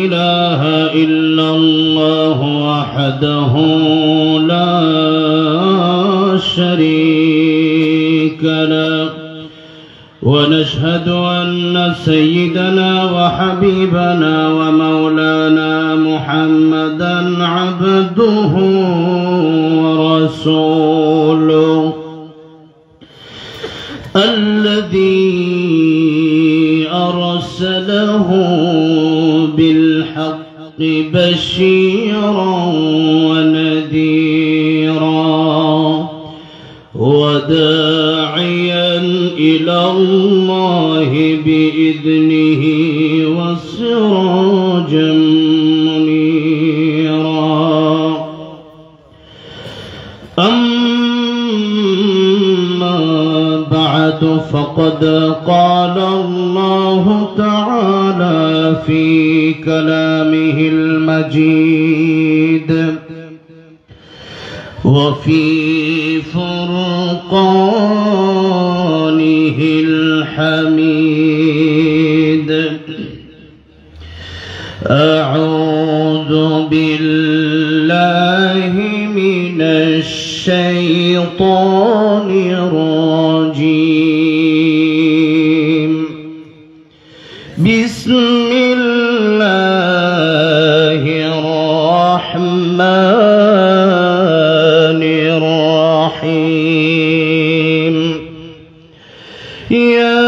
إله إلا الله وحده لا شريك له ونشهد أن سيدنا وحبيبنا ومولانا محمدا عبده ورسوله الذي أرسله بالحق بشيرا ونذيرا وداعيا إلى الله بإذنه وسراجا منيرا أما بعد فقد قال الله تعالى في كلامه المجيد وفي فرقانه الحميد أعوذ بالله من الشيطان الرجيم بسم الله الرحمن الرحيم يا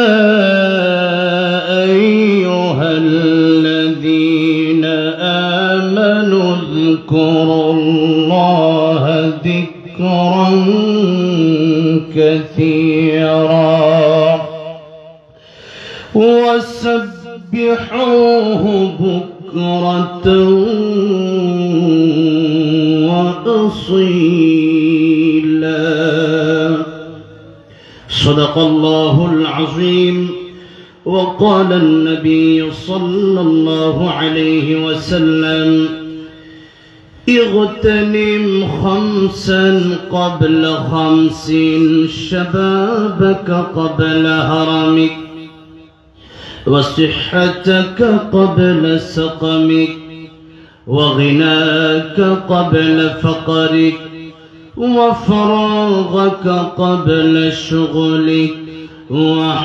أيها الذين آمنوا اذكروا الله ذكرا كثيرا وسبحوه بكرة وأصيلا صدق الله العظيم وقال النبي صلى الله عليه وسلم اغتنم خمسا قبل خمس شبابك قبل هرمك وصحتك قبل سقمك وغناك قبل فقرك وفراغك قبل شغلك وحياتك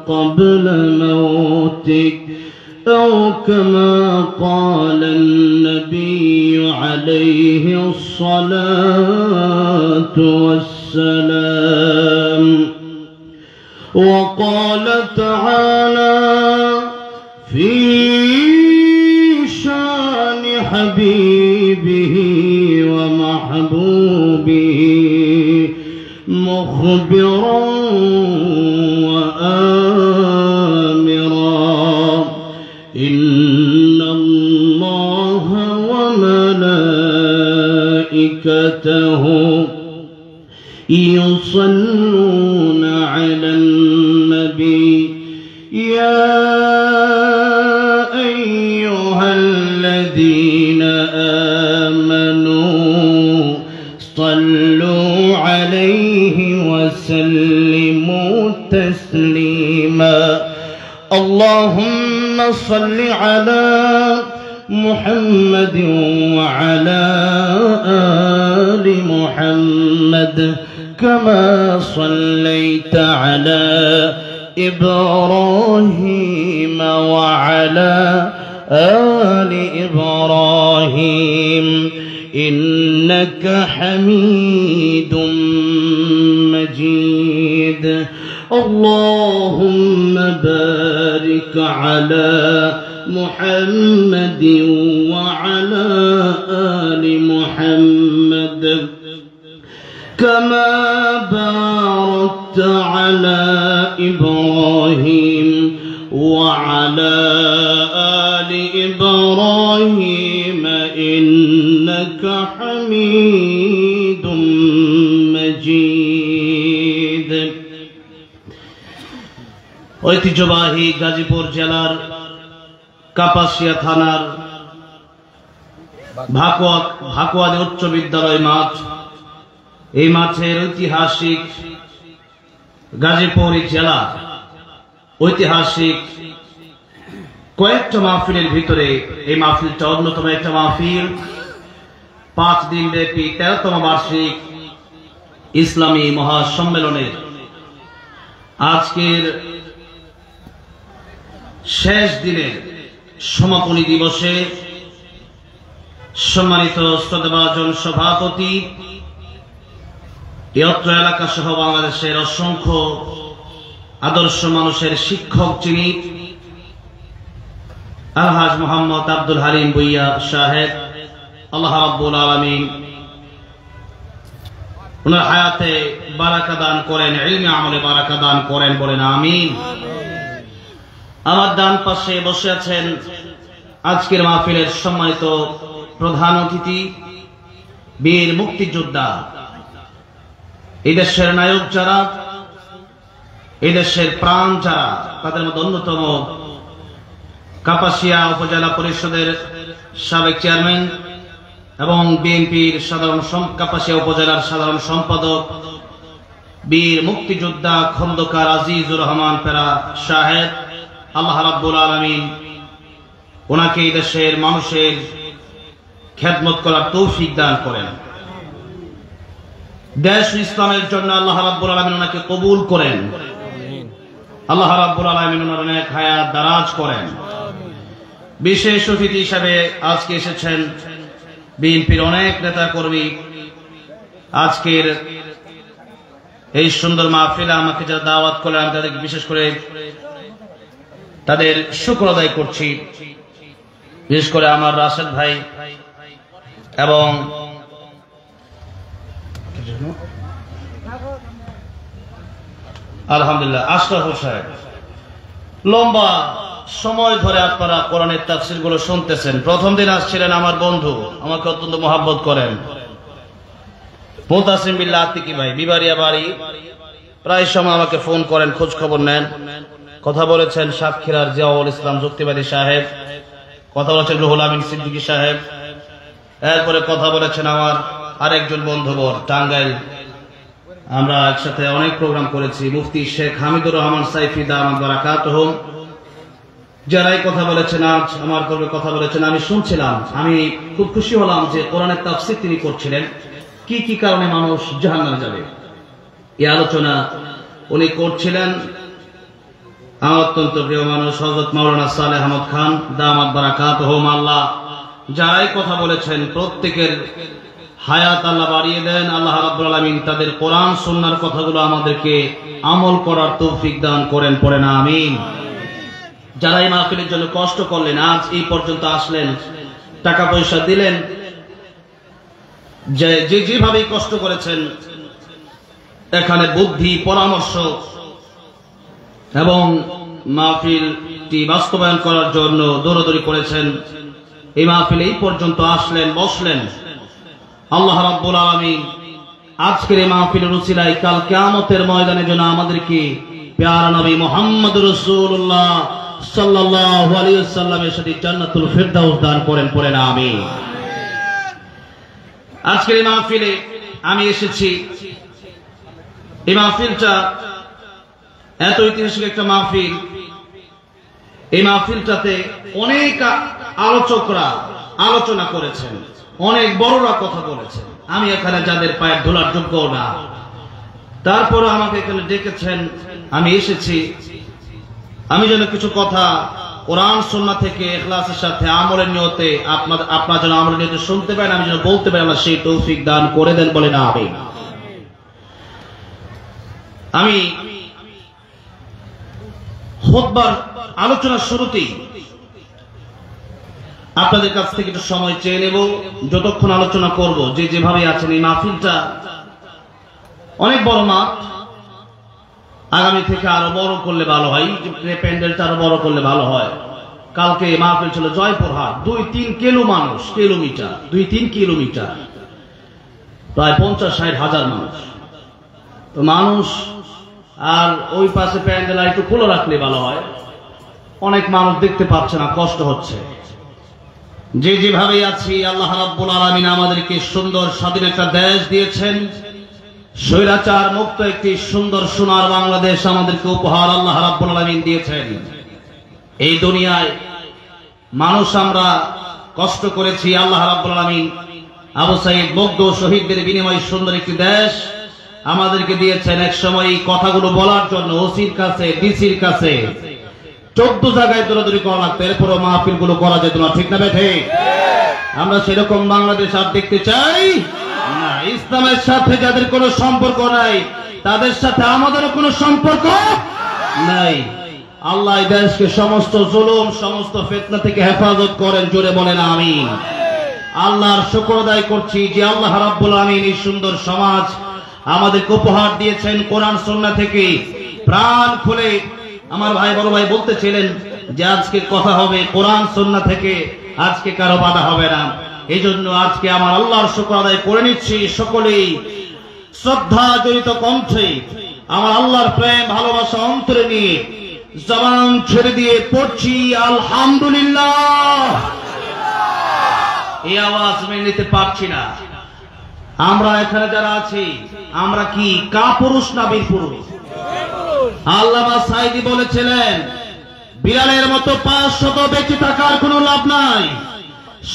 قبل موتك أو كما قال النبي عليه الصلاة والسلام وقال تعالى في شان حبيبه ومحبوبه مخبرا وآمرا إن الله وملائكته يصلون على النبي يا أيها الذين آمنوا صلوا عليه وسلموا تسليما اللهم صل على محمد وعلى آل محمد كما صليت على إبراهيم وعلى آل إبراهيم إنك حميد مجيد اللهم بارك على محمد وعلى آل محمد كما باركت على إبراهيم وعلى آل إبراهيم إنك حميد مجيد ঐতিহ্যবাহী গাজীপুর জেলার কাপাসিয়া থানার ভাকুয়াদি উচ্চ বিদ্যালয় মাঠ এই মাঠের ঐতিহাসিক গাজীপুর জেলা ঐতিহাসিক কয়েকটা মাহফিলের ভিতরে এই মাহফিলটা অন্যতম একটা মাহফিল। 5 দিন ব্যাপী 13তম বার্ষিক ইসলামী মহাসম্মেলনের আজকের শেষ দিনের সমাপনী দিবসে সম্মানিত শ্রদ্ধাভাজন সভাপতি, অত্র এলাকা সহ বাংলাদেশের অসংখ্য আদর্শ মানুষের শিক্ষক যিনি আলহাজ মোহাম্মদ আব্দুল হালিম ভুইয়া সাহেব, আল্লাহ রাব্বুল আলামিন ওনার হায়াতে বারাকা দান করেন, ইলমে আমলে বারাকা দান করেন, বলেন আমিন। আমার ডান পাশে বসে আছেন আজকের মাহফিলের সম্মানিত প্রধান অতিথি, বীর মুক্তিযোদ্ধা, এই দেশের নায়ক যারা, এই দেশের প্রাণ যারা, তাদের মধ্যে অন্যতম কাপাসিয়া উপজেলা পরিষদের সাবেক চেয়ারম্যান এবং বিএনপির কাপাসিয়া উপজেলার সাধারণ সম্পাদক, বীর মুক্তিযোদ্ধা খন্দকার আজিজুর রহমান পেরা সাহেব, আল্লাহ রাব্বুল আলামিন ওনাকে এই দেশের মানুষের খেদমত করার তৌফিক দান করেন। দেশ ইসলামের জন্য আল্লাহ রাব্বুল আলামিন ওনাকে কবুল করেন, আল্লাহ রাব্বুল আলামিন ওনার অনেক হায়াত দারাজ করেন। বিশেষ অতিথি হিসেবে আজকে এসেছেন বিএনপির অনেক নেতা কর্মী। আজকের এই সুন্দর মাহফিলে আমাকে যারা দাওয়াত করলেন আমি তাদেরকে বিশেষ করে তাদের শুকর আদায় করছি। বিশেষ করে আমার রাশেদ ভাই এবং আলহামদুলিল্লাহ আশরাফ সাহেব, লম্বা সময় ধরে আপনারা কোরআনের তাফসীর গুলো শুনতেছেন। প্রথম দিন আসছিলেন আমার বন্ধু, আমাকে অত্যন্ত মহাব্বত করেন, মুতাসিম বিল্লাহ আতিকি ভাই, বিবারিয়া বাড়ি। প্রায় সময় আমাকে ফোন করেন, খোঁজ খবর নেন। কথা বলেছেন সাতক্ষীরার জিয়াউল ইসলাম যুক্তিবাদী সাহেব, কথা বলেছেন রুহুল আমিন সিদ্দিকী সাহেব, এরপরে কথা বলেছেন আমার আরেকজন বন্ধুবর টাঙ্গাইল, আমরা একসাথে অনেক প্রোগ্রাম করেছি, মুফতি শেখ হামিদুর রহমান সাইফি দামাত বারাকাতুহু। যারাই কথা বলেছেন, আজ আমার পূর্বে কথা বলেছেন, আমি শুনছিলাম, আমি খুব খুশি হলাম যে কোরআনের তাফসীর তিনি করছিলেন, কি কি কারণে মানুষ জাহান্নামে যাবে এই আলোচনা উনি করছিলেন। আমার অত্যন্ত প্রিয় মানুষ হযরত মাওলানা সালেহ আহমদ খান দামাত বারাকাতুহু। আল্লাহ যারাই কথা বলেছেন প্রত্যেকের হায়াত আল্লাহ বাড়িয়ে দেন, আল্লাহ রাব্বুল আলামিন তাদের কোরআন সুন্নাহর কথাগুলো আমাদেরকে আমল করার তৌফিক দান করেন, পড়েন আমিন। যারা এই মাহফিলের জন্য কষ্ট করলেন, আজ এই পর্যন্ত আসলেন, টাকা পয়সা দিলেন, যে যেভাবেই কষ্ট করেছেন, এখানে বুদ্ধি পরামর্শ এবং মাহফিলটি বাস্তবায়ন করার জন্য দৌড়াদৌড়ি করেছেন, এই মাহফিলে এই পর্যন্ত আসলেন, বসলেন, আল্লাহ রাব্বুল আলামিন আজকের এই মাহফিলের উসিলায় কাল কিয়ামতের ময়দানে যেন আমাদেরকে প্যারা নবী মুহাম্মদ রাসূলুল্লাহ সাল্লাল্লাহু আলাইহি ওয়াসাল্লামের সাথে জান্নাতুল ফিরদাউস দান করেন, পড়েন আমিন। আজকের এই মাহফিলে আমি এসেছি, এই মাহফিলটা এত ঐতিহাসিক একটা মাহফিল, এই মাহফিলটাতে অনেক আলোচকরা আলোচনা করেছেন, অনেক বড়রা কথা বলেছেন, আমি এখানে যাদের পায়ের ধুলার যোগ্য না, তারপরে আমাকে এখানে ডেকেছেন, আমি এসেছি, আমি যেন কিছু কথা কোরআন সুন্নাহ থেকে ইখলাসের সাথে আমলের নিয়তে আপনারা যেন আমলের নিয়তে শুনতে পারেন, আমি যেন বলতে পারি, আল্লাহ সেই তৌফিক দান করে দেন, বলে না আমিন। আমি খুতবার আলোচনার শুরুতেই আপনাদের কাছ থেকে একটু সময় চেয়ে নেব, যতক্ষণ আলোচনা করব। যেভাবে আছেন, এই মাহফিলটা অনেক বড় মাঠ, আগামী থেকে আরো বড় করলে ভালো হয়, প্যান্ডেলটা আরো বড় করলে ভালো হয়। কালকে মাহফিল ছিল জয়পুরহাট, 2-3 কিলোমিটার, 2-3 কিলোমিটার, প্রায় 50-60 হাজার মানুষ। তো মানুষ আর ওই পাশে প্যান্ডেল আর একটু খোলা রাখলে ভালো হয়, অনেক মানুষ দেখতে পাচ্ছে না, কষ্ট হচ্ছে। যেভাবে আছি, আল্লাহ রাব্বুল আলামিন আমাদেরকে সুন্দর স্বাধীন একটা দেশ দিয়েছেন, স্বৈরাচার মুক্ত একটি সুন্দর সোনার বাংলাদেশ আমাদেরকে উপহার আল্লাহ রাব্বুল আলামিন দিয়েছেন। এই দুনিয়ায় মানুষ আমরা কষ্ট করেছি, আল্লাহ রাব্বুল আলামিন আবু সাঈদ মুগ্ধ শহীদদের বিনিময়ে সুন্দর একটি দেশ আমাদেরকে দিয়েছেন। এক সময় এই কথাগুলো বলার জন্য ওসির কাছে, ডিসির কাছে 14 জায়গায় দৌড়াদৌড়ি করা লাগতো, এরপরও মাহফিল গুলো করা যেত না, ঠিক না বেঠে? আমরা সেরকম বাংলাদেশ আর দেখতে চাই না। ইসলামের সাথে যাদের কোনো সম্পর্ক নাই তাদের সাথে আমাদেরও কোনো সম্পর্ক নাই। আল্লাহ এই দেশকে সমস্ত জুলুম, সমস্ত ফিতনা থেকে হেফাজত করেন, জোরে বলেন আমিন। আল্লাহর শুকর আদায় করছি যে আল্লাহ রাব্বুল আমিন এই সুন্দর সমাজ আমাদেরকে উপহার দিয়েছেন কোরআন সুন্নাহ থেকে। প্রাণ খুলে আমার ভাই বড় ভাই বলতেছিলেন যে আজকে কথা হবে কোরআন সুন্নাহ থেকে, আজকে কারো বাধা হবে না। এই জন্য আজকে আমার আল্লাহর শুকর আদায় করে নিচ্ছি সকলেই শ্রদ্ধা জড়িত কণ্ঠে আমার আল্লাহর প্রেম ভালোবাসা অন্তরে নিয়ে জবান ছেড়ে দিয়ে পড়ছি আলহামদুলিল্লাহ। এই আওয়াজ মেনে নিতে পারছি না। আমরা এখানে যারা আছি আমরা কি কাপুরুষ না বীর পুরুষ? আল্লামা সাঈদী বলেছিলেন বিড়ালের মতো 500 বেঁচে থাকার কোনো লাভ নাই,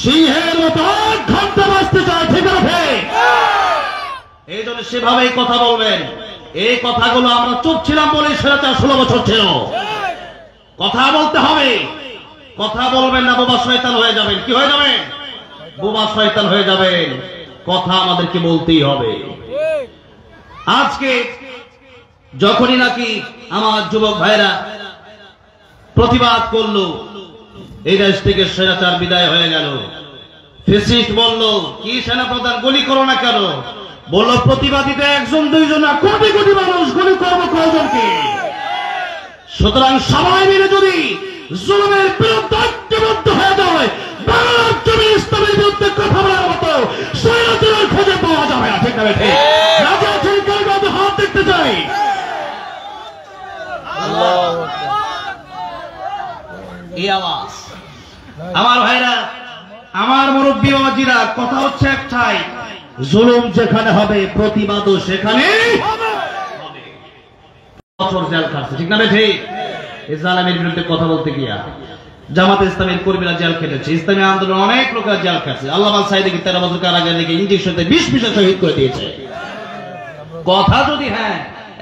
সিংহের মতো 8 ঘন্টা বাঁচতে চায়, ঠিক আছে? এই জন্য সেভাবেই কথা বলবেন। এই কথাগুলো আমরা চুপ ছিলাম বলে সেটা 16 বছর ছিল। কথা বলতে হবে, কথা বলবেন না বোবা শয়তান হয়ে যাবেন। কি হয়ে যাবেন? বোবা শয়তান হয়ে যাবেন। কথা আমাদেরকে বলতেই হবে। আজকে যখনই নাকি আমার যুবক ভাইরা প্রতিবাদ করলো, এই দেশ থেকে স্বৈরাচার বিদায় হয়ে গেল। ফ্যাসিস্ট বলল কি সেনাপ্রধান গুলি করো না কেন? বলল প্রতিবাদীতে 1 2 জন না, কোটি কোটি মানুষ, গুলি করবো কয়জনকে? সুতরাং সবাই মিলে যদি জুলুমের বিরুদ্ধে ঐক্যবদ্ধ হয়ে যায়, বাংলার জমি ইসলামের বিরুদ্ধে কথা বলার মতো স্বৈরাচারের খোঁজে পাওয়া যাবে না, ঠিক না বেঠে? রাজা সরকার কাছে হাত দেখতে চাই। এই আওয়াজ আমার ভাইরা, আমার মুরব্বী বাবাজিরা, কথা হচ্ছে একটাই, জুলুম যেখানে হবে প্রতিবাদও সেখানে হবে। বছর জেল খাটছে, ঠিক না বেঠে? এই জালেমের বিরুদ্ধে কথা বলতে গিয়া জামাতে ইসলামের কর্মীরা জেল খেটেছে, ইসলামী আন্দোলন অনেক লোকেরা জেল খাটছে। আল্লামা সাঈদীকে 13 বছর কারাগারে রেখে ইঞ্জেকশনে বিষ শহীদ করে দিয়েছে। কথা যদি হ্যাঁ,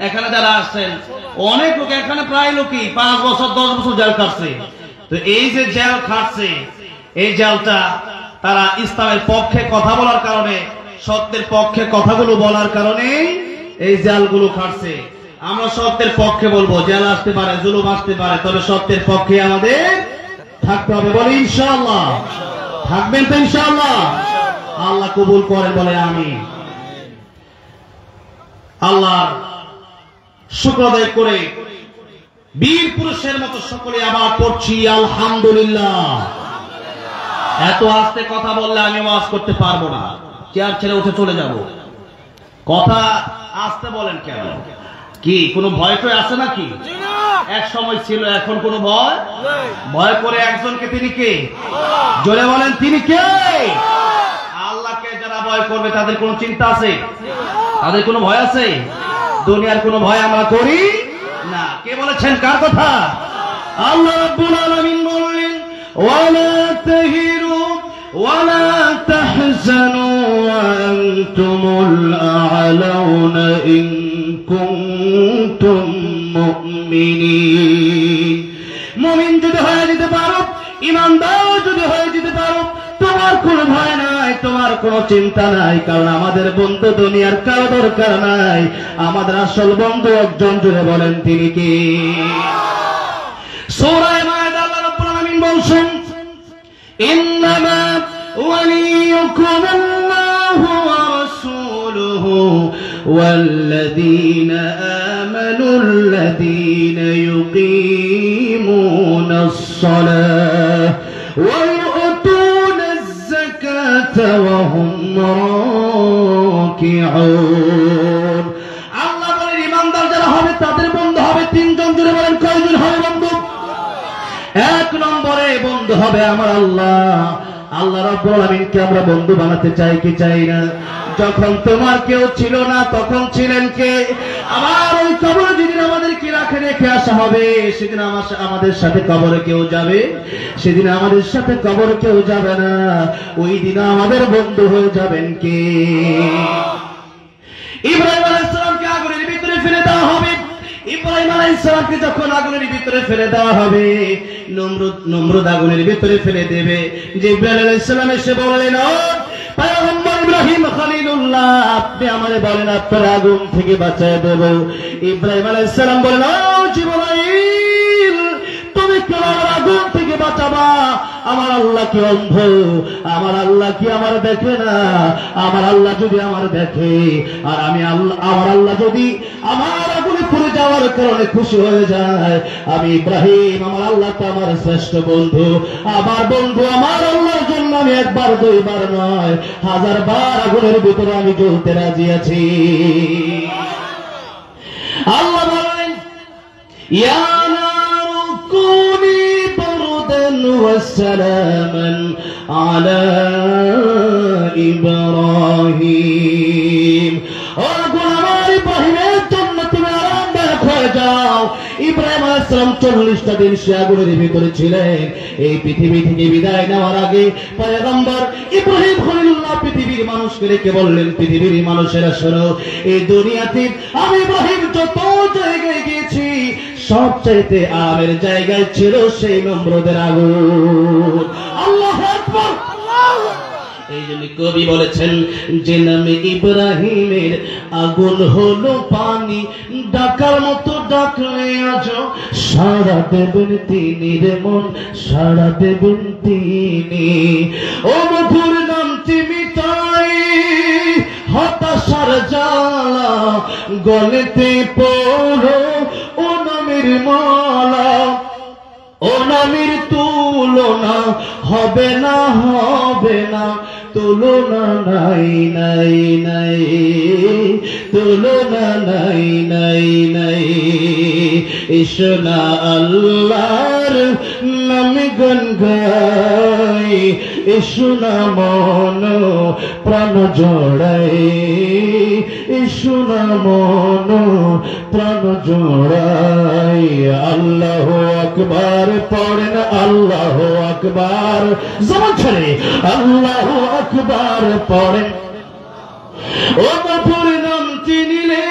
এখানে যারা আসছেন অনেক লোক, এখানে প্রায় লোকই 5 বছর 10 বছর জেল খাটছে। তো এই যে জেল খাটছে, এই জেলটা তারা ইসলামের পক্ষে কথা বলার কারণে, সত্যের পক্ষে কথাগুলো বলার কারণে এই জেলগুলো খাটছে। আমরা সত্যের পক্ষে বলবো, জেল আসতে পারে, জুলুম আসতে পারে, তবে সত্যের পক্ষে আমাদের থাকতে হবে। বলে ইনশাআল্লাহ থাকবেন তো? ইনশাআল্লাহ আল্লাহ কবুল করেন, বলে আমিন। আল্লাহর শুকর আদায় করে বীর পুরুষের মতো সকলে আবার পড়ছি আলহামদুলিল্লাহ। এত আস্তে কথা বললে আমি ওয়াজ করতে পারবো না, চেয়ার ছেড়ে উঠে চলে যাব। কথা আস্তে বলেন কেন? কি কোনো ভয় টয় আছে নাকি? এক সময় ছিল, এখন কোনো ভয়? ভয় করে একজনকে, তিনি কে? জোরে বলেন, তিনি কে? আল্লাহকে যারা ভয় করবে তাদের কোনো চিন্তা আছে? তাদের কোনো ভয় আছে? দুনিয়ার কোনো ভয় আমরা করি না। কে বলেছেন? কার কথা? আল্লাহ রাব্বুল আলামিন বললেন ওয়ালা তাহিরু ওয়ালা তাহজানু ওয়া আনতুমুল আ'লাউনা ইন কুনতুম মুমিনিন। মুমিন যদি হয়ে যেতে পারো, ঈমানদার যদি হয়ে যেতে পারো, তোমার কোনো ভয় নাই, তোমার কোনো চিন্তা নাই। কারণ আমাদের বন্ধু দুনিয়ার কারো দরকার নাই, আমাদের আসল বন্ধু একজন। জুড়ে বলেন তিনি কি? সূরা মায়েদা আল্লাহ রাব্বুল আলামিন বলছেন ইন্নামা ওয়ালিয়ুকুমুল্লাহু ওয়া রাসূলুহু ওয়াল্লাযীনা আমানুল্লাযীনা ইউকিমুনাস সালাহ ওয়া ইউতুনাজ যাকাতা ওয়া হুম রাকিউন। আল্লাহ বলেন ঈমানদার যারা হবে তাদের বন্ধু হবে 3 জন। জুড়ে বলেন কয়জন হবে বন্ধু? 1 নম্বরে বন্ধু হবে আমার আল্লাহ, আল্লাহ রাব্বুল আলামিনকে আমরা বন্ধু বানাতে চাই কি চাই না? যখন তোমার কেউ ছিল না তখন ছিলেন কে? আবার ওই কবরে যেদিন আমাদেরকে রেখে আসা হবে, সেদিন আমাদের সাথে কবরে কেউ যাবে, সেদিন আমাদের সাথে কবরে কেউ যাবে না। ওই দিন আমাদের বন্ধু হয়ে যাবেন কে? ইব্রাহিম আলাইহিস সালামকে আগুনের ভিতরে ফেলে দেওয়া হবে। ইব্রাহিম আলাইহিস সালামকে যখন আগুনের ভিতরে ফেলে দেওয়া হবে, নমরুদ আগুনের ভিতরে ফেলে দেবে। জিবরাইল আলাইহিস সালাম এসে বললেন, ও পয়গম্বর ইব্রাহিম খলিলুল্লাহ, আপনি আমারে বলেন আপনার আগুন থেকে বাঁচায় দেব। ইব্রাহিম আলাইহিস সালাম বলেন, ও জিবরাইল, তুমি কেন আমার আগুন থেকে বাঁচাবা? আমার আল্লাহ কি অন্ধ? আমার আল্লাহ কি আমার দেখে না? আমার আল্লাহ যদি আমার দেখে, আর আমার আল্লাহ যদি আমার আগুনে পুড়ে যাওয়ার কারণে খুশি হয়ে যায়, আমি ইব্রাহিম, আমার আল্লাহ তো আমার শ্রেষ্ঠ বন্ধু, আমার বন্ধু আমার আল্লাহর জন্য আমি একবার দুইবার নয় 1000 বার আগুনের ভিতরে আমি জ্বলতে রাজি আছি। আল্লাহ বলেন, ইয়া নারু কুনি বারদান ওয়া সালামান আলা ইব্রাহিম। ও গোলাম ইব্রাহিমের জন্য তুমি আরামদায়ক হয়ে যাও। ইব্রাহিম আলাইহিস সালাম 40টা দিন সে আগুনের ভিতরে ছিলেন। এই পৃথিবী থেকে বিদায় নেওয়ার আগে পয়গম্বর ইব্রাহিম খলিলুল্লাহ পৃথিবীর মানুষকে ডেকে বললেন, পৃথিবীর মানুষেরা শোনো, এই দুনিয়াতে আমি ইব্রাহিম যত জায়গায় গিয়েছি সবচাইতে আমের জায়গায় ছিল সেই নমরুদের আগুন। আল্লাহু আকবার। এই জন্য কবি বলেছেন, যে নামে ইব্রাহিমের আগুন হলো পানি, ডাকার মতো ডাকলে আজ সাড়া দেবেন তিনি রে মন, সাড়া দেবেন তিনি। ও মধুর নাম তুমি তাই হতাশার জ্বালা, গলেতে পড়ো ও নামের মালা, ও নামের তুলনা হবে না, হবে না, তুলনা নাই নাই নাই, তুলনা নাই নাই নাই। ইশনা আল্লাহর নামে গান গাই, ইশনা মন প্রাণ জোড়াই, ইশনা মন প্রাণ জোড়াই। আল্লাহু আকবার পড়েন, আল্লাহু আকবার, জবান ছেড়ে আল্লাহু আকবার পড়েন। ও মধুর নাম চিনিলে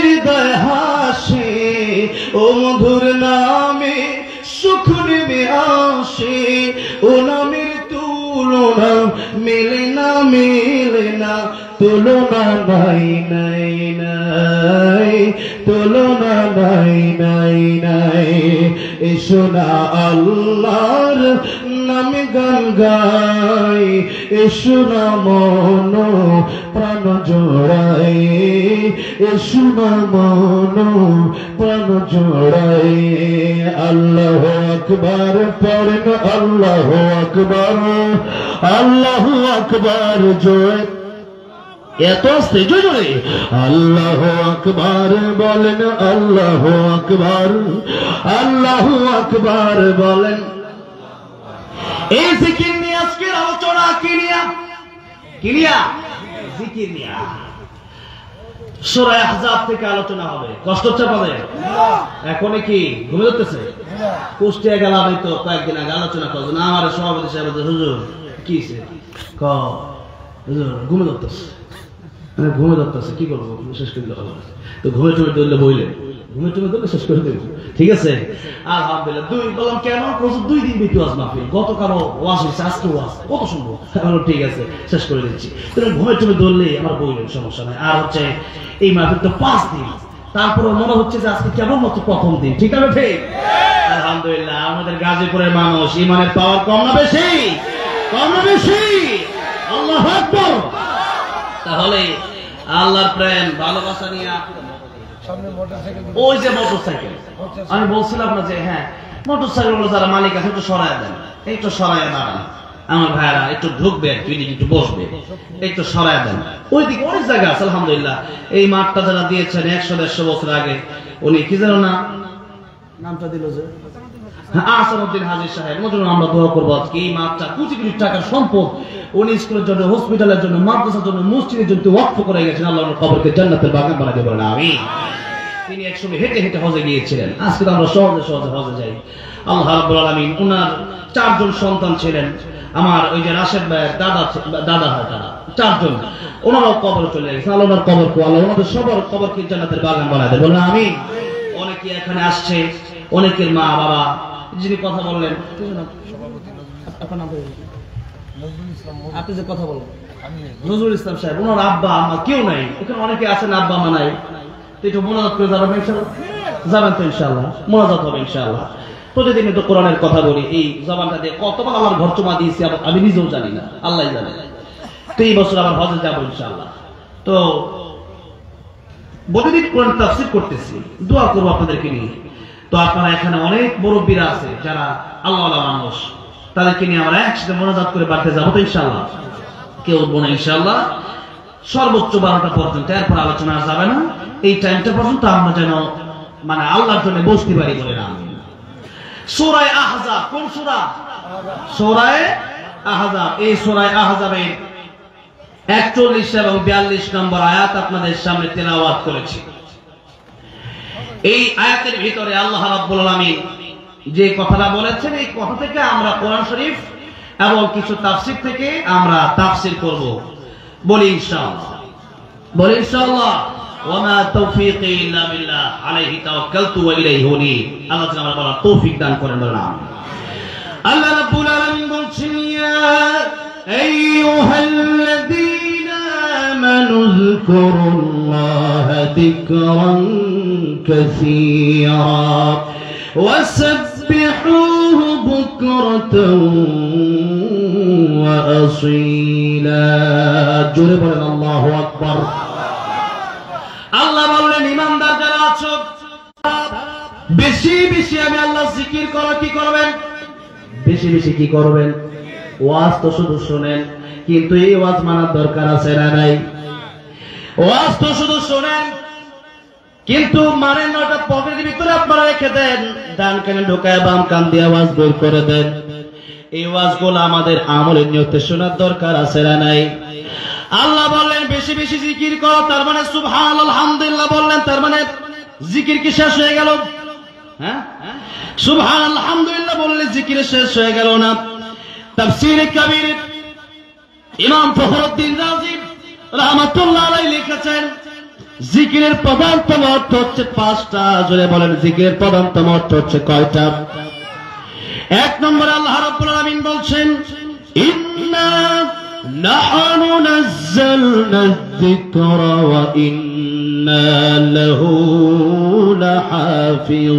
হৃদয় হাসে, ও মধুর নামে সুখ নেমে আসে, ও নামের তুলনা মেলে না, মেলে না, তুলনা নাই নাই নাই, তুলনা নাই নাই নাই। এসো না আল্লাহর নামে গান গাই, এসো না মন প্রাণ জোড়াই, এসো না মন প্রাণ জোড়াই। আল্লাহু আকবার পড়েন, আল্লাহু আকবার, আল্লাহু আকবার জয়। এত আস্তে জোরে আল্লাহু আকবার বলেন, আল্লাহু আকবার, আল্লাহু আকবার বলেন। এই জিকির নিয়ে আজকের আলোচনা কিনিয়া কিনিয়া জিকির নিয়া সূরা আহজাব থেকে আলোচনা হবে। কষ্ট হচ্ছে আপনাদের? এখনই কি ঘুমে ধরতেছে? কুষ্টিয়া গেলাম এই তো কয়েকদিন আগে, আলোচনা করবো না, আমার সভাপতি সাহেব হুজুর কি হুজুর ঘুমে ধরতেছে, ঘুমে ধরতেছে, কি করবো শেষ করে দিলে হবে তো, ঘুমে টুমে ধরলে বইলে ঘুমে টুমে ধরলে শেষ করে দেবো, ঠিক আছে? আলহামদুলিল্লাহ। বললাম কেন? 2 দিন বিপি ওয়াজ মাহফিল, গতকালও ওয়াজ হয়েছে, আজকে ওয়াজ, কত সম্ভব? ঠিক আছে শেষ করে দিচ্ছি। ঘুমে টুমে ধরলে আমার বইলেন, সমস্যা নাই। আর হচ্ছে এই মাহফিল তো 5 দিন, তারপরে মনে হচ্ছে যে আজকে কেবলমাত্র প্রথম দিন, ঠিক আছে? ঠিক আলহামদুলিল্লাহ। আমাদের গাজীপুরের মানুষ ইমানের পাওয়ার কম না বেশি? কম না বেশি? আল্লাহু আকবার। তাহলে আল্লাহর প্রেম ভালোবাসা নিয়ে ওই যে মোটরসাইকেল, আমি বলছিলাম না যে হ্যাঁ মোটরসাইকেল যারা মালিক আছে একটু সরায় দেন, একটু সরায় দাঁড়ান আমার ভাইরা, একটু ঢুকবে, একটু বসবে, একটু সরায় দেন। ওইদিকে অনেক জায়গা আছে আলহামদুলিল্লাহ। এই মাঠটা যারা দিয়েছেন 100-150 বছর আগে, উনি কি জানো না নামটা দিল যে আহসানুদ্দিন হাজী সাহেব, ওর জন্য আমরা দোয়া করবো। আজকে এই মাপটা কোটি কোটি টাকার সম্পদ উনি স্কুলের জন্য, হসপিটালের জন্য, মাদ্রাসার জন্য, মসজিদের জন্য ওয়াকফ করে গেছেন। আল্লাহ ওনার কবরকে জান্নাতের বাগান বানাতে পারেন, আমিন। তিনি একসময় হেঁটে হেঁটে হজে গিয়েছিলেন, আজকে তো আমরা সহজে সহজে হজে যাই। আল্লাহ রাব্বুল আলামিন ওনার 4 জন সন্তান ছিলেন। আমার ওই যে রাশেদ ভাইয়ের দাদা হয়, তারা 4 জন, ওনারাও কবর চলে গেছে। আল্লাহ ওনার কবরকে, আল্লাহ ওনাদের সবার কবরকে জান্নাতের বাগান বানাতে বলেন, আমিন। অনেকে এখানে আসছে, অনেকের মা বাবা, যিনি কথা বললেন, আপনি যে কথা বললেন নজরুল ইসলাম সাহেব, ওনার আব্বা আম্মা কেউ নাই এখানে, অনেকে আছেন আব্বা আম্মা নাই, একটু মোনাজাত করে যাবেন ইনশাআল্লাহ, যাবেন তো ইনশাআল্লাহ, মোনাজাত হবে ইনশাআল্লাহ। প্রতিদিন তো কোরআনের কথা বলি, এই জবানটা দিয়ে কতবার আমার ঘর জমা দিয়েছি আমি নিজেও জানি না, আল্লাহ জানে। তো এই বছর আবার হজে যাবো ইনশাআল্লাহ। তো প্রতিদিন কোরআন তাফসীর করতেছি, দোয়া করবো আপনাদেরকে নিয়ে। তো আপনারা এখানে অনেক মুরব্বীরা আছে যারা আল্লাহওয়ালা মানুষ, তাদেরকে নিয়ে আমরা একসাথে মোনাজাত করে বাড়তে যাবো তো ইনশাআল্লাহ। কেউ উঠবো না ইনশাআল্লাহ, সর্বোচ্চ 12টা পর্যন্ত, এরপর আলোচনা যাবে না। এই টাইমটা পর্যন্ত আমরা যেন মানে আল্লাহর জন্য বসতে পারি বলে না। সূরা আহজাব, কোন সূরা? সূরা আহজাব। এই সূরা আহজাবের 41 এবং 42 নম্বর আয়াত আপনাদের সামনে তেলাওয়াত করেছি। এই আয়াতের ভিতরে আল্লাহ রাব্বুল আলামিন যে কথাটা বলেছেন, এই কথা থেকে আমরা কোরআন শরীফ এবং কিছু তাফসীর থেকে আমরা তাফসীর করব, বলি ইনশাআল্লাহ, বলি ইনশাআল্লাহ। ওয়ামা তাওফীকি ইল্লা বিল্লাহ আলাইহি তাওয়াক্কালতু ওয়া ইলাইহি উনীব। আল্লাহ তাআলা আমরা বলার তৌফিক দান করেন, বলেন আমিন। আল্লাহ রাব্বুল আলামিন বলছেন, ইয়া আইয়ুহাল্লাযীনা আমানু যকুরুল্লাহা যিকরান কাসীরা ওয়াসাব্বিহুহু বুকরাতাও ওয়া আসীলা। জোরে বলেন আল্লাহু আকবার। আল্লাহ বললেন, ইমানদার যারা আছো, বেশি বেশি আমি আল্লাহ জিকির করো। কি করবেন? বেশি বেশি কি করবেন? ওয়াজ তো শুধু শুনেন, কিন্তু এই ওয়াজ মানার দরকার আছে না নাই? ওয়াজ তো শুধু শুনেন কিন্তু মানেন না, ওটা পকেটের ভিতরে আপনারা রেখে দেন, ডান কানে ঢোকায় বাম কান দিয়ে ওয়াজ বের করে দেন। এই ওয়াজগুলো আমাদের আমলের নিয়তে শোনার দরকার আছে না নাই? আল্লাহ বললেন বেশি বেশি জিকির করো, তার মানে সুবহানাল্লাহ আলহামদুলিল্লাহ বললেন, তার মানে জিকির কি শেষ হয়ে গেল? হ্যাঁ, সুবহানাল্লাহ আলহামদুলিল্লাহ বললে জিকির শেষ হয়ে গেল না। তাফসীরে কাবীর ইমাম ফখরুদ্দীন রাজি রাহমাতুল্লাহ আলাইহি লিখেছেন, জিকিরের প্রধানতম অর্থ হচ্ছে 5টা। জোরে বলেন, জিকিরের প্রধানতম অর্থ হচ্ছে কয়টা? 1 নম্বরে আল্লাহ রাব্বুল আলামিন বলছেন, ইন্না নাহনু নাযালনা যিকরা ওয়া ইন্না লাহু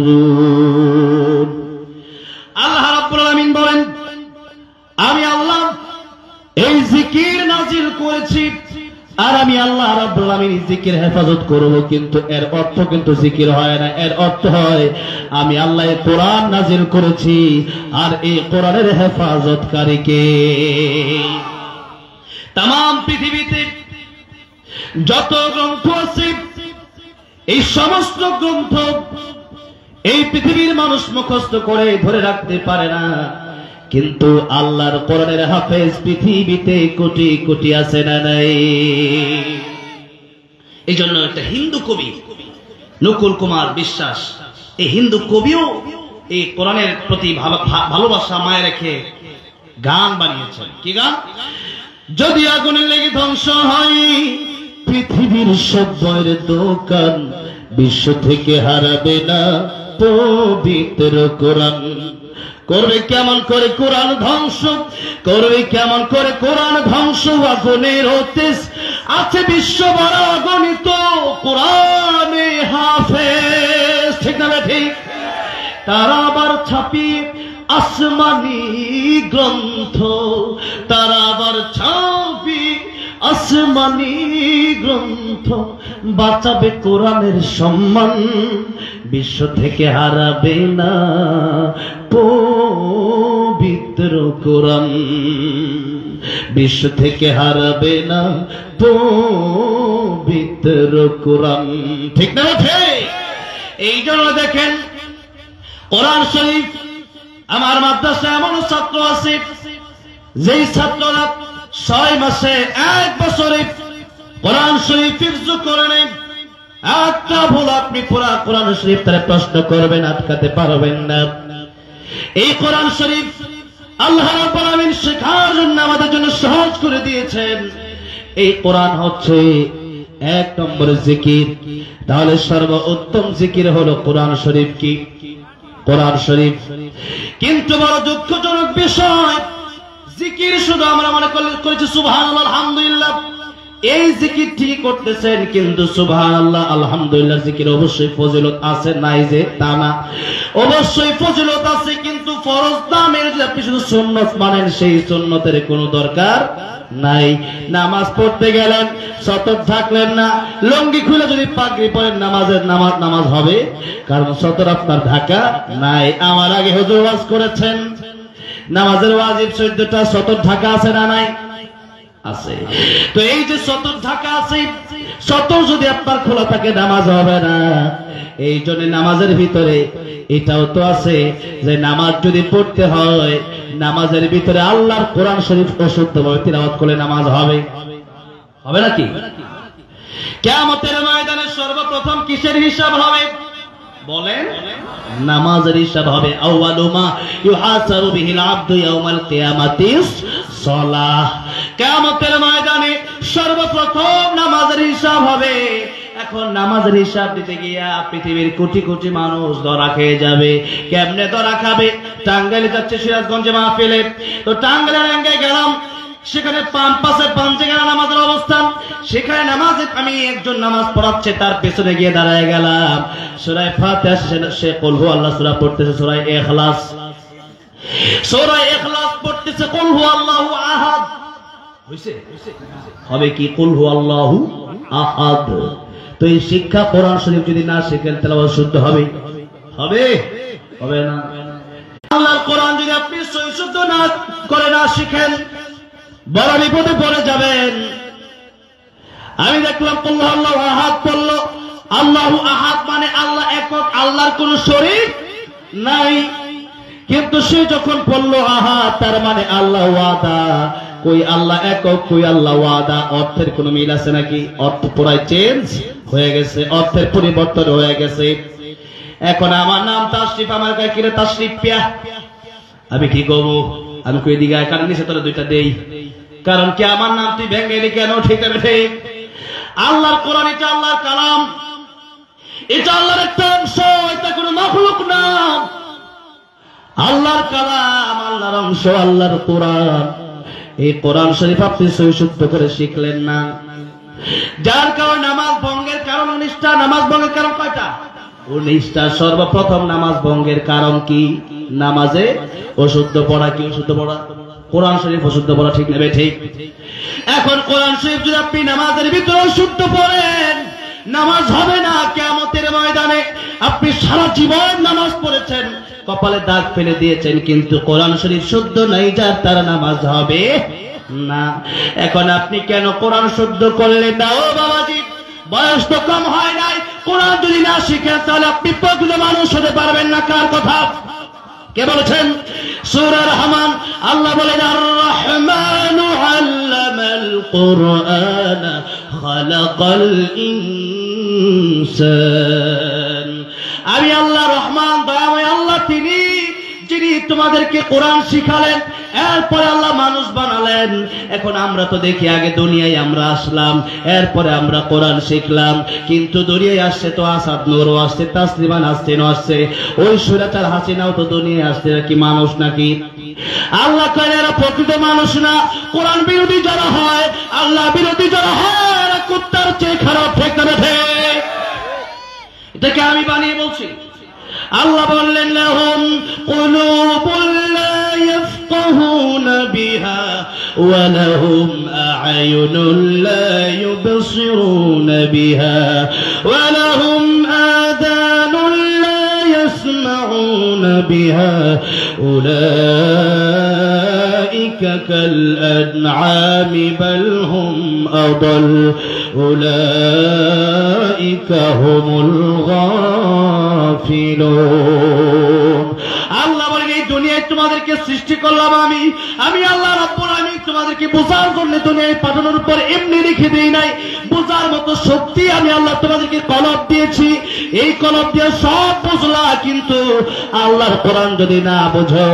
লাহাফিজুন। আল্লাহ রাব্বুল আলামিন বলেন, আমি আল্লাহ এই জিকির নাজিল করেছি, আর আমি আল্লাহ রাব্বুল আলামিন জিকির হেফাজত করব। কিন্তু এর অর্থ কিন্তু জিকির হয় না, এর অর্থ হয় আমি আল্লাহ কোরআন নাজিল করেছি, আর এই কোরআনের হেফাজতকারী কে? তাম পৃথিবীতে যত গ্রন্থ আছে, এই সমস্ত গ্রন্থ এই পৃথিবীর মানুষ মুখস্থ করে ধরে রাখতে পারে না, কিন্তু আল্লাহর কোরআনের হাফেজ পৃথিবীতে কোটি কোটি আছে না নাই? এই জন্য একটা হিন্দু কবি নকুল কুমার বিশ্বাস, এই হিন্দু কবিও এই কোরআনের প্রতি ভালোবাসা মায়া রেখে গান বানিয়েছেন। কি গান? যদি আগুনে লেগে ধ্বংস হয় পৃথিবীর সব বইয়ের দোকান, বিশ্ব থেকে হারাবে না পবিত্র কোরআন। করবে কেমন করে কোরআন ধ্বংস? করবে কেমন করে কোরআন ধ্বংস? আগুনের হতেস আছে বিশ্ব বড় অগণিত কোরআনে হাফেজ। ঠিক না ঠিক? তারা আবার ছাপিয়ে আসমানি গ্রন্থ, তারা আবার ছাপিয়ে আসমানি গ্রন্থ, বাঁচাবে কোরআনের সম্মান, বিশ্ব থেকে হারাবে না পবিত্র কোরআন, বিশ্ব থেকে হারাবে না পবিত্র কোরআন। ঠিক না ঠিক? এই জন্য দেখেন কোরআন শরীফ আমার মাদ্রাসায় এমন ছাত্র আছে যেই ছাত্ররা 6 মাসে 1 বছরে কোরআন শরীফ হিফজ করে নেয়। একটা ভুল আপনি পুরা কোরআন শরীফ তারে প্রশ্ন করবেন, আটকাতে পারবেন না। এই কোরআন শরীফ আল্লাহ রাব্বুল আলামিন শেখার জন্য আমাদের জন্য সহজ করে দিয়েছেন। এই কোরআন হচ্ছে 1 নম্বর জিকির। তাহলে সর্বোত্তম জিকির হলো কোরআন শরীফ। কি কোরআন শরীফ? কিন্তু বড় দুঃখজনক বিষয়, জিকির শুধু আমরা মনে করেছি সুবহানাল্লাহ আলহামদুলিল্লাহ, এই জিকির ঠিক করতেছেন, কিন্তু সুবহানাল্লাহ আলহামদুলিল্লাহ জিকির অবশ্যই ফজিলত আছে, নাই যে তা না, অবশ্যই ফজিলত আছে, কিন্তু ফরজ নামের যদি আপনি শুধু সুন্নত মানেন, সেই সুন্নতের কোনো দরকার নাই। নামাজ পড়তে গেলেন, সতর থাকলেন না, লুঙ্গি খুলে যদি পাগড়ি পরেন নামাজ হবে, কারণ সতর আপনার ঢাকা নাই। আমার আগে হুজুর ওয়াজ করেছেন, নামাজের ওয়াজিব 14টা, সতর ঢাকা আছে না নাই? আছে। তো এই যে সতর ঢাকা আছে, সতর যদি আপনার খোলা থাকে নামাজ হবে না। এই জন্য নামাজের ভিতরে এটাও তো আছে যে নামাজ যদি পড়তে হয়, নামাজের ভিতরে আল্লাহর কোরআন শরীফ অশুদ্ধভাবে তিলাওয়াত করলে নামাজ হবে? হবে নাকি? কিয়ামতের ময়দানে সর্বপ্রথম কিসের হিসাব হবে বলেন? নামাজের হিসাব হবে। আউয়ালু মা ইউহাসাবু বিহিল আবদু ইয়াউমাল কিয়ামাতিস সালাহ। কিয়ামতের ময়দানে সর্বপ্রথম নামাজের হিসাব হবে। এখন নামাজের হিসাব দিতে গিয়া পৃথিবীর কোটি কোটি মানুষ ধরা খেয়ে যাবে। কেমনে ধরা খাবে? টাঙ্গাইলে যাচ্ছে সিরাজগঞ্জে মাহফিলে, তো টাঙ্গাইলের আঙ্গায় গেলাম, সেখানে পাম্পাসে পাঞ্চেগানা নামাজের অবস্থান, সেখানে নামাজে আমি একজন নামাজ পড়াচ্ছে, তার পেছনে গিয়ে দাঁড়ায় গেলাম। সূরা ফাতিহা সে কুল হু আল্লাহ সূরা পড়তেছে, সূরা ইখলাস পড়তেছে, কুল হু আল্লাহু আহাদ হইছে হবে কি? কুল হু আল্লাহু আহাদ। তো এই শিক্ষা কোরআন শরীফ যদি না শিখেন তেলাওয়াত শুদ্ধ হবে? হবে হবে না। আল্লাহর কোরআন যদি আপনি সহি শুদ্ধ না করে না শিখেন, বড় বিপদে পড়ে যাবেন। আমি দেখলাম কুল হু আল্লাহু আহাদ পড়লো, আল্লাহু আহাদ মানে আল্লাহ একক, আল্লাহর কোন শরীক নাই। কিন্তু সে যখন পড়লো আহাদ, তার মানে আল্লাহ ওয়াদা। কই আল্লাহ একক, কই আল্লাহ ওয়াদা, অর্থের কোন মিল আছে নাকি? অর্থ পুরাই চেঞ্জ হয়ে গেছে, অর্থের পরিবর্তন হয়ে গেছে। এখন আমার নাম তাশরিফ, আমার গায়ে কিরে তাশরিফ পিয়া, আমি কি করবো? আমি কই দিকে কারণ নিচে তোরা দুইটা দেই, কারণ কি আমার নাম তুই ভেঙে এলি কেন? ঠিক আছে ঠিক। আল্লাহর কোরআন এটা আল্লাহর কালাম, এটা আল্লাহর একটা অংশ, এটা কোনো মাখলুক না। আল্লাহর কালাম, আল্লাহর অংশ, আল্লাহর কোরআন। এই কোরআন শরীফ আপনি সহি শুদ্ধ করে শিখলেন না, যার কারণে নামাজ ভঙ্গের কারণ 19টা। নামাজ ভঙ্গের কারণ কয়টা? 19টা। সর্বপ্রথম নামাজ ভঙ্গের কারণ কি? নামাজে অশুদ্ধ পড়া। কি অশুদ্ধ পড়া? কোরআন শরীফ অশুদ্ধ পড়া, ঠিক নেবে ঠিক। এখন কোরআন শরীফ যদি আপনি নামাজের ভিতরে অশুদ্ধ পড়েন, নামাজ হবে না। কিয়ামতের ময়দানে আপনি সারা জীবন নামাজ পড়েছেন, কপালে দাগ ফেলে দিয়েছেন, কিন্তু কোরআন শরীফ শুদ্ধ নাই, যার তার নামাজ হবে না। এখন আপনি কেন কোরআন শুদ্ধ করলেন না? ও বাবাজি, বয়স তো কম হয় নাই, কোরআন যদি না শিখেন তাহলে আপনি প্রকৃত মানুষ হতে পারবেন না। কার কথা? কে বলেছেন? সূরা রহমান, আল্লাহ বলেন আর রহমানু আল্লামাল কুরআন খালাকাল ইনসান। আমি আল্লাহ রহমান, দয়াময় আল্লাহ, তিনি যিনি তোমাদেরকে কোরআন শিখালেন, এরপরে আল্লাহ মানুষ বানালেন। এখন আমরা তো দেখি আগে দুনিয়ায় আমরা আসলাম, এরপরে আমরা কোরআন শিখলাম, কিন্তু দুনিয়ায় আসছে তো আসাদ নূরও আসছে, তাসলিমা নাসরিনও আসছে, ওই সুরাতার হাসিনাও তো দুনিয়ায় আসছে। কি মানুষ নাকি? আল্লাহ কয় এরা প্রকৃত মানুষ না। কোরআন বিরোধী যারা হয়, আল্লাহ বিরোধী যারা হয়, এরা কুত্তার চেয়ে খারাপ। ঠিক না ঠিক? এটাকে আমি বানিয়ে বলছি? আল্লাহ বললেন লাহুম কুলুবুন লা ইয়াফকাহুনা বিহা ওয়া লাহুম আ'য়ুনুন লা ইউবসিরুনা বিহা ওয়া লাহুম আযানুন লা ইয়াসমাউনা বিহা উলাইকা কাল আন'আমি বাল হুম আদাল উলাইকা হুমুল গাফিলুন। আল্লাহ বলেন এই দুনিয়ায় তোমাদেরকে সৃষ্টি করলাম আমি আল্লাহ রাব্বুল আলামিন তোমাদেরকে বোঝার জন্য দুনিয়ায় পাঠানোর উপর এমনি রেখে দেই নাই, বোঝার মতো শক্তি আমি আল্লাহ তোমাদেরকে কলব দিয়েছি। এই কলব দিয়ে সব বুঝলা, কিন্তু আল্লাহর কোরআন যদি না বোঝো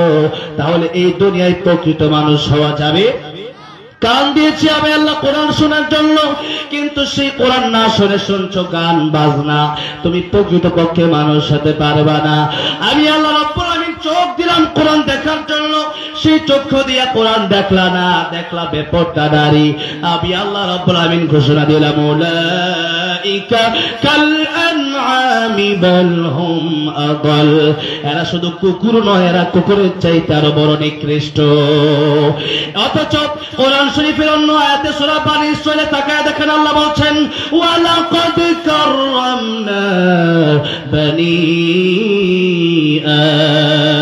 তাহলে এই দুনিয়ায় প্রকৃত মানুষ হওয়া যাবে। কান দিয়েছি আমি আল্লাহ কোরআন শোনার জন্য, কিন্তু সেই কোরআন না শুনে শুনছো গান বাজনা, তুমি প্রকৃতপক্ষে মানুষ হতে পারবা না। আমি আল্লাহ রাব্বুল আলামিন চোখ দিলাম কোরআন দেখার জন্য, সেই চক্ষু দিয়ে কোরআন দেখলা না, দেখলা বেপরদা নারী। আমি আল্লাহ রাব্বুল আলামিন ঘোষণা দিলাম উলাইকা কাল আনআমি বাল হুম আদাল, এরা শুধু কুকুর নয়, এরা কুকুরের চাইতে আরো বড় নিকৃষ্ট। অথচ কোরআন শরীফের অন্য আয়াতে সূরা বানী ইসরাঈলে তাকায় দেখেন আল্লাহ বলছেন ওয়ালাকাদ কাররামনা বানী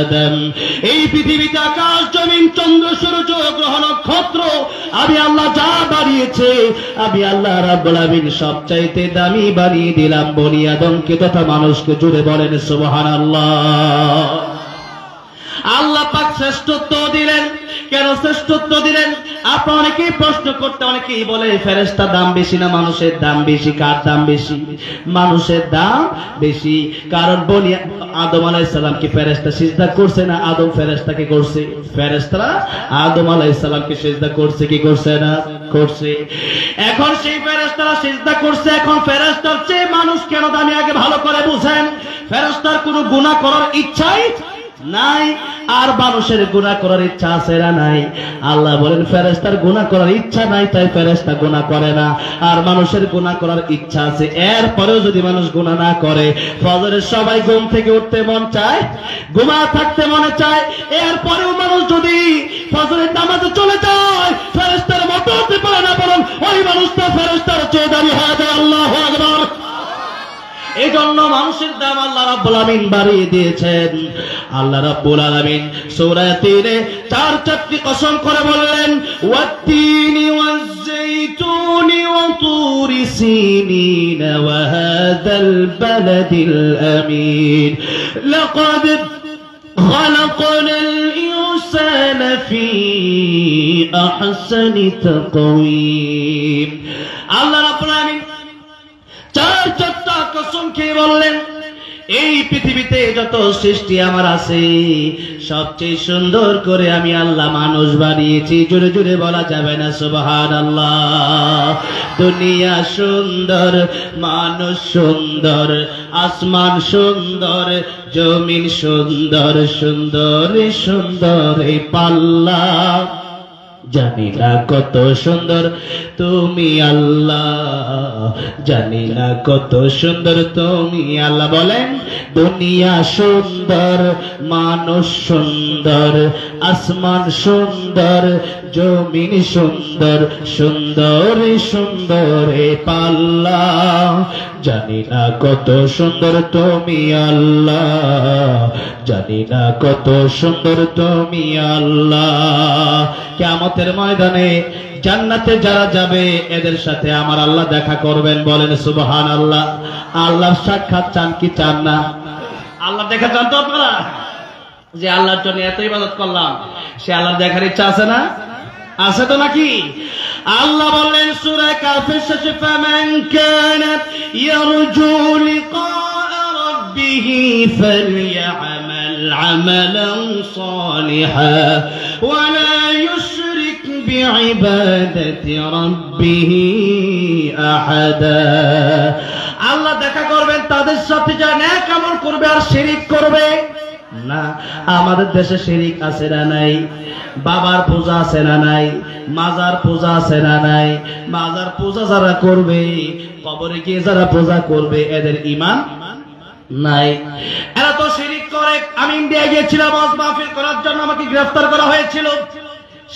আদম। এই পৃথিবীতে আকাশ জমিন চন্দ্র সূর্য গ্রহ নক্ষত্র আমি আল্লাহ যা বানিয়েছে, আমি আল্লাহ রাব্বুল আলামিন সবচাইতে দামি বানিয়ে দিলাম বনি আদমকে তথা মানুষকে। জুড়ে বলেন সুবহানাল্লাহ। আল্লাহ পাক শ্রেষ্ঠত্ব দিলেন। কেন শ্রেষ্ঠত্ব দিলেন? আপনারা অনেকেই প্রশ্ন করতে, অনেকেই বলে ফেরেশতার দাম বেশি না মানুষের দাম বেশি? কার দাম বেশি? মানুষের দাম বেশি। কারণ বনি আদম আলাইহিস সালামকে ফেরেশতা সিজদা করছে না আদম ফেরেশতাকে করছে? ফেরেশতারা আদম আলাইহিস সালামকে সিজদা করছে কি করছে না? করছে। এখন সেই ফেরেশতারা সিজদা করছে, এখন ফেরেশতার চেয়ে মানুষ কেন দামি আগে ভালো করে বুঝেন। ফেরেশতার কোনো গুনাহ করার ইচ্ছাই নাই, আর মানুষের গুনাহ করার ইচ্ছা আছে না নাই? আল্লাহ বলেন ফেরেশতার গুনাহ করার ইচ্ছা নাই তাই ফেরেশতা গুনাহ করে না, আর মানুষের গুনাহ করার ইচ্ছা আছে। এরপরেও যদি মানুষ গুনাহ না করে, ফজরের সবাই ঘুম থেকে উঠতে মন চায়, ঘুমা থাকতে মনে চায়, এরপরেও মানুষ যদি ফজরের নামাজে চলে যায় ফেরেশতার মতো হতে পারে না, বরং ওই মানুষটা ফেরেশতার চেয়ে দামি হয়ে যায়। আল্লাহু আকবার। এই জন্য মানুষের দাম আল্লাহ রাব্বুল আলামিন বাড়িয়ে দিয়েছেন। আল্লাহ রাব্বুল আলামিন সূরা ৩-এ ৪টি কসম করে বললেন ওয়াত-তিনি ওয়াজ-যাইতুনি ওয়া তুরি সিনিন ওয়া হাযাল বালাদিল আমিন লাকাদ খালাকনাল ইনসানা ফি আহসানি তাকওয়িম। আল্লাহ রাব্বুল আলামিন চারটা কসম খেয়ে বললেন এই পৃথিবীতে যত সৃষ্টি আমার আছে সবচেয়ে সুন্দর করে আমি আল্লাহ মানুষ বানিয়েছি। জোরে জোরে বলা যাবে না সুবহানাল্লাহ। দুনিয়া সুন্দর, মানুষ সুন্দর, আসমান সুন্দর, জমিন সুন্দর, সুন্দর সুন্দর এই পাল্লা, জানি না কত সুন্দর তুমি আল্লাহ, জানি না কত সুন্দর তুমি আল্লাহ। বলেন দুনিয়া সুন্দর, মানুষ সুন্দর, আসমান সুন্দর, জমিন সুন্দর, সুন্দর সুন্দর এ পাল্লা, জানি না কত সুন্দর তুমি আল্লাহ, জানি না কত সুন্দর তুমি আল্লাহ। কিয়ামতের ময়দানে জান্নাতে যারা যাবে এদের সাথে আমার আল্লাহ দেখা করবেন। বলেন সুবহানাল্লাহ। আল্লাহর সাক্ষাৎ চান কি চান না? আল্লাহ দেখা চান তো আপনারা? যে আল্লাহর জন্য এত ইবাদত করলাম, সে আল্লাহর দেখার ইচ্ছা আছে না? আছে তো নাকি? আল্লাহ বললেন সূরা কাফের শেষে ফামান কানা ইয়ারজু লিকা রাব্বিহি ফালইআমাল আমালান সালিহান ওয়া লা ইউশরিক বিইবাদাতি রাব্বিহি আহাদা। আল্লাহ দেখা করবেন তাদের সাথে যারা নেক আমল করবে আর শিরিক করবে না। আমাদের দেশে শিরিক আছে না নাই? বাবার পূজা আছে না নাই? মাজার পূজা আছে না নাই? মাজার পূজা যারা করবে, কবরে গিয়ে যারা পূজা করবে, এদের ঈমান নাই, এরা তো শিরিক করে। আমি ইন্ডিয়া গিয়েছিলাম ওয়াজ মাহফিল করার জন্য, আমাকে গ্রেফতার করা হয়েছিল।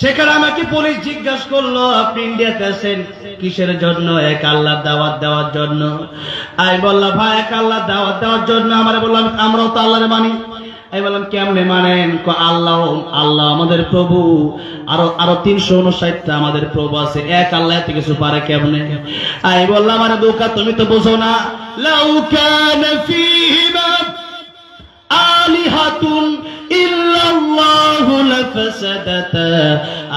সেখানে আমাকে পুলিশ জিজ্ঞাসা করলো আপনি ইন্ডিয়াতে আছেন কিসের জন্য? এক আল্লাহর দাওয়াত দেওয়ার জন্য। আমি বললাম ভাই এক আল্লাহর দাওয়াত দেওয়ার জন্য। আমরা বললাম আমরাও তো আল্লাহরে মানি। আমি বললাম কেমনে মানেন? আল্লাহ আল্লাহ আমাদের প্রভু, আরো 359টা আমাদের প্রভু আছে, এক আল্লাহ এত কিছু পারে কেমনে? আমি বললাম আরে বোকা তুমি তো বুঝো না, লাউ কানা ফীহিমা আলিহাতুন ইল্লাল্লাহু লাফাসাদাতা,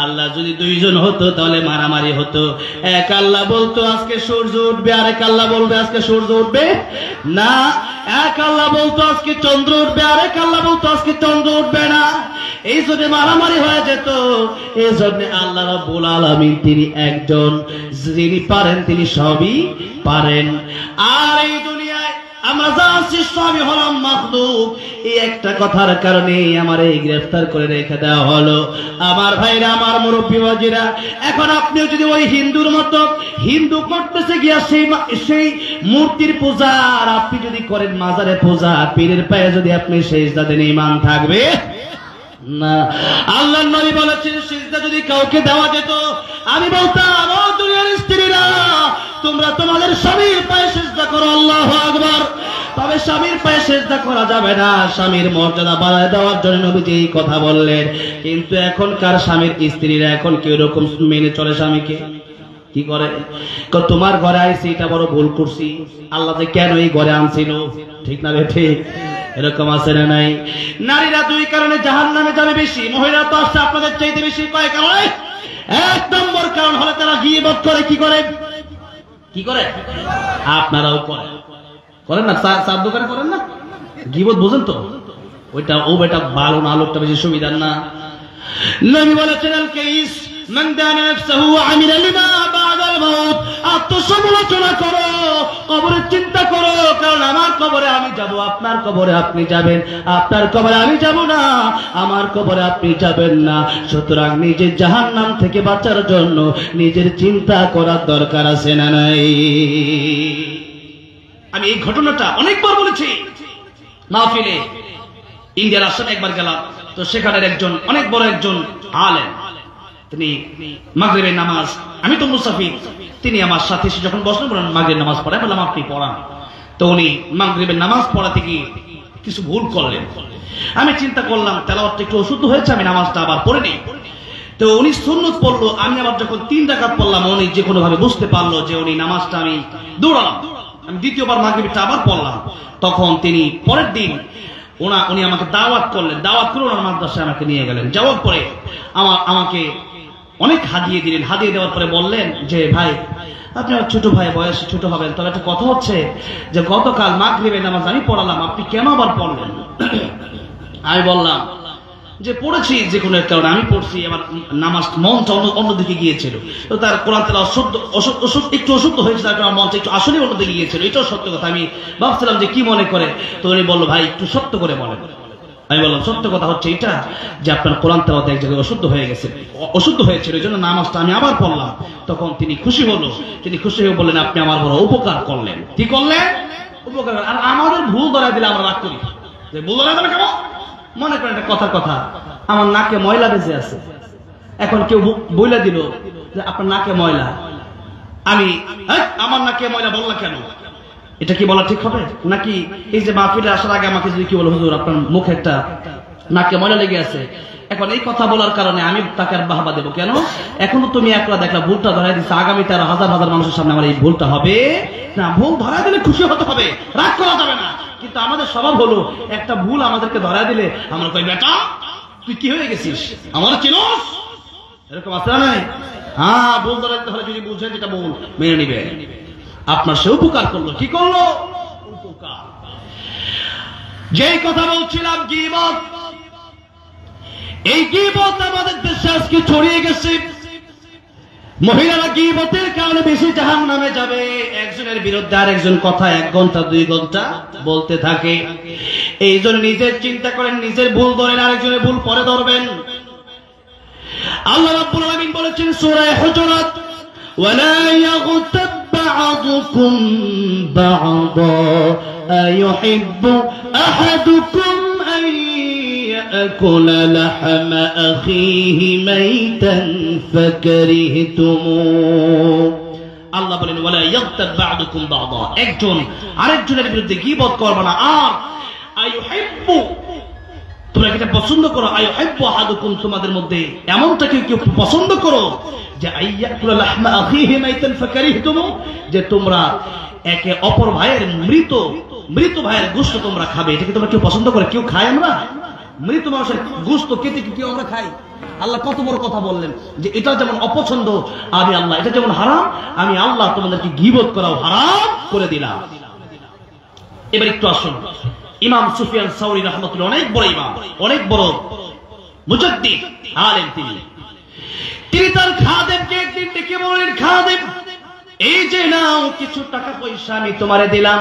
আল্লাহ যদি দুইজন হতো তাহলে মারামারি হতো। এক আল্লাহ বলতো আজকে সূর্য উঠবে, আরেক আল্লাহ বলবে আজকে সূর্য উঠবে না। এক আল্লাহ বলতো আজকে চন্দ্র উঠবে, আরেক আল্লাহ বলতো আজকে চন্দ্র উঠবে না। এই জন্য মারামারি হয়ে যেত। এই জন্য আল্লাহ রাব্বুল আলামিন তিনি একজন, যিনি পারেন তিনি সবই পারেন। আর এই দুনিয়ায় আমরা যা আছি সবই হলাম মাখলুক। এই একটা কথার কারণে আমার এই গ্রেফতার করে রেখে দেওয়া হলো। আমার ভাইরা, আমার মুরব্বী বাজিরা, এখন আপনিও যদি ওই হিন্দুর মতো হিন্দু করতেছে গিয়া সেই মূর্তির পূজা, আর আপনি যদি করেন মাজারে পূজা, পীরের পায়ে যদি আপনি সেজদা দেন, ঈমান থাকবে না। আল্লাহর নবী বলেছেন সিজদা যদি কাউকে দেওয়া যেত, আমি বলতাম ও দুনিয়ার স্ত্রীরা, তোমরা তোমাদের স্বামীর পায়ে সিজদা করো, আল্লাহু আকবার। তবে স্বামীর পায়ে সিজদা করা যাবে না, স্বামীর মর্যাদা বাড়ায় দেওয়ার জন্য নবীজি এই কথা বললেন। কিন্তু এখনকার স্বামীর স্ত্রীরা এখন কি রকম মেনে চলে স্বামীকে? কি করে? তোমার ঘরে আইছি এটা বড় ভুল করছি, আল্লাহ যে কেন এই ঘরে আনছিল, ঠিক না? ঠিক এরকম আছে না নাই? নারীরা দুই কারণে জাহান্নামে যাবে বেশি, মহিলা তো আসছে আপনাদের চাইতে বেশি। কয় কারণে? এক নম্বর কারণ হলো তারা গীবত করে। কি করে? কি করে? আপনারাও করেন না? চার দোকানে করেন না গীবত? বুঝেন তো ওইটা, ও বেটা ভালো না, লোকটা বেশি সুবিধার না। নবী বলেছেন আল কাইস মান দানা নাফসাহু ওয়া আমিলা লিমা বা'দাল মাউত। আত্মসমালোচনা করো, কবরের চিন্তা করো, কারণ আমার কবরে আমি যাব, আপনার কবরে আপনি যাবেন, আপনার কবরে আমি যাব না, আমার কবরে আপনি যাবেন না। সুতরাং নিজের জাহান্নাম থেকে বাঁচার জন্য নিজের চিন্তা করার দরকার আছে না নাই? আমি এই ঘটনাটা অনেকবার বলেছি মাহফিলে। ইন্ডিয়ার আসামে একবার গেলাম, তো সেখানের একজন অনেক বড় একজন আলেম, তিনি মাগরিবের নামাজ, আমি তো মুসাফির, তিনি আমার সাথে এসে যখন বসলেন বলেন মাগরিবের নামাজ পড়ায়, বললাম আপনি পড়ান। তো উনি মাগরিবের নামাজ পড়াতে গিয়ে কিছু ভুল করলেন। আমি চিন্তা করলাম তেলাওয়াতটা একটু অশুদ্ধ হয়েছে, আমি নামাজটা আবার পড়ে নিই। তো উনি সুন্নত পড়লো, আমি আবার যখন 3 রাকাত পড়লাম, উনি যে কোনো ভাবে বুঝতে পারলো যে উনি নামাজটা আমি দৌড়ালাম। আমি দ্বিতীয়বার মাগরিবটা আবার পড়লাম। তখন তিনি পরের দিন উনি আমাকে দাওয়াত করলেন, দাওয়াত করে ওনার মাদ্রাসায় আমাকে নিয়ে গেলেন। যাওয়ার পরে আমাকে অনেক হাদিয়ে দিলেন। হাদিয়ে দেওয়ার পরে বললেন যে ভাই, আপনি আমার ছোট ভাই, বয়সে ছোট হবেন, তবে একটা কথা হচ্ছে যে গতকাল মাগরিবের নামাজ আমি পড়ালাম, আপনি কেন আবার পড়লেন? আমি বললাম যে পড়েছি যে কোনো একটা কারণে, আমি পড়ছি, আমার নামাজ মনটা অন্যদিকে গিয়েছিল। তো তার কোরআন তেলাওয়াত একটু অশুদ্ধ হয়েছে, তার কারণে মনটা একটু আসলে অন্যদিকে গিয়েছিল। এটাও সত্য কথা। আমি ভাবছিলাম যে কি মনে করে, তো উনি বললো ভাই একটু সত্য করে বলেন। আমি বললাম সত্য কথা হচ্ছে এটা যে আপনার কোরআন তেলাওয়াত এক জায়গায় অশুদ্ধ হয়ে গেছে, অশুদ্ধ হয়েছিল, এই জন্য নামাজটা আমি আবার পড়লাম। তখন তিনি খুশি হলো, তিনি খুশি হয়ে বললেন আপনি আমার বড় উপকার করলেন। কি করলেন? উপকার। আর আমাদের ভুল ধরাই দিলে আমরা রাগ করি, যে ভুল ধরাই দিলে কেমন? মনে করেন একটা কথার কথা, আমার নাকে ময়লা বেঁচে আছে, এখন কেউ বইলা দিল যে আপনার নাকে ময়লা, আমি আমার নাকে ময়লা বললা কেন? এটা কি বলা ঠিক হবে? নাকি এই যে মাহফিলে আসার আগে আমাকে যদি কি বলো হুজুর আপনার মুখে একটা নাকে ময়লা লেগে আছে, এখন এই কথা বলার কারণে আমি তাকে আর বাহবা দেবো কেন? এখনো তুমি একলা দেখলা ভুলটা ধরাই দিচ্ছে, আগামীতে আরো হাজার হাজার মানুষের সামনে আমার এই ভুলটা হবে না। ভুল ধরাই দিলে খুশি হতে হবে, রাগ করা যাবে না। কিন্তু আমাদের স্বভাব হলো একটা ভুল আমাদেরকে ধরাই দিলে আমরা কই বেটা তুই কি হয়ে গেছিস, আমার চিনোস, এরকম আছে না নাই? হ্যাঁ, ভুল ধরাইতে হলে যদি বুঝেন যেটা ভুল মেনে নিবে। আপনার সে উপকার করলো। কি করলো? উপকার। যেই কথা বলছিলাম গীবত, এই গীবত আমাদের দেশে আজকে ছড়িয়ে গেছে। মহিলারা গীবতের কারণে বেশি জাহান্নামে যাবে। একজনের বিরুদ্ধে আরেকজন কথা 1 ঘন্টা 2 ঘন্টা বলতে থাকে। এই জন্য নিজের চিন্তা করেন, নিজের ভুল ধরেন, আরেকজনের ভুল পরে ধরবেন। আল্লাহ রাব্বুল আলামিন বলেছেন সূরা হুজুরাত, ওয়ালা ইয়াগতাব বা'দুকুম বা'দা আইয়ুহিব্বু আহাদুকুম আন ইয়াকুলা লাহমা আখিহি মাইতান ফাকারিহতুমুহ। আল্লাহ বলেন ওয়ালা ইয়াগতাব বা'দুকুম বা'দা, একজন আরেকজনের বিরুদ্ধে গীবত করবে না। আর আইয়ুহিব্বু, তোমরা এটা পছন্দ করো, আইয়ুহিব্বু আহাদুকুম, তোমাদের মধ্যে এমনটা কেউ পছন্দ করো যে আইয়াকুলা লাহমা আখিহি মাইতান ফাকারিহতুমুহ, যে তোমরা একে অপর ভাইয়ের মৃত মৃত ভাইয়ের গোশত তোমরা খাবে, এটা কি তোমরা কেউ পছন্দ করে? কেউ খায়? আমরা মৃত মানুষের গোশত কেটে কি কেউ আমরা খাই? আল্লাহ কত বড় কথা বললেন যে এটা যেমন অপছন্দ আমি আল্লাহ, এটা যেমন হারাম আমি আল্লাহ তোমাদেরকে গীবত করাও হারাম করে দিলাম। এবার একটু আসুন, ইমাম সুফিয়ান সাউরি রাহমাতুল্লাহ অনেক বড় ইমাম, অনেক বড় মুজাদ্দিদ আলেম, তিনি তার খাদেমকে একদিন ডেকে বললেন, খাদেম এই যে নাও কিছু টাকা পয়সা আমি তোমারে দিলাম,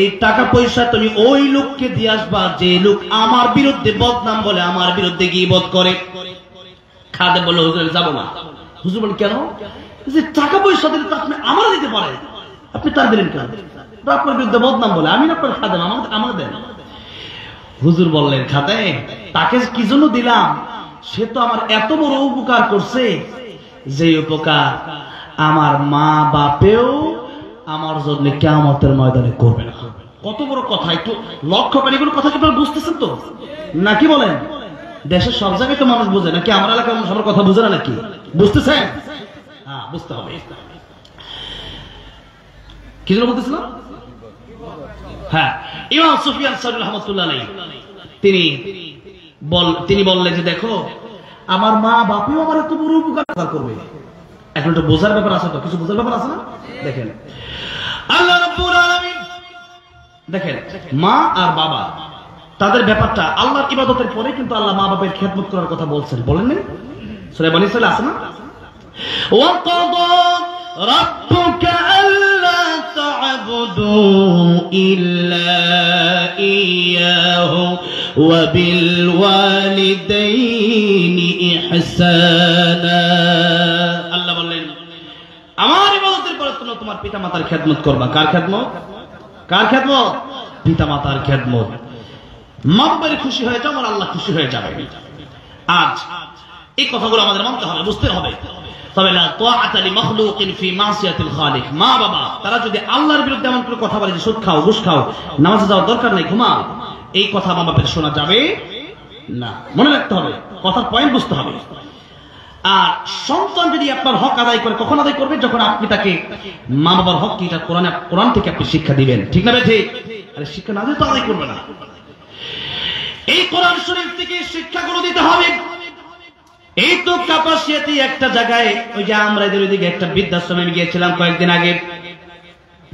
এই টাকা পয়সা তুমি ওই লোককে দিয়ে আসবা যে লোক আমার বিরুদ্ধে বদনাম বলে, আমার বিরুদ্ধে গীবত করে। খাদেম বলল, হুজুর যাবো না। হুজুর বলেন কেন? যে টাকা পয়সা দিলে তো আপনি আমার দিতে পারেন, আপনি তার দিলেন কেন? আপনার বিরুদ্ধে বদনাম বলে, আমি আপনার খাদেম, আমার দেন। হুজুর বললেন, খাদেম তাকে কি জন্য দিলাম? সে তো আমার এত বড় উপকার করছে যে উপকার আমার মা বাপেও আমার জন্য কিয়ামতের ময়দানে করবে না। কত বড় কথা! একটু লক্ষ্য করেন, এগুলো কথা কি আপনারা বুঝতেছেন তো নাকি? বলেন, দেশের সব জায়গায় তো মানুষ বোঝে নাকি? আমার এলাকার মানুষ আমার কথা বুঝে না নাকি? বুঝতেছেন? হ্যাঁ, বুঝতে হবে। কি জন্য বলতেছিলাম? হ্যাঁ, ইমাম সুফিয়ান সাউরি রাহমাতুল্লাহ আলাইহি তিনি বললেন যে দেখো আমার মা বাপেও আমার এত বড় উপকার করবে। এখন তো বোঝার ব্যাপার আছে, তো কিছু বোঝার ব্যাপার আছে না? দেখেন আল্লাহ রাব্বুল আলামিন, দেখেন মা আর বাবা তাদের ব্যাপারটা আল্লাহর ইবাদতের পরে কিন্তু আল্লাহ মা বাবার খেদমত করার কথা বলছেন, বলেন না? সূরা বনী ইসরাঈল আছে না? ওয়া ক্বাদা রাব্বুকা আল্লা তা'বুদু ইল্লা ইয়্যাহু ওয়া বিল ওয়ালিদাইনি ইহসানা। আল্লাহ বললেন আমার ইবাদতের পরে তোমরা তোমার পিতামাতার খেদমত করবা। কার খেদমত? কার খেদমত? পিতামাতার খেদমত। মা বাবার খুশি হয়ে যাও, আমার আল্লাহ খুশি হয়ে যাবে। আজ এই কথাগুলো আমাদের মানতে হবে, বুঝতে হবে। তবে লা তাআতা লিমাখলুকিন ফি মাসিয়াতিল খালিক, মা বাবা তারা যদি আল্লাহর বিরুদ্ধে এমন করে কথা বলে যে সুদ খাও, ঘুষ খাও, নামাজে যাওয়ার দরকার নেই, ঘুমাও, এই কথা মা বাবার শোনা যাবে না। মনে রাখতে হবে, কথার পয়েন্ট বুঝতে হবে। আর সন্তান যদি আপনার হক আদায় করে, কখন আদায় করবে? যখন আপনি তাকে মা বাবার হক কি এটা কোরআন থেকে আপনি শিক্ষা দিবেন, ঠিক না? ঠিক। আরে শিক্ষা না দিলে তো আদায় করবে না। এই কোরআন শরীফ থেকে শিক্ষাগুলো দিতে হবে। এই তো কাপাসিয়াতে একটা জায়গায়, ওই যে আমরা এদের ওইদিকে একটা বৃদ্ধাশ্রমে আমি গিয়েছিলাম কয়েকদিন আগে,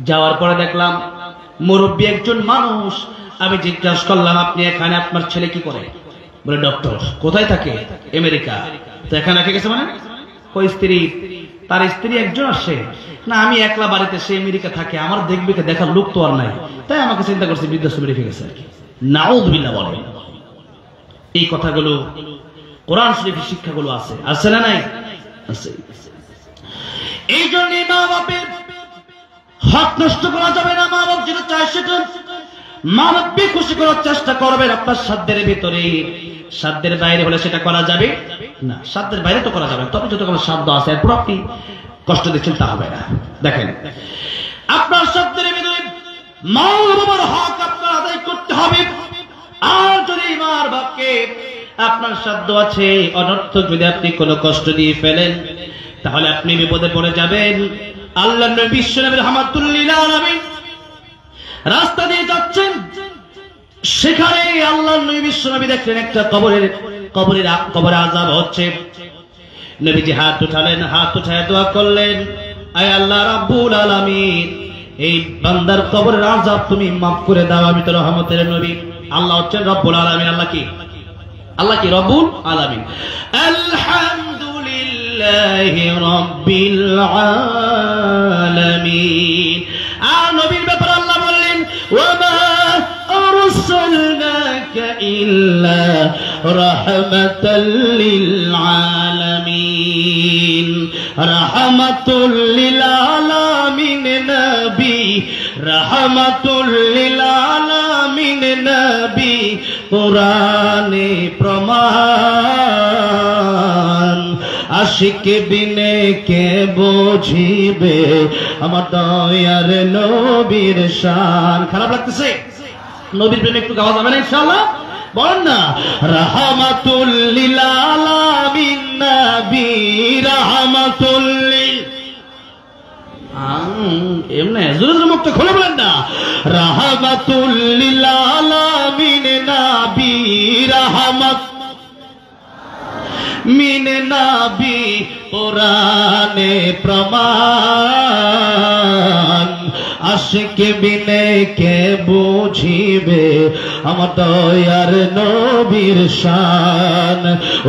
যাওয়ার পরে দেখলাম মুরব্বী একজন মানুষ। আমি জিজ্ঞাসা করলাম, আপনি এখানে আপনার ছেলে কি করে? বলে ডক্টর। কোথায় থাকে? আমেরিকা। তো এখানে রেখে গেছে মানে? ওই স্ত্রী, তার স্ত্রী একজন আসে না, আমি একলা বাড়িতে, সে আমেরিকা থাকে, আমার দেখবে দেখার লোক তো আর নাই, তাই আমাকে চিন্তা করছে বৃদ্ধাশ্রমে রেখে গেছে আর কি। নাউযুবিল্লাহ বলে। এই কথাগুলো কোরআন শরীফের শিক্ষাগুলো আছে, আছে না নাই? আছে। এই জন্য মা বাপের হক নষ্ট করা যাবে না। মা বাপ যেটা চায় সেটা মা বাপকে খুশি করার চেষ্টা করবেন আপনার সাধ্যের ভিতরে। সাধ্যের বাইরে হলে সেটা করা যাবে না। সাধ্যের বাইরে তো করা যাবে, তবে যতক্ষণ সাধ্য আছে এরপর আপনি কষ্ট দিচ্ছেন তা হবে না। দেখেন আপনার সাধ্যের ভিতরে মা বাবার হক আপনার আদায় করতে হবে। আর যদি মা বাপকে আপনার সাধ্য আছে অনর্থক যদি আপনি কোনো কষ্ট দিয়ে ফেলেন, তাহলে আপনি বিপদে পড়ে যাবেন। আল্লাহর নবী বিশ্বনবী রাহমাতুল্লিল লিল আলামিন রাস্তা দিয়ে যাচ্ছেন, সেখানে আল্লাহর নবী বিশ্বনবী দেখলেন একটা কবরে আযাব হচ্ছে। নবীজি হাত উঠালেন, হাত উঠায় দোয়া করলেন, আয় আল্লাহ রাব্বুল আলামিন, এই বান্দার কবরের আযাব তুমি মাফ করে দাও, আমি তো রহমতের নবী। আল্লাহ হচ্ছেন রব্বুল আলামিন। আল্লাহ কি? আল্লাহ কি? রব্বুল আলামিন। আলহামদুলিল্লাহি রাব্বিল আলামিন। আর নবীর ব্যাপারে আল্লাহ বললেন, ওয়া মা আরসালনাকা ইল্লা রাহমাতাল লিল আলামিন। রাহমাতুল লিল আলামিন নবী, রাহমাতুল লিল আলামিন নবী, কোরআনে প্রমাণ। আশিক বিনে কে বুঝিবে আমার দয়ার নবীর শান। খারাপ লাগতেছে? নবীর প্রেমে একটু গাওয়া যাবে না ইনশাআল্লাহ? বলেন না, রাহমাতুল লিল আলামিন নবী, রাহমাতুল লিল। কেমনে জোরে জোরে মুখটা খুলে বলেন না। রাহমাতুল লিল আলামিন নবী রাহমাত মিন নবী কোরআনে প্রমাণ আশিক বিনে কে বুঝিবে আমার দয়ার নবীর শান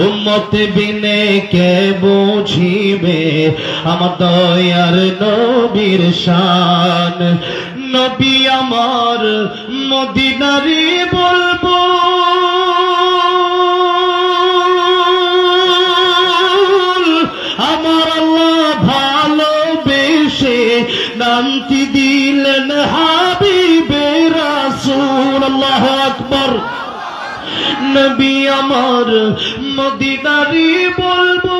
উম্মত বিনে কে বুঝিবে আমার দয়ার নবীর শান নবী আমার মদিনারি বলবো আমার আল্লাহ ভালোবেসে নামটি দিলেন হাবিবে রাসূল আল্লাহু আকবার নবী আমার মদিনারি বলবো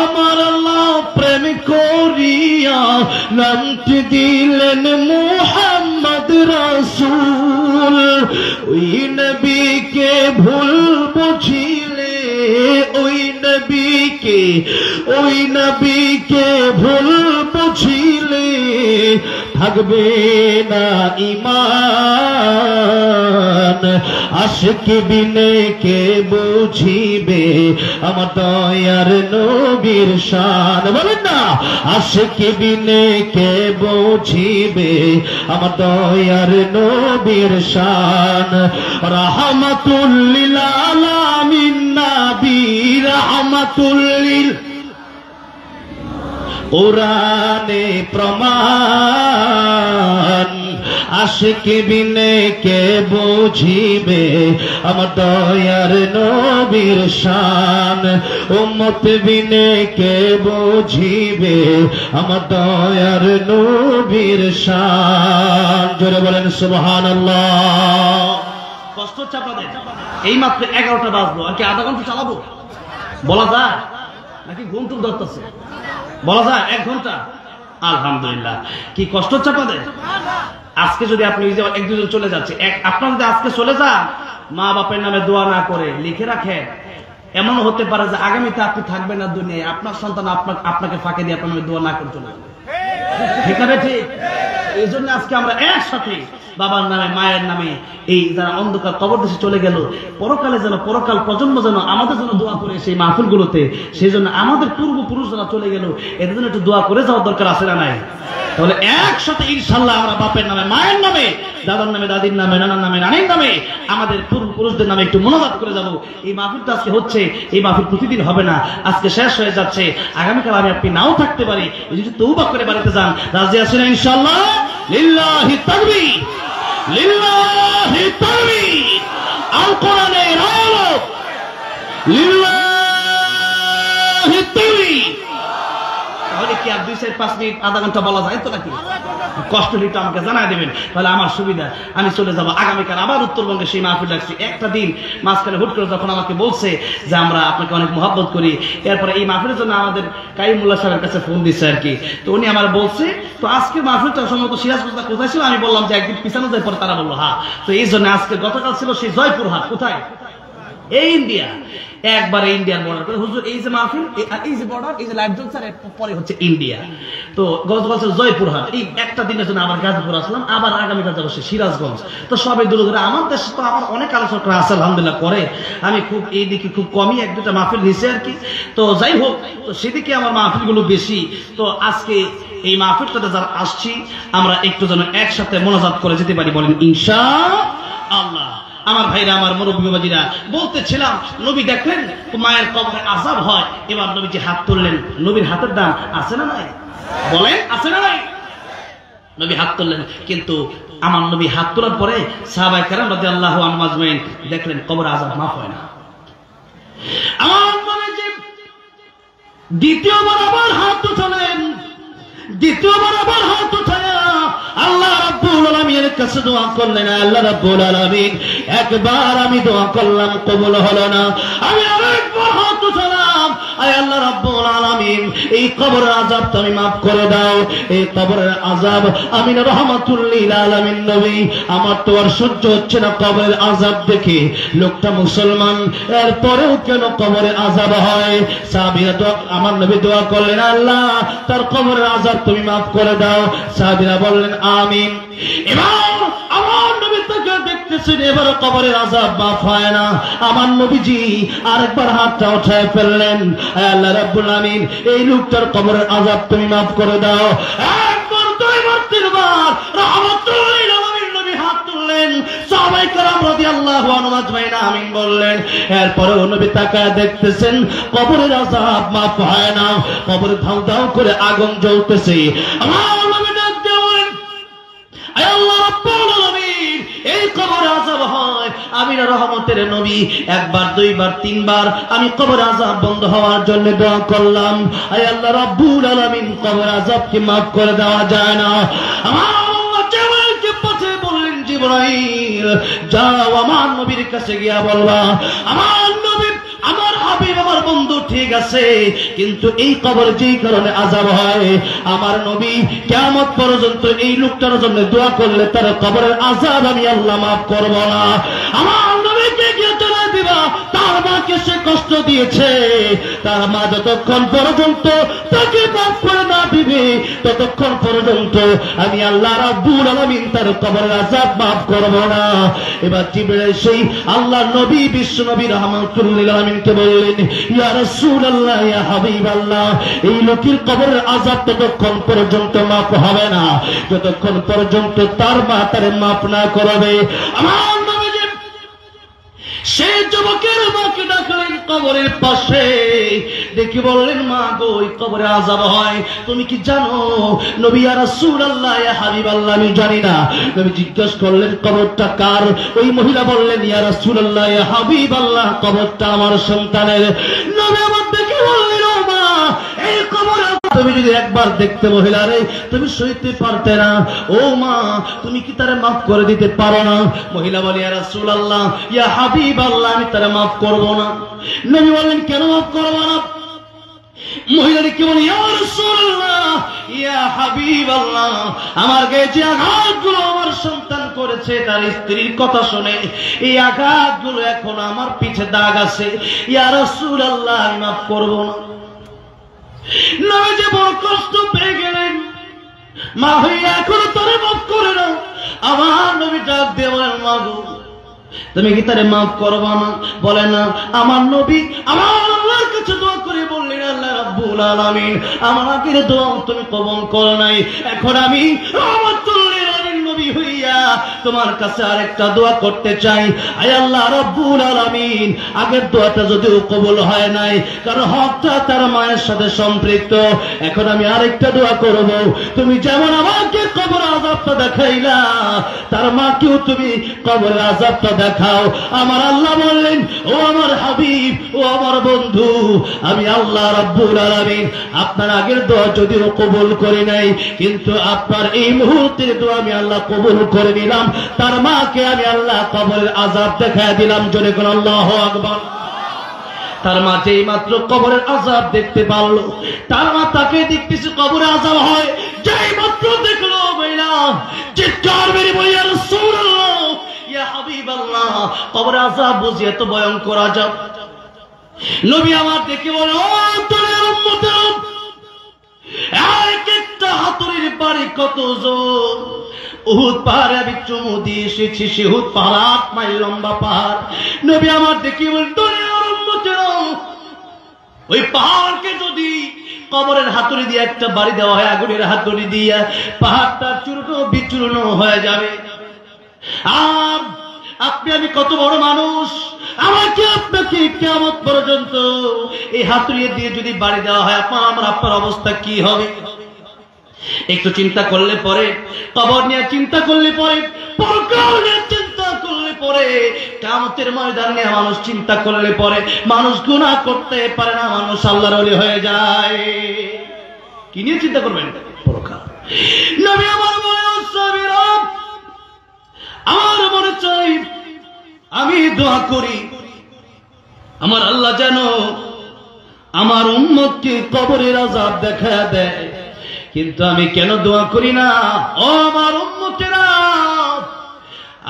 আমার আল্লাহ প্রেম করিয়া নামটি দিলেন মুহাম্মদ রাসূল ওই নবীকে ভুল বুঝিলে ওই নবীকে ভুল বুঝিলে থাকবে না ঈমান আশিক বিনে কে বুঝিবে আমার দয়ার নবীর শান বলেন না আশিক বিনে কে বুঝিবে আমার দয়ার নবীর শান রাহমাতুল লিল আলামিন নবী রাহমাতুল লিল কোরআনে প্রমাণ আশিক বিনে কে বুঝিবে আমার দয়ার নবীর শান উম্মত বিনে কে বুঝিবে আমার দয়ার নবীর শান জোরে বলেন সুবহানাল্লাহ কষ্ট হচ্ছে আপনাদের এই মাত্র 11টা বাজলো আর কি আধা ঘন্টা চালাবো বলা যায় নাকি ঘুম টুম ধরতেছে বলা যায় 1 ঘন্টা আলহামদুলিল্লাহ কি কষ্ট হচ্ছে আপনাদের আজকে যদি আপনি এক দুজন চলে যাচ্ছে আপনার যদি আজকে চলে যান মা বাপের নামে দোয়া না করে লিখে রাখেন এমন হতে পারে যে আগামীতে আপনি থাকবেন না দুনিয়ায় আপনার সন্তান আপনাকে ফাঁকে দিয়ে আপনার নামে দোয়া না করে চলে যাবে ঠিক আছে ঠিক এই জন্য আজকে আমরা একসাথে বাবার নামে মায়ের নামে এই যারা অন্ধকার কবর দেশে চলে গেল পরকালে যেন পরকাল প্রজন্ম যেন আমাদের জন্য দোয়া করে সেই মাহফিলগুলোতে সেই জন্য আমাদের পূর্বপুরুষ যারা চলে গেল এদের জন্য একটু দোয়া করে যাওয়ার দরকার আছে না নাই তাহলে একসাথে ইনশাআল্লাহ আমরা বাপের নামে মায়ের নামে দাদার নামে দাদির নামে নানার নামে নানির নামে আমাদের পূর্বপুরুষদের নামে একটু মোনাজাত করে যাব এই মাহফিলটা আজকে হচ্ছে এই মাহফিল প্রতিদিন হবে না আজকে শেষ হয়ে যাচ্ছে আগামীকাল আমি আপনি নাও থাকতে পারি এই যে তওবা করে বাড়িতে যান রাজি আছেন ইনশাআল্লাহ লিল্লাহি তাকবীর লিল্লাহি তাকবীর আল কোরআনের আয়াত লিল্লাহি তাকবীর তাহলে কি আর 2-5 মিনিট আধা ঘন্টা বলা যায় তো নাকি কষ্ট হলে আমাকে জানায় দেবেন তাহলে আমার সুবিধা আমি চলে যাব আগামীকাল আবার উত্তরবঙ্গে সেই মাহফিল রাখছি একটা দিন মাঝখানে হুট করে যখন আমাকে বলছে যে আমরা আপনাকে অনেক মহব্বত করি এরপরে এই মাহফিলের জন্য আমাদের কাইমুল্লাহ সাহেবের কাছে ফোন দিচ্ছে আর কি তো উনি আমার বলছে তো আজকে মাহফিলটা সম্ভবত সিরাজগঞ্জ কোথায় ছিল আমি বললাম যে একদিন পিছানো যায় পরে তারা বললো হ্যাঁ তো এই জন্য আজকে গতকাল ছিল সেই জয়পুরহাট কোথায় এই ইন্ডিয়া একবারে ইন্ডিয়ার বর্ডার হুজুর এই যে মাহফিল এই যে বর্ডার এই যে লাইট জ্বলছে আর পরে হচ্ছে ইন্ডিয়া তো গতকাল জয়পুরহাট এই একটা দিনের জন্য আবার গাজীপুর আসলাম আবার আগামীকাল যাবো সিরাজগঞ্জ তো সবাই দূরে দূরে আমার দেশে তো আমার অনেক আলোচনা করা আছে আলহামদুলিল্লাহ করে আমি খুব এই দিকে খুব কমই 1-2টা মাহফিল নিছে আর কি তো যাই হোক তো সেদিকে আমার মাহফিলগুলো বেশি তো আজকে এই মাহফিলটাতে যারা আসছি আমরা একটু যেন একসাথে মোনাজাত করে যেতে পারি বলেন ইনশাআল্লাহ আমার ভাইরা আমার মুরব্বী বাবাজিরা বলতেছিলাম নবী দেখলেন মায়ের কবরে আযাব হয় এবার নবীজি হাত তুললেন নবীর হাতের দাম আছে না নাই বলেন আছে না নাই নবী হাত তুললেন কিন্তু আমার নবী হাত তোলার পরে সাহাবায়ে কেরাম রাদিয়াল্লাহু আনহুম আজমাইন দেখলেন কবরে আযাব মাফ হয় না আমার নবীজি দ্বিতীয়বার আবার হাত উঠালেন দ্বিতীয়বার আবার হাত উঠায়া আল্লাহ রাব্বুল আলামিনের কাছে দোয়া করলেন আল্লাহ রাব্বুল আলামিন একবার আমি দোয়া করলাম কবুল হলো না আমি আরেকবার হাত উঠালাম আয় আল্লাহ রাব্বুল আলামিন এই কবরের আযাব তুমি maaf করে দাও। এই কবরের আযাব আমি রাহমাতুল লিল আলামিন নবী আমার তো আর সহ্য হচ্ছে না কবরের আযাব দেখে। লোকটা মুসলমান, এরপরেও কেন কবরের আযাব হয়? সাহাবীরা তো আমার নবী দোয়া করলেন, আল্লাহ তার কবরের আযাব তুমি maaf করে দাও। সাহাবীরা বললেন আমিন। এবার আমার নবী তাকে দেখতেছেন, এবার কবরের আযাব maaf হয় না। আমার নবীজি আরেকবার হাতটা উঠায় ফেললেন, আল্লাহ রাব্বুল আমিন এই লোকটার কবরের আযাব তুমি maaf করে দাও। একবার দুইবার তিনবার রাহমাতুল লিল আলামিন নবী হাত তুললেন, সাহাবায়ে কেরাম রাদিয়াল্লাহু আনহুম আজমাইন আমিন বললেন। এরপরে নবী তাকায় দেখতেছেন কবরের আযাব maaf হয় না, কবরে ধাউ ধাউ করে আগুন জ্বলতেছে। আমার নবী ডাক দেন, আয় আল্লাহ রাব্বুল আলামিন এই কবরে আযাব হয়, আমি রহমতের নবী একবার দুইবার তিনবার আমি কবর আযাব বন্ধ হওয়ার জন্য দোয়া করলাম। আয় আল্লাহ রাব্বুল আলামিন কবর আযাবকে maaf করে দেওয়া যায় না। আমার আল্লাহ জিবরাইলকে পাঠিয়ে বললেন, জিবরাইল যাও আমার নবীর কাছে গিয়া বলবা আমার নবী আমার হাবিব আমার বন্ধু ঠিক আছে, কিন্তু এই কবর যেই কারণে আযাব হয় আমার নবী কিয়ামত পর্যন্ত এই লোকটার জন্য দোয়া করলে তার কবরের আযাব আমি আল্লাহ maaf করব না। আমার নবীকে গিয়ে জানাই দিবা তার মাকে সে কষ্ট দিয়েছে, তার মা যতক্ষণ পর্যন্ত তাকে maaf করে না দিবে ততক্ষণ পর্যন্ত আমি আল্লাহ রাব্বুল আলামিন তার কবরের আযাব maaf করব না। এবার জিবরাইল সেই আল্লাহর নবী বিশ্ব নবী রাহমাতুল লিল আলামিনকে বললেন, ইয়া রাসূলুল্লাহ ইয়া হাবিবাল্লাহ এই লোকের কবরের আযাব ততক্ষণ পর্যন্ত maaf হবে না যতক্ষণ পর্যন্ত তার মা তারে maaf না করবে। আমার নবীজি সেই যুবকের মাকে ডাকলেন কবরের পাশে, দেখি বললেন, মা গো এই কবরে আযাব হয় তুমি কি জানো? নবী ইয়া রাসূলুল্লাহ ইয়া হাবিবাল্লাহ আমি জানি না। নবী জিজ্ঞেস করলেন কবরটা কার? ওই মহিলা বললেন, ইয়া রাসূলুল্লাহ ইয়া হাবিবাল্লাহ কবরটা আমার সন্তানের। নবী আমার দেখে বললেন, ও মা এই কবর তুমি যদি একবার দেখতে মহিলারে তুমি সইতে পারতে না, ও মা তুমি কি তারে maaf করে দিতে পারো না? মহিলা বলে, ইয়া রাসূলুল্লাহ ইয়া হাবিবাল্লাহ আমি তারে maaf করব না। নবী বললেন, কেন maaf করব না? মহিলাটি কি বলে, ইয়া রাসূলুল্লাহ ইয়া হাবিবাল্লাহ আমার গায়ে যে আঘাতগুলো আমার সন্তান করেছে তার স্ত্রীর কথা শুনে এই আঘাতগুলো এখন আমার পিঠে দাগ আছে, ইয়া রাসূলুল্লাহ আমি maaf করব না। নবী যে বড় কষ্ট পেয়ে গেলেন, মা হইয়া এখন তোরে maaf করে নাও। আমার নবী ডাক দিয়ে বলেন, মা গো তুমি কি তারে maaf করবা না? বলে না। আমার নবী আমার আল্লাহর কাছে দোয়া করে বললেন, আল্লাহ রাব্বুল আলামিন আমার আগের দোয়া তুমি কবুল করো নাই, এখন আমি রাহমাতুল লিল আলামিন নবী হইয়া তোমার কাছে আরেকটা দোয়া করতে চাই। আয় আল্লাহ রাব্বুল আলামিন আগের দোয়াটা যদিও কবুল হয় নাই কারণ হকটা তার মায়ের সাথে সম্পৃক্ত, এখন আমি আরেকটা দোয়া করব। তুমি যেমন আমাকে কবর আযাবটা দেখাইলা তার মাকেও তুমি কবর আযাবটা দেখাও। আমার আল্লাহ বললেন, ও আমার হাবিব ও আমার বন্ধু আমি আল্লাহ রাব্বুল আলামিন আপনার আগের দোয়া যদিও কবুল করি নাই কিন্তু আপনার এই মুহূর্তের দোয়া আমি আল্লাহ কবুল করে নিলাম। তার মাকে আমি আল্লাহ কবরের আযাব দেখায় দিলাম। জোরে করে আল্লাহু আকবার। তার মা যেই মাত্র কবরের আযাব দেখতে পারলো, তার মা তাকে দেখতেছে কবরে আযাব হয়, যেই মাত্র দেখলো মহিলা চিৎকার মেরে বলে, ইয়া রাসূলুল্লাহ ইয়া হাবিবাল্লাহ কবরে আযাব বুঝি এত ভয়ঙ্কর আযাব। নবী আমার দেখে বলে, ও তোর উম্মতের এক একটা হাতুড়ির বাড়ি কত জোর। উহুদ পাহাড়ে আমি চুমু দিয়ে এসেছি, সে উহুদ পাহাড় ৮ মাইল লম্বা পাহাড়। নবী আমার দেখে বলে, তোর উম্মতের ওই পাহাড়কে যদি কবরের হাতুড়ি দিয়ে একটা বাড়ি দেওয়া হয় আগুনের হাতুড়ি দিয়ে পাহাড়টা চূর্ণ বিচূর্ণ হয়ে যাবে। আর আপনি আমি কত বড় মানুষ, আমাকে আপনাকে কিয়ামত পর্যন্ত এই হাতুড়ি দিয়ে যদি বাড়ি দেওয়া হয় আপনার অবস্থা কি হবে? একটু চিন্তা করলে পরে, কবর নিয়ে চিন্তা করলে পরে, পরকাল নিয়ে চিন্তা করলে পরে, কিয়ামতের ময়দান নিয়ে মানুষ চিন্তা করলে পরে মানুষ গুনাহ করতে পারে না, মানুষ আল্লাহর ওলি হয়ে যায়। কি নিয়ে চিন্তা করবেন? পরকাল। নবী আমার বলে, সাবিরা আমার মনে চাই আমি দোয়া করি আমার আল্লাহ যেন আমার উম্মতকে কবরের আযাব দেখায়া দেয়, কিন্তু আমি কেন দোয়া করি না? ও আমার উম্মতেরা,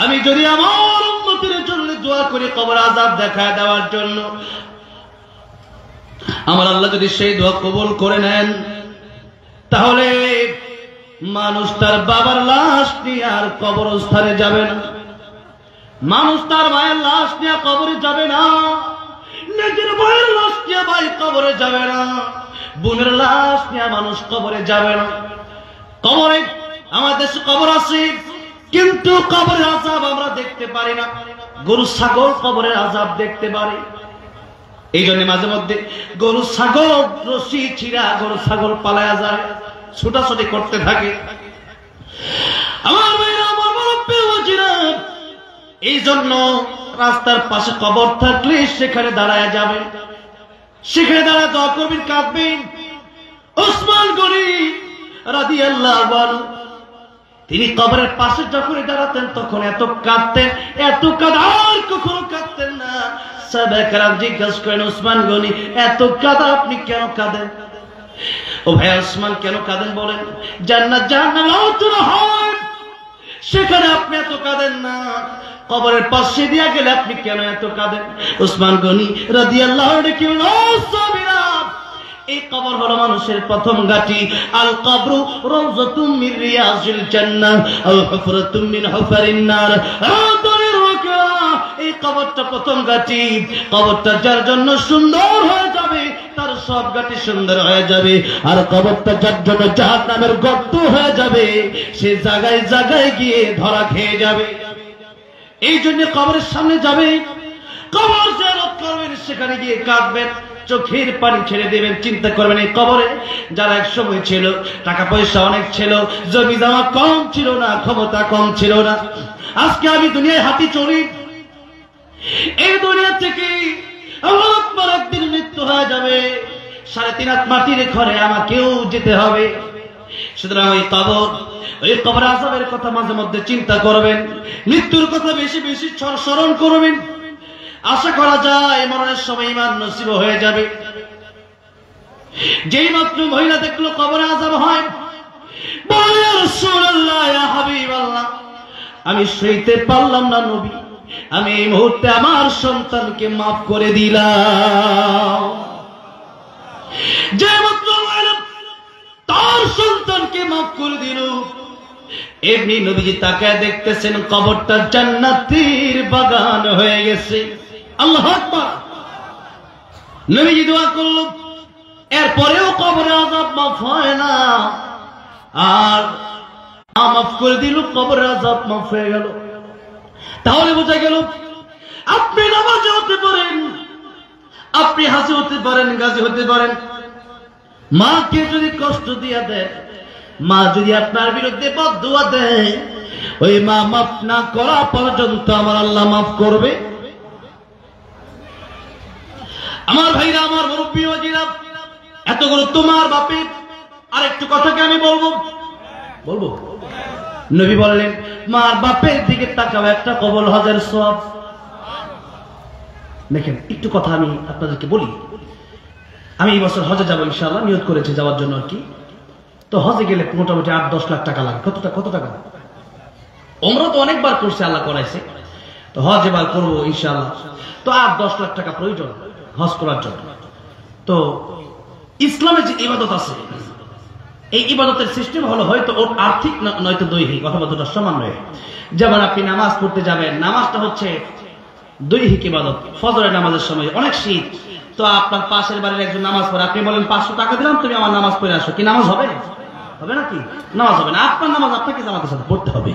আমি যদি আমার উম্মতের জন্য দোয়া করি কবর আযাব দেখায় দেওয়ার জন্য, আমার আল্লাহ যদি সেই দোয়া কবুল করে নেন, তাহলে মানুষ তার বাবার লাশ নিয়ে আর কবরস্থানে যাবে না, মানুষ তার মায়ের লাশ নিয়ে কবরে যাবে না, নিজের ভাইয়ের লাশ নিয়ে ভাই কবরে যাবে না, বোনের লাশ নিয়ে মানুষ কবরে যাবে না। কবরে আমাদের দেশে কবর আছে, কিন্তু কবরের আযাব আমরা দেখতে পারি না। গরু ছাগল কবরের আযাব দেখতে পারি। এই জন্য মাঝে মধ্যে গরু ছাগল রশি ছিঁড়া গরু ছাগল পালায়া যায়, ছুটাছুটি করতে থাকে। আমার ভাইরা, আমার মুরব্বি ওয়াজিরা, এই জন্য রাস্তার পাশে কবর থাকলে সেখানে দাঁড়ায় যাবেন, সেখানে দাঁড়ায় দোয়া করবেন, কাঁদবেন। ওসমান গনি রাদিয়াল্লাহু আনহু তিনি কবরের পাশে যখন দাঁড়াতেন তখন এত কাঁদতেন, এত কাঁদার কখনো কাঁদতেন না। সাহাবায়ে কেরাম জিজ্ঞাসা করেন, ওসমান গনি এত কাঁদা আপনি কেন কাঁদেন? ও ভাই ওসমান কেন কাঁদেন বলেন? জান্নাত জাহান্নাম আলোচনা হয়, সেখানে আপনি এত কাঁদেন না, কবরের পাশে দিয়া গেলে আপনি কেন এত কাঁদেন? ওসমান গনি রাদিয়াল্লাহু আনহু কি বলেন, ও সাহাবীরা, এই কবর হলো মানুষের প্রথম ঘাঁটি। আল কবরু রাউযাতুম মিন রিয়াজিল জান্নাহ আও হুফরাতুম মিন হুফারিন নার। এই কবরটা প্রথম ঘাঁটি, কবরটা যার জন্য সুন্দর হয়ে যাবে তার সব ঘাঁটি সুন্দর হয়ে যাবে, আর কবরটা যার জন্য জাহান্নামের গর্ত হয়ে যাবে সে জায়গায় জায়গায় গিয়ে ধরা খেয়ে যাবে। এই জন্য কবরের সামনে যাবে, কবর জিয়ারত করবেন, সেখানে গিয়ে কাঁদবেন, চোখের পানি ছেড়ে দেবেন। চিন্তা করবেন এই কবরে যারা এক সময় ছিল, টাকা পয়সা অনেক ছিল, জমি জমা কম ছিল না, ক্ষমতা কম ছিল না, আজকে আমি দুনিয়ায় হাঁটি চলি, এই দুনিয়া থেকে আমার একদিন মৃত্যু হয়ে যাবে, 3.5 হাত মাটির ঘরে আমাকেও যেতে হবে। সুতরাং ওই কবর আযাবের কথা মাঝে মধ্যে চিন্তা করবেন, মৃত্যুর কথা বেশি বেশি স্মরণ করবেন। আশা করা যায় মরণের সময় ঈমান নসিব হয়ে যাবে। যেই মাত্র মহিলা দেখলো কবরে আযাব হয়, বলে ইয়া রাসূলুল্লাহ, ইয়া হাবিবাল্লাহ, আমি সইতে পারলাম না নবী, আমি এই মুহূর্তে আমার সন্তানকে মাফ করে দিলাম। যে মাত্র মহিলা তার সন্তানকে মাফ করে দিল, এমনি নবীজি তাকায় দেখতেছেন কবরটা জান্নাতের বাগান হয়ে গেছে। আল্লাহু আকবার। নবীজি দোয়া করল, এরপরেও কবরে আযাব মাফ হয় না, আর মাফ করে দিল, কবরে আযাব মাফ হয়ে গেল। তাহলে বোঝা গেল আপনি নামাজে হতে পারেন, আপনি হাসি হতে পারেন, গাজী হতে পারেন, মাকে যদি কষ্ট দিয়ে দেয়, মা যদি আপনার বিরুদ্ধে বদদুয়া দেয়, ওই মা মাফ না করা পর্যন্ত আমার আল্লাহ মাফ করবে। আমার ভাইরা, আমার মুরব্বী ওয়াজিরা, এতগুলো তোমার বাপে আরেকটু কথাকে আমি বলবো। নবী বললেন, মার বাপের দিকে তাকাও, একটা কবুল হজের সওয়াব। দেখেন, একটু কথা আমি আপনাদেরকে বলি। আমি এই বছর হজে যাবো ইনশাআল্লাহ, নিয়ত করেছি যাওয়ার জন্য আর কি। তো হজে গেলে মোটামুটি 8-10 লাখ টাকা লাগে। কত টাকা? ওমরা তো অনেকবার করছে, আল্লাহ করাইছে, তো হজ এবার করবো ইনশাআল্লাহ। তো 8-10 লাখ টাকা প্রয়োজন হজ করার জন্য। তো ইসলামে যে ইবাদত আছে, এই ইবাদতের সিস্টেম হলো হয়তো ওর আর্থিক নয়তো দৈহিক, অথবা দুটো সমন্বয়ে। যেমন আপনি নামাজ পড়তে যাবেন, নামাজটা হচ্ছে দৈহিক ইবাদত। ফজরের নামাজের সময় অনেক শীত, তো আপনার পাশের বাড়ির একজন নামাজ পড়ে, আপনি বলেন 500 টাকা দিলাম, তুমি আমার নামাজ পড়ে আসো, কি নামাজ হবে? হবে নাকি? নামাজ হবে না। আপনার নামাজ আপনাকে জামাতের সাথে পড়তে হবে।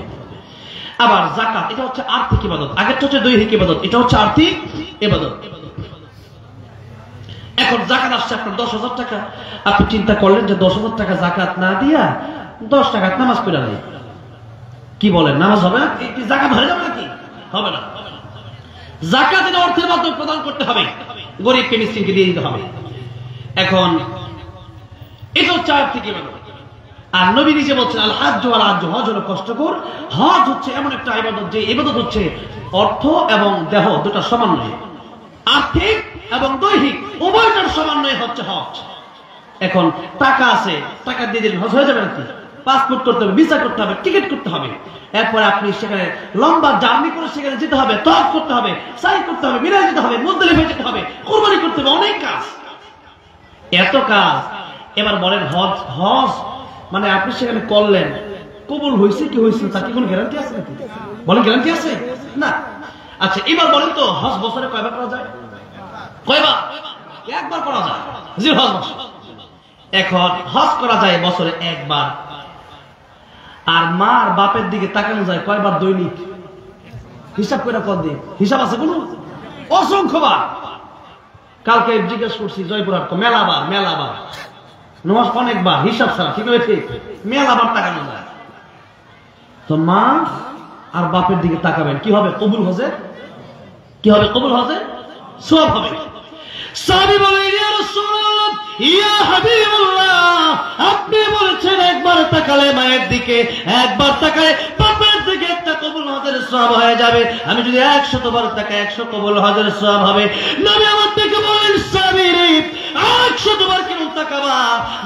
আবার যাকাত, এটা হচ্ছে আর্থিক ইবাদত, আগেরটা হচ্ছে দৈহিক ইবাদত, এটা হচ্ছে আর্থিক ইবাদত। এখন যাকাত আসছে আপনার 10,000 টাকা, আপনি চিন্তা করলেন যে 10,000 টাকা যাকাত না দিয়া 10 টাকা নামাজ পড়া নেই, কি বলেন, নামাজ হবে না? যাকাত হয়ে যাবে নাকি? হবে না। যাকাত এটা অর্থের মাধ্যমে প্রদান করতে হবে, গরিবকে মিসকিনকে দিয়ে দিতে হবে। এখন এটা হচ্ছে আর্থিক ইবাদত। আর নবী নিজে বলছেন, আল হাজ্জু ওয়াল হাজ্জু, হজ হলো কষ্টকর। হজ হচ্ছে এমন একটা ইবাদত যে ইবাদত হচ্ছে অর্থ এবং দেহ দুটো সমন্বয়ে, আর্থিক এবং দৈহিক উভয়টার সমন্বয় হচ্ছে হজ। এখন টাকা আছে, টাকা দিয়ে দিলেন হজ হয়ে যাবে নাকি? পাসপোর্ট করতে হবে, ভিসা করতে হবে, টিকিট করতে হবে, এরপরে আপনি সেখানে লম্বা জার্নি করে সেখানে যেতে হবে, তওয়াফ করতে হবে, সাই করতে হবে, মিনা যেতে হবে, মুজদালিফা যেতে হবে, কুরবানি করতে হবে, অনেক কাজ, এত কাজ। এবার বলেন হজ, হজ মানে আপনি সেখানে করলেন, কবুল হয়েছে কি হয়েছে তার কি কোনো গ্যারান্টি আছে নাকি? বলেন গ্যারান্টি আছে না? আচ্ছা এবার বলেন তো হজ বছরে কয়বার করা যায়? কয়বার? একবার করা যায়, জি হজ। এখন হজ করা যায় বছরে একবার। আর মার বাপের দিকে তাকানো যায় কয়বার দৈনিক? হিসাব করে কর দিন, হিসাব আছে কোনো? অসংখ্যবার। কালকে জিজ্ঞেস করছি জয়পুরহাট, মেলাবার মেলাবার নমাজ অনেকবার, হিসাব ছাড়া, ঠিক আছে, ঠিক মেলাবার তাকানো যায়। তো মা আর বাপের দিকে তাকাবেন, কি হবে? কবুল হজে, কি হবে? কবুল হজে সওয়াব হবে। সাহাবী বলে ইয়া রাসূলুল্লাহ, ইয়া হাবিবাল্লাহ, আপনি বলেছেন একবার তাকালে মায়ের দিকে, একবার তাকালে বাপের দিকে একটা কবুল হজের সওয়াব হয়ে যাবে। আমি যদি 100 বার তাকাই 100 কবুল হজের সওয়াব হবে। নবী আমার থেকে বলেন সাহাবী রে 100 বার কেন তাকাবা?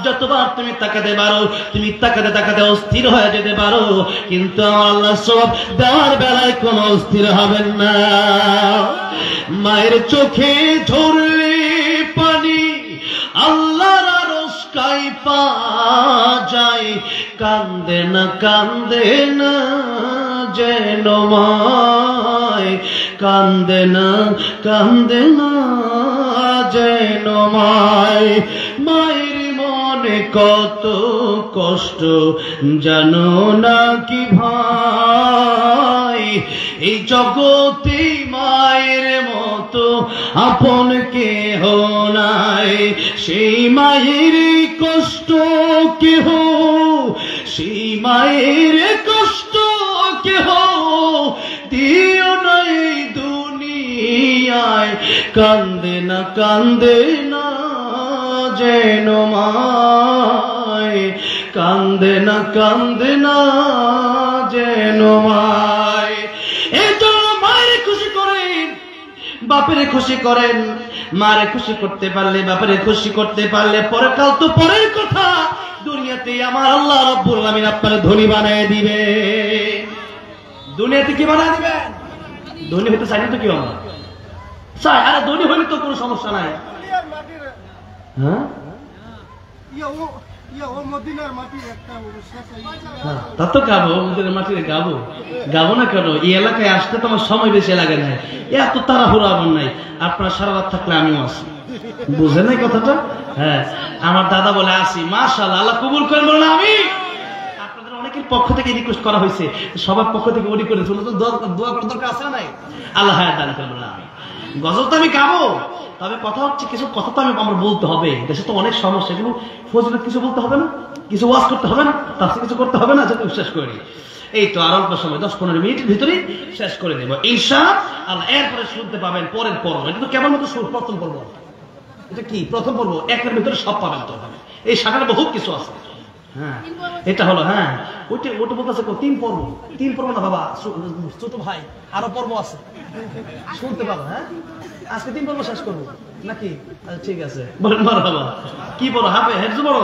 যতবার তুমি তাকাতে পারো, তুমি তাকাতে তাকাতে অস্থির হয়ে যেতে পারো, কিন্তু আমার আল্লাহ সওয়াব দেওয়ার বেলায় কোনো অস্থির হবেন না। মায়ের চোখে ঝরলে পানি আল্লাহর আরশ কাঁপা যায়, কান্দে না যেন মায়, কান্দে না যেন মায়। মায়ের মনে কত কষ্ট জানো না কি ভাই, এই জগতে মায়ের মতো আপন কেহ নাই। সেই মায়ের কষ্ট কেহ, সেই মায়ের কষ্ট কেহ দিও নাই দুনিয়ায়, কান্দে না যেন মায়, কান্দে না যেন মায়। এই জন্য মায়ের খুশি করেন, বাপের খুশি করেন। মারে খুশি করতে পারলে, বাপের খুশি করতে পারলে, পরে কাল তো পরের কথা, দুনিয়াতে আমার আল্লাহ রাব্বুল আলামিন আপনারে ধনী বানায় দিবে। দুনিয়াতে কি বানায় দিবে? ধনী হইতে চাই না তো কি হবে? চাই, আরে ধনী হইলে তো কোনো সমস্যা নাই। হ্যাঁ তা তো গাবো, মদিনার মাটির গাবো, গাবো না কেন? এই এলাকায় আসতে তো আমার সময় বেশি লাগে না, এত তাড়াহুড়া আমার নাই। আপনার সারা রাত থাকলে আমিও আসি, বুঝেন নাই কথাটা? হ্যাঁ, আমার দাদা বলে আসি, মাশাআল্লাহ, আল্লাহ কবুল করেন বলেন আমি। আপনাদের অনেকের পক্ষ থেকে রিকোয়েস্ট করা হয়েছে, সবার পক্ষ থেকে ওডি করে দোয়া করার দরকার আছে নাই? আল্লাহ হায়াত দান করেন বলেন আমি। গজল তো আমি গাবো, তবে কথা হচ্ছে কিছু কথা তো আমার বলতে হবে। দেশে তো অনেক সমস্যা, এগুলো ফজিলত কিছু বলতে হবে না, কিছু ওয়াজ করতে হবে না, তাফসীর কিছু করতে হবে না, যেটা শেষ করে দিই। এই তো আর অল্প সময় 10-15 মিনিটের ভিতরে শেষ করে দেবো ইনশাআল্লাহ। এরপরে শুনতে পাবেন পরের পর্ব। এটা তো কেবল মতো প্রথম পর্ব, এটা কি প্রথম পর্ব, একের ভিতরে সব পাবেন তো। এই শাখার বহুত কিছু আছে। হ্যাঁ এটা হলো, হ্যাঁ ওইটা বলতেছে 3 পর্ব। 3 পর্ব না বাবা, ছোট ভাই আরো পর্ব আছে, শুনতে পাবো। হ্যাঁ আজকে 3 পর্ব শেষ করবো নাকি? আচ্ছা ঠিক আছে, বলেন মারহাবা। কি পড়ো? হাফেজ, হেফজ পড়ো?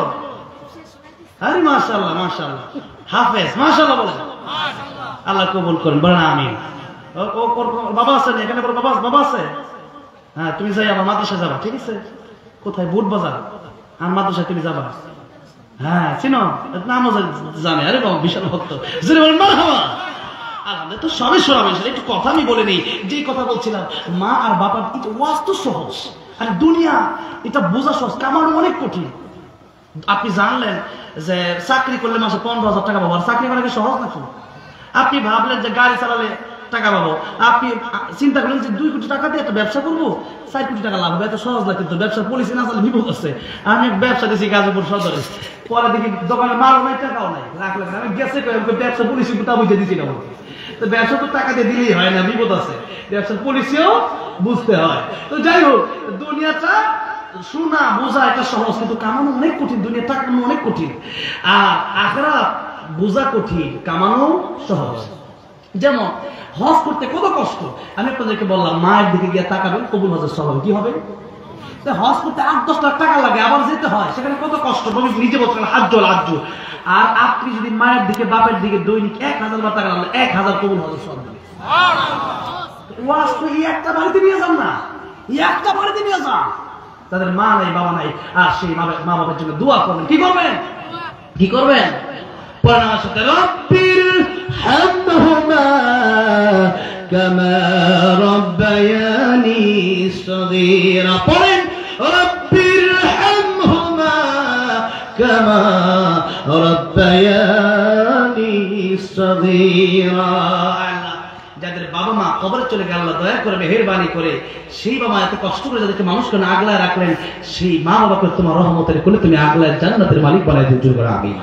আরে মাশাআল্লাহ মাশাআল্লাহ, হাফেজ, মাশাআল্লাহ বলেন। আল্লাহ কবুল করেন বলেন আমিন। ও বাবা আছে না এখানে? বাবা আছে? হ্যাঁ তুমি যাই আমার মাদ্রাসায় যাবা, ঠিক আছে? কোথায়? বুট বাজার। আর মাদ্রাসায় তুমি যাবা? হ্যাঁ চিনো, নামও জানে। আরে বাবা বিশাল ভক্ত, জোরে বলেন মারহাবা। আল্লাহ তো সবে শোনাবে। একটু কথা আমি বলে নেই, যে কথা বলছিলাম, মা আর বাবার ওয়াজ তো সহজ, আর দুনিয়া এটা বোঝা সহজ, কামানো অনেক কঠিন। আপনি জানলেন যে চাকরি করলে মাসে 15,000 টাকা পাবো, আর চাকরি করা কি সহজ নাকি? আপনি ভাবলেন যে গাড়ি চালালে টাকা পাবো, আপনি চিন্তা করলেন যে 2 কোটি টাকা দিয়ে একটা ব্যবসা করবো, 4 কোটি টাকা লাভ হবে, এত সহজ না। কিন্তু ব্যবসার পলিসি না চালে বিপদ আছে। আমি ব্যবসা দিয়েছি গাজীপুর সদরে, পরে দেখি দোকানে মালও নাই, টাকাও নাই, রাখলেন। আমি গেছে ব্যবসা পলিসি তা বুঝে দিচ্ছি না। তো ব্যবসা তো টাকা দিয়ে দিলেই হয় না, বিপদ আছে, ব্যবসার পলিসিও বুঝতে হয়। তো যাই হোক, দুনিয়াটা শোনা বোঝা এটা সহজ, কিন্তু কামানো অনেক কঠিন। দুনিয়া টাকা কামানো অনেক কঠিন, আর আখিরাত বোঝা কঠিন, কামানো সহজ। যেমন হজ করতে কত কষ্ট। আমি আপনাদেরকে বললাম মায়ের দিকে গিয়ে তাকাবেন, কবুল হজের সওয়াব কি হবে? হজ করতে 8-10 লাখ টাকা লাগে, আবার যেতে হয়, সেখানে কত কষ্ট। নবী নিজে বলছেন হাজ্জুল হাজ্জু। আর আপনি যদি মায়ের দিকে বাপের দিকে দৈনিক 1000 বার টাকা লাগলে 1000 কবুল হজের সওয়াব হবে। ওয়াজ তো একটা বাড়িতে নিয়ে যান না, একটা বাড়িতে নিয়ে যান। তাদের মা নাই বাবা নাই, আর সেই মা বাবার জন্য দোয়া করবেন। কি করবেন? কি করবেন? পড়েন আমার সাথে, রব্বির হামহুমা কামা রাব্বায়ানি সগীরা। পড়েন, রব্বির হামহুমা কামা রাব্বায়ানি সগীরা। যাদের বাবা মা কবরে চলে গেল, আল্লাহ দয়া করে মেহেরবানি করে সেই বাবা এত কষ্ট করে যাদেরকে মানুষ করে আগলায় রাখলেন, সেই মা বাবাকে তোমার রহমতের কোলে তুমি আগলায় জান্নাতের মালিক বানাই দিন। জোর করে আমিন।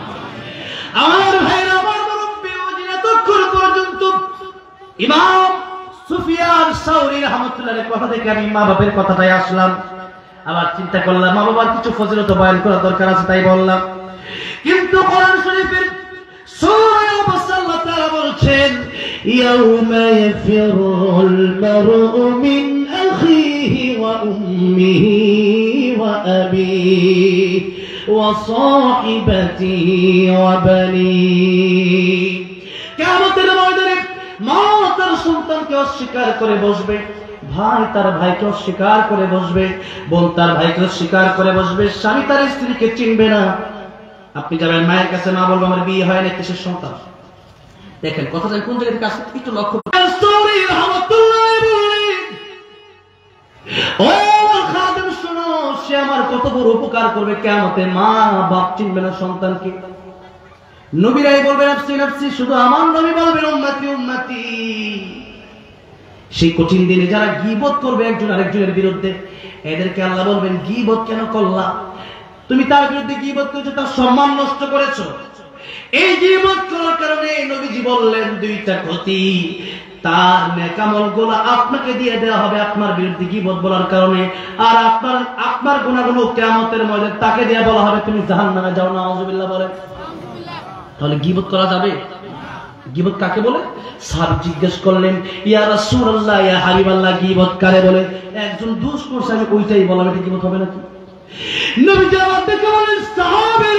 আমার ভাইরা, আমার মুরব্বি ওয়াজিন, এতক্ষণ পর্যন্ত ইমাম সুফিয়ান সাউরী রাহমাতুল্লাহির কথা থেকে আমি মা বাবার কথাটাই আসলাম। আবার চিন্তা করলাম মা বাবার কিছু ফজিলত বয়ান করা দরকার আছে, তাই বললাম। কিন্তু কোরআন শরীফের সূরা আল-বাসর আল্লাহ তাআলা বলছেন, ইয়াউমা ইয়াফিরুল মারউ মিন আখিহি ওয়া উম্মিহি ওয়া আবিহি ওয়া সাহিবাতিহি ওয়া বানিহি। কিয়ামতের ময়দানে মা তার সন্তানকে অস্বীকার করে বসবে, ভাই তার ভাইকে অস্বীকার করে বসবে, বোন তার ভাইকে অস্বীকার করে বসবে, স্বামী তার স্ত্রীকে চিনবে না। আপনি যাবেন মায়ের কাছে, মা বলবে আমার বিয়ে হয় না, কিসের সন্তান। দেখেন কথাটা কোন জায়গা থেকে আসছে একটু লক্ষ্য করেন। ও খাদেম শুনো, সে আমার কত বড় উপকার করবে কিয়ামতে। মা বাপ চিনবে না সন্তানকে। নবীরাই বলবেন নাফসি নাফসি, শুধু আমার নবী বলবেন উম্মতি উম্মতি। সেই কঠিন দিনে যারা গীবত করবে একজন আরেকজনের বিরুদ্ধে, এদেরকে আল্লাহ বলবেন গীবত কেন করলা? তুমি তার বিরুদ্ধে গীবত করেছো, তার সম্মান নষ্ট করেছো। এই গীবত করার কারণে নবীজি বললেন দুইটা ক্ষতি। তার নেক আমলগুলো আপনাকে দিয়ে দেওয়া হবে আপনার বিরুদ্ধে গীবত বলার কারণে, আর আপনার গুনাহগুলো কিয়ামতের ময়দানে তাকে দিয়ে বলা হবে তুমি জাহান্নামে যাও। নাউযুবিল্লাহ বলেন। তাহলে গীবত করা যাবে? গীবত কাকে বলে? সাহাবী জিজ্ঞেস করলেন, ইয়া রাসূলুল্লাহ, ইয়া হাবিবাল্লাহ, গীবত কারে বলে? একজন দোষ করছে, আমি ওইটাই বললাম, এটা গীবত হবে নাকি? নবী জবাব দিয়ে বলেন, সাহাবী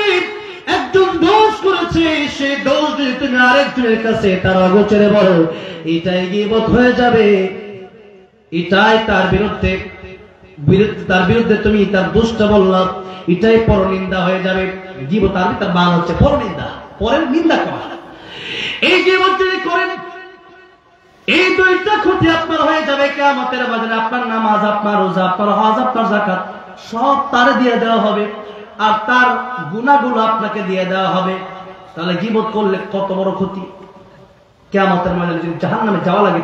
একজন দোষ করেছে, সে দোষ যদি তুমি আরেকজনের কাছে তার অগোচরে বলো, এটাই গীবত হয়ে যাবে। এটাই তার বিরুদ্ধে তুমি তার দোষটা বললাম, এটাই পরনিন্দা হয়ে যাবে। গীবত আর তার মান হচ্ছে পরনিন্দা, পরের নিন্দা করা। এই গীবত যদি করেন, এই দুইটা ক্ষতি আপনার হয়ে যাবে কিয়ামতের ময়দানে। আপনার নামাজ, আপনার রোজা, আপনার হজ, আপনার যাকাত সব তারে দিয়ে দেওয়া হবে, আর তার গুনাহগুলো আপনাকে দিয়ে দেওয়া হবে। তাহলে গীবত করলে কত বড় ক্ষতি। কিয়ামতের ময়দানে যদি জাহান্নামে যাওয়া লাগে,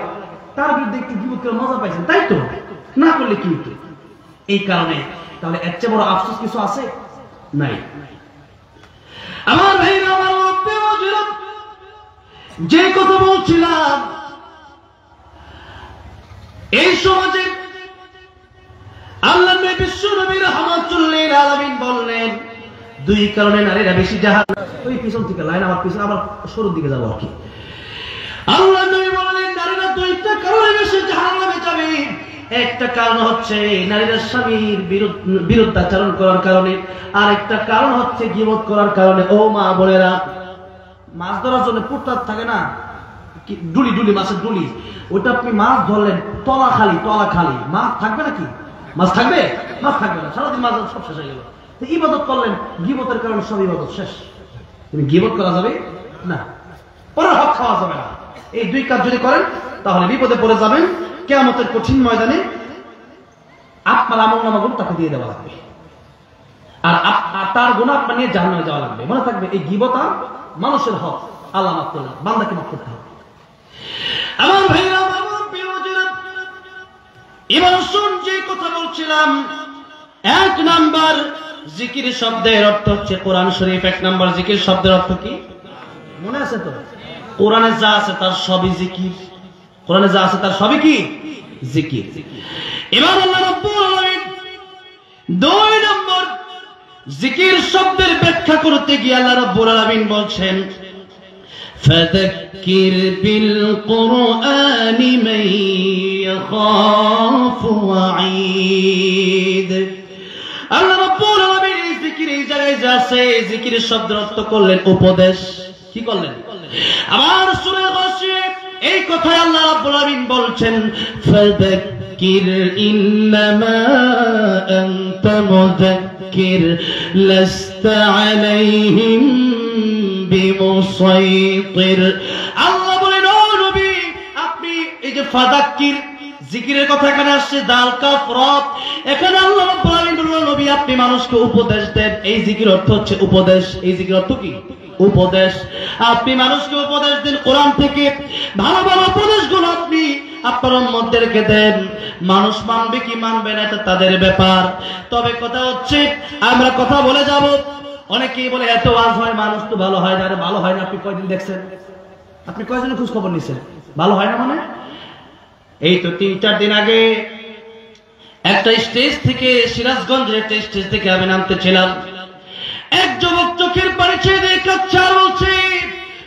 তার বিরুদ্ধে একটু গীবত করে মজা পাইছেন, তাই তো? না করলে কি হতো? এই কারণে তাহলে এর চেয়ে বড় আফসোস কিছু আছে? নাই। আমার ভাইরা, আমার মুরব্বি ওয়াজিরা, যে কথা বলছিলাম, এই সমাজে আল্লাহ নবী বিশ্ব নবী রাহমাতুল লিল আলামিন বললেন দুই কারণে নারীরা বেশি জাহান্নামে। ওই পিছন থেকে লাইন আমার পিছনে, আবার শুরুর দিকে যাবো আর কি। আল্লাহ নবী বললেন নারীরা দুইটা কারণে বেশি জাহান্নামে যাবে। একটা কারণ হচ্ছে নারীরা স্বামীর বিরুদ্ধাচরণ করার কারণে, আর একটা কারণ হচ্ছে গীবত করার কারণে। ও মা বোনেরা, মাছ ধরার জন্য পুট্টার থাকে না, ডুলি ডুলি, মাছের ডুলি, ওটা আপনি মাছ ধরলেন, তলা খালি, মাছ থাকবে নাকি? মাছ থাকবে? মাছ থাকবে না, সারাদিন মাছ সব শেষ হয়ে গেল। ইবাদত করলেন, গীবতের কারণে সব ইবাদত শেষ। তুমি গীবত করা যাবে না, পরের হক খাওয়া যাবে না। এই দুই কাজ যদি করেন তাহলে বিপদে পড়ে যাবেন। কিয়ামতের কঠিন ময়দানে আপনার আমলনামাগুলো তাকে দিয়ে দেওয়া লাগবে, আর তার গুনাহ আপনার নিয়ে জাহান্নামে যাওয়া লাগবে। মনে থাকবে এই গীবত আর মানুষের হক আল্লাহ মাফ করলেন, বান্দাকে মাফ করতে হবে। আমার ভাইরা, আমার প্রিয় যারা, এবার শুন যে কথা বলছিলাম, এক নাম্বার জিকির শব্দের অর্থ হচ্ছে কোরআন শরীফ। এক নাম্বার জিকির শব্দের অর্থ কি মনে আছে তো? কোরআনে যা আছে তার সবই জিকির। কোরআনে যা আছে তার সবই কি? জিকির। এবার আল্লাহ রাব্বুল আলামিন দুই নম্বর জিকির শব্দের ব্যাখ্যা করতে গিয়ে আল্লাহ রাব্বুল আলামিন বলছেন, ফাযাক্কির বিল কুরআনি মান ইয়াখাফু ওয়াঈদ। আছে জিকিরের শব্দের অর্থ করলেন উপদেশ। কি করলেন? আবার সূরা গাশিয়া এই কথাই আল্লাহ রাব্বুল আলামিন বলছেন ফাযাক্কির ইন্নামা আনতা মুযাক্কির লাস্তা আলাইহিম বিমুসাইতির। আল্লাহ বলেন ও নবী আপনি এই যে ফাযাক্কির জিকিরের কথা এখানে আসছে দাল কাফ র, এখানে আল্লাহ রাব্বুল আলামিন বললেন নবী আপনি মানুষকে উপদেশ দেন। এই জিকির অর্থ হচ্ছে উপদেশ। এই জিকির অর্থ কি? উপদেশ। আপনি মানুষকে উপদেশ দেন কোরআন থেকে, ভালো ভালো উপদেশগুলো আপনি আপনার উম্মতদেরকে দেন। মানুষ মানবে কি মানবে না এটা তাদের ব্যাপার। তবে কথা হচ্ছে আমরা কথা বলে যাব, অনেকেই বলে এত ওয়াজ হয় মানুষ তো ভালো হয় না। আরে ভালো হয় না আপনি কয়দিন দেখছেন? আপনি কয়দিনের খোঁজ খবর নিছেন? ভালো হয় না মানে এই তো 3-4 দিন আগে একটা স্টেজ থেকে, সিরাজগঞ্জের একটা স্টেজ থেকে আমি নামতেছিলাম, এক যুবক চোখের পানি ছেড়ে দিয়ে কাঁদছে আর বলছে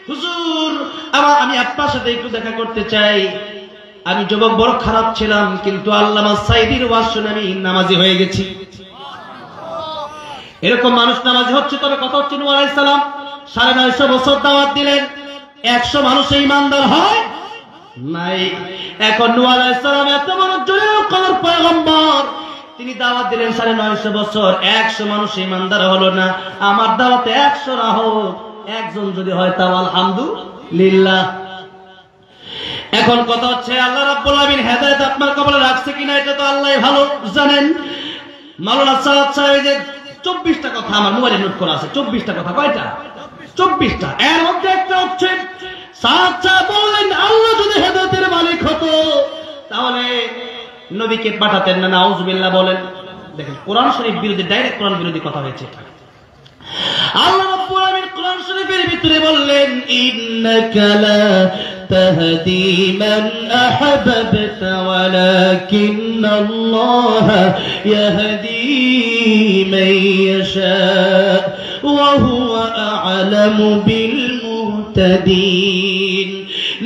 হুজুর আমি আপনার সাথে একটু দেখা করতে চাই। আমি যুবক বড় খারাপ ছিলাম, কিন্তু আল্লামা সাঈদীর ওয়াজ শুনে আমি নামাজি হয়ে গেছি। এরকম মানুষ নামাজি হচ্ছে। তবে কথা হচ্ছে নূহ আলাইহিস সালাম 950 বছর দাওয়াত দিলেন, 100 মানুষ ঈমানদার হয় নাই। এখন নূহ আলাইহিস সালাম এত বড় জলিলুল কদর পয়গম্বর, তিনি দাওয়াত দিলেন 950 বছর, 100 মানুষ ঈমানদার হলো না। আমার দাওয়াতে 100 না হোক, একজন যদি হয় তাও আলহামদুলিল্লাহ। এখন কথা হচ্ছে আল্লাহ রাব্বুল আলামিন হেদায়েত আপনার কপালে রাখছে কিনা এটা তো আল্লাহই ভালো জানেন। মাওলানা সাদ সাহেব যে 24টা কথা আমার মোবাইলে নোট করা আছে, 24টা কথা। কয়টা? 24টা। এর মধ্যে একটা হচ্ছে সাদ সাহেব বলেন আল্লাহ যদি হেদায়েতের মালিক হতো তাহলে নবীকে পাঠাতেন না। নাউজুবিল্লাহ বলেন। দেখেন কোরআন শরীফ বিরোধী, ডাইরেক্ট কোরআন বিরোধী কথা হয়েছে। আল্লাহ রাব্বুল আলামিন কোরআন শরীফের ভিতরে বললেন ইন্নাকা লা তাহদি মান আহাবাবতা ওয়ালাকিন্নাল্লাহা ইয়াহদি মান ইয়াশা ওয়া হুয়া আ'লামু বিল মুহতাদিন।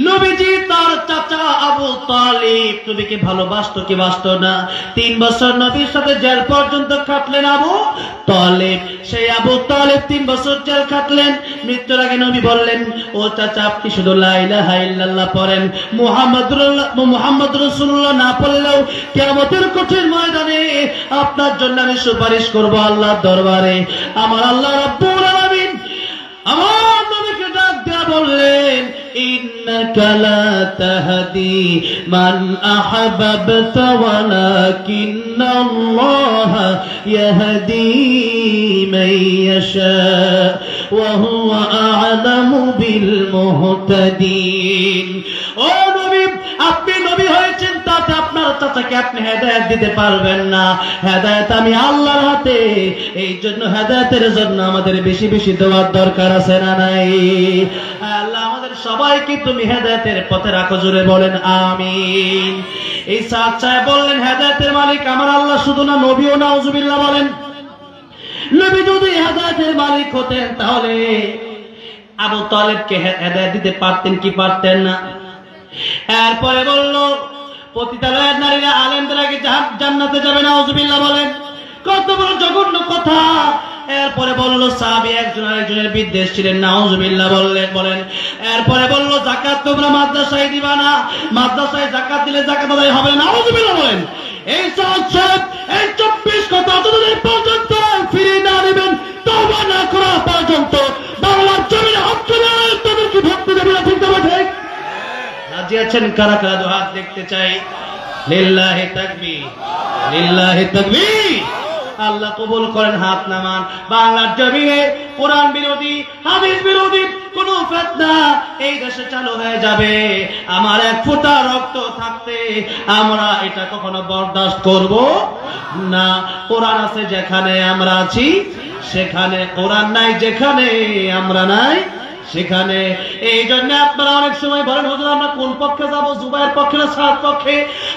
নবীজি তার চাচা আবু তালিব নবীকে ভালোবাসতো কি বাসতো না? 3 বছর নবীর সাথে জেল পর্যন্ত কাটলেন আবু তালিব। সেই আবু তালিব 3 বছর জেল কাটলেন। মৃত্যুর আগে নবী বললেন ও চাচা আপনি শুধু লা ইলাহা ইল্লাল্লাহ পড়েন, মুহাম্মদ রাসূলুল্লাহ না পড়লেও কিয়ামতের কঠিন ময়দানে আপনার জন্য আমি সুপারিশ করব আল্লাহর দরবারে। আমার আল্লাহ রাব্বুল আলামিন আমার নবীকে ডাক দেয়া বললেন ইন্নাকা লা তাহদি মান আহাবাবতা ওয়ালাকিন্নাল্লাহা ইয়াহদি মান ইয়াশা ওয়া হুয়া আ'লামু বিল মুহতাদিন। ও নবী আপনি নবী হয়েছেন তাতে আপনার চাচাকে আপনি হেদায়েত দিতে পারবেন না। হেদায়েত আমি আল্লাহর হাতে। এই জন্য হেদায়েতের জন্য আমাদের বেশি বেশি দোয়ার দরকার আছে না নাই? আল্লাহ আমাদের সবাইকে তুমি হেদায়েতের পথে রাখো, জোরে বলেন আমিন। এই সাদ সাহেব বললেন হেদায়েতের মালিক আমার আল্লাহ শুধু না, নবীও নাউজুবিল্লাহ বলেন। নবী যদি হেদায়েতের মালিক হতেন তাহলে আবু তালেবকে হেদায়েত দিতে পারতেন কি পারতেন না? এরপরে বলল পতিতালয়ের নারীরা আলেমদের আগে জান্নাতে যাবে, নাউজুবিল্লাহ বলেন। কত বড় জঘন্য কথা। এরপরে বলল সাহাবী একজন আরেকজনের বিদ্বেষ ছিলেন, নাউজুবিল্লাহ বলেন। এরপরে বলল যাকাত তোমরা মাদ্রাসায় দিবা না, মাদ্রাসায় যাকাত দিলে যাকাত আদায় হবে না, নাউজুবিল্লাহ বলেন। এই সব এই 24 কথা যতদিন পর্যন্ত ফিরে না নেবেন, তওবা না করা পর্যন্ত বাংলার জমিনে হত্যা তাদেরকে ভক্তি দেবে না। ঠিক না ঠিক? রাজি আছেন? কারা কারা দু হাত দেখতে চাই। লিল্লাহি তাকবীর, লিল্লাহি তাকবীর। আল্লাহ কবুল করেন, হাত নামান। বাংলার জমিনে কোরআন বিরোধী, হাদিস বিরোধী কোন ফিতনা এই দেশে চালু হয়ে যাবে, আমার এক ফোঁটা রক্ত থাকতে আমরা এটা কখনো বরদাস্ত করব না। কোরআন আছে যেখানে আমরা আছি সেখানে, কোরআন নাই যেখানে আমরা নাই সেখানে। এই জন্য আপনারা অনেক সময় বলেন হুজুর আমরা কোন পক্ষে যাব, জুবাইর পক্ষে না সাদ পক্ষে?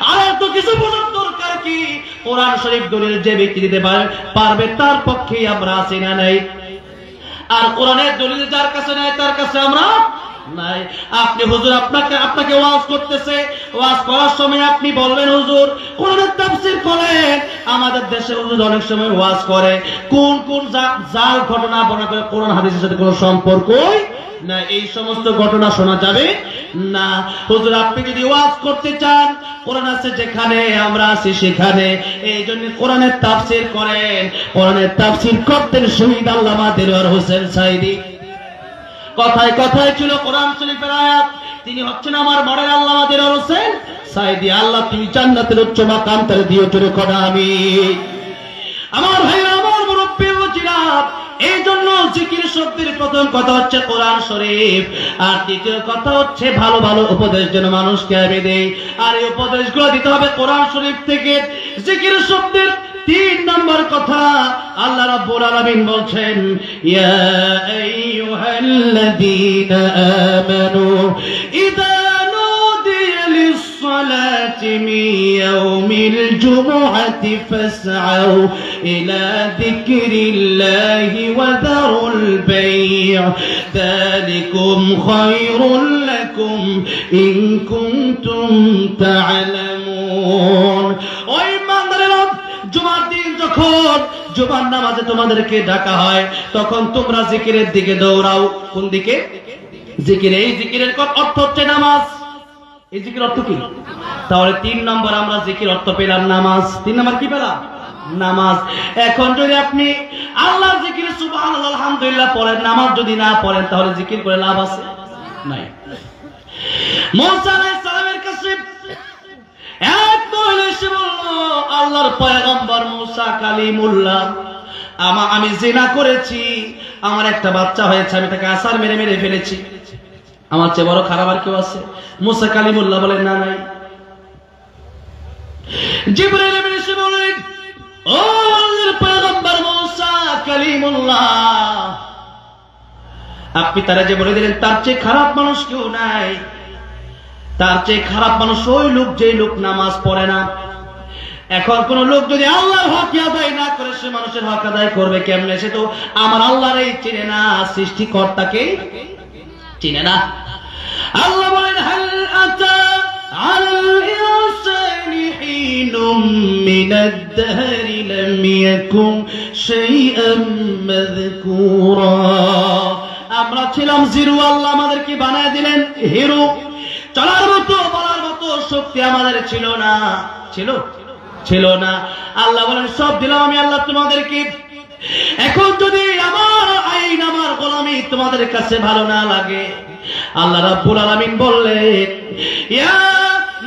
আর এত কিছু বোঝার দরকার কি? কোরআন শরীফ দলিল যে ব্যক্তি দিতে পারবে তার পক্ষেই আমরা আছি না নাই? আর কোরআনের দলিল যার কাছে নাই তার কাছে আমরা নাই। আপনি হুজুর আপনাকে ওয়াজ করতেছে, ওয়াজ করার সময় আপনি বলবেন হুজুর কোরআনের তাফসীর করেন, আমাদের দেশে অনেক সময় ওয়াজ করে, কোন কোন জাল ঘটনা বর্ণনা করে কোরআন হাদিসের সাথে কোনো সম্পর্কই না, এই সমস্ত ঘটনা শোনা যাবে না। হুজুর আপনি যদি ওয়াজ করতে চান, কোরআন আছে যেখানে, আমরা আছি সেখানে, এই জন্য কোরআনের তাফসীর করেন। কোরআনের তাফসীর করতেন শহীদ আল্লামা দেলোয়ার হোসেন সাঈদী। কথায় কথায় ছিল কোরআন শরীফের আয়াত, তিনি হচ্ছেন আমার মডেল আল্লামা দেলোয়ার হোসেন সাঈদী। আল্লাহ তুমি জান্নাতের উচ্চ মাকাম তারে দিও, জোরে কর আমিন। আমার ভাইরা, আমার মুরব্বি ও জিরাত, এই জন্য জিকির শব্দের প্রথম কথা হচ্ছে কোরআন শরীফ, আর দ্বিতীয় কথা হচ্ছে ভালো ভালো উপদেশ যেন মানুষকে আমি দেই, আর এই উপদেশগুলো দিতে হবে কোরআন শরীফ থেকে। জিকির শব্দের 3 নম্বর কথা আল্লাহ রাব্বুল আলামিন বলছেন, ইয়া আইয়ুহাল্লাযীনা আমানু ইযা নুদিয়া লিস-সালাতি মিন ইয়াউমিল জুমআতি ফাসআউ ইলা যিকরিল্লাহি ওয়া যারুল বাই', যালিকুম খায়রুল লাকুম ইন কুনতুম তা'লামুন। ওই ইমানদারেরা, জুমার দিন যখন জুমার নামাজে তোমাদেরকে ডাকা হয়, তখন তোমরা জিকিরের দিকে দৌড়াও। কোন দিকে? জিকির। এই জিকিরের অর্থ হচ্ছে নামাজ। এই জিকির অর্থ কি? তাহলে 3 নম্বর আমরা জিকির অর্থ পেলাম নামাজ। 3 নম্বর কি পেলাম? নামাজ। এখন যদি আপনি আল্লাহর জিকির সুবহানাল্লাহ আলহামদুলিল্লাহ পড়েন, নামাজ যদি না পড়েন, তাহলে জিকির করে লাভ আছে? নাই। মুসা আলাইহিস সালামের কাছে এক মহিলা এসে বলল, আল্লাহর পয়গম্বর মুসা কালিমুল্লাহ, আমি জিনা করেছি, আমার একটা বাচ্চা হয়েছে, আমি তাকে আসার মেরে মেরে ফেলেছি, আমার চেয়ে বড় খারাপ আর কেউ আছে? মুসা কালিমুল্লাহ বলেন, না নাই। জিবরাইল আমিন এসে বলেন, ও আল্লাহর পয়গম্বর মুসা কালিমুল্লাহ, আপনি তারা যে বলে দিলেন তার চেয়ে খারাপ মানুষ কেউ নাই। তার চেয়ে খারাপ মানুষ ওই লোক যে লোক নামাজ পড়ে না। এখন কোন লোক যদি আল্লাহর হক আদায় না করে, সে মানুষের হক আদায় করবে কেমনে? সে তো আমার আল্লাহর এই চিনে না, সৃষ্টিকর্তাকে চিনে না। আল্লাহ বলেন, হাল আতা আলাল ইনসানি হিনুম মিনাদ দাহরি লাম ইয়াকুন শাইআন মাযকুরা। আমরা ছিলাম জিরো, আল্লাহ আমাদেরকে বানায় দিলেন হিরো। চলার মতো, বলার মতো শক্তি আমাদের ছিল না। ছিল না। আল্লাহ বলেন, সব দিলাম আমি আল্লাহ তোমাদেরকে। এখন যদি আমার আইন, আমার গোলামি তোমাদের কাছে ভালো না লাগে, আল্লাহ রাব্বুল আলামিন বললেন, ইয়া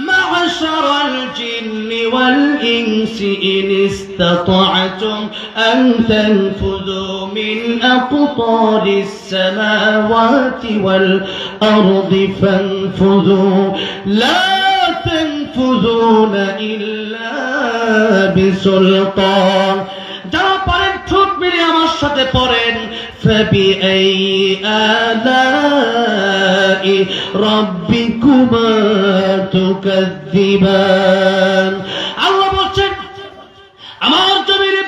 মা'শারাল জিন্নি ওয়াল ইনসি ইন ইসতাতা'তুম আন তানফুযু মিন আকতারিস সামাওয়াতি ওয়াল আরদি ফানফুযু লা তানফুযুনা ইল্লা বিসুলতান। যারা পারেন ঠোঁট মেরে আমার সাথে পড়েন, ফাবিআই আলাই রাব্বিকুমা তুকাযযিবান। আল্লাহ বলছেন, আমার জমিনে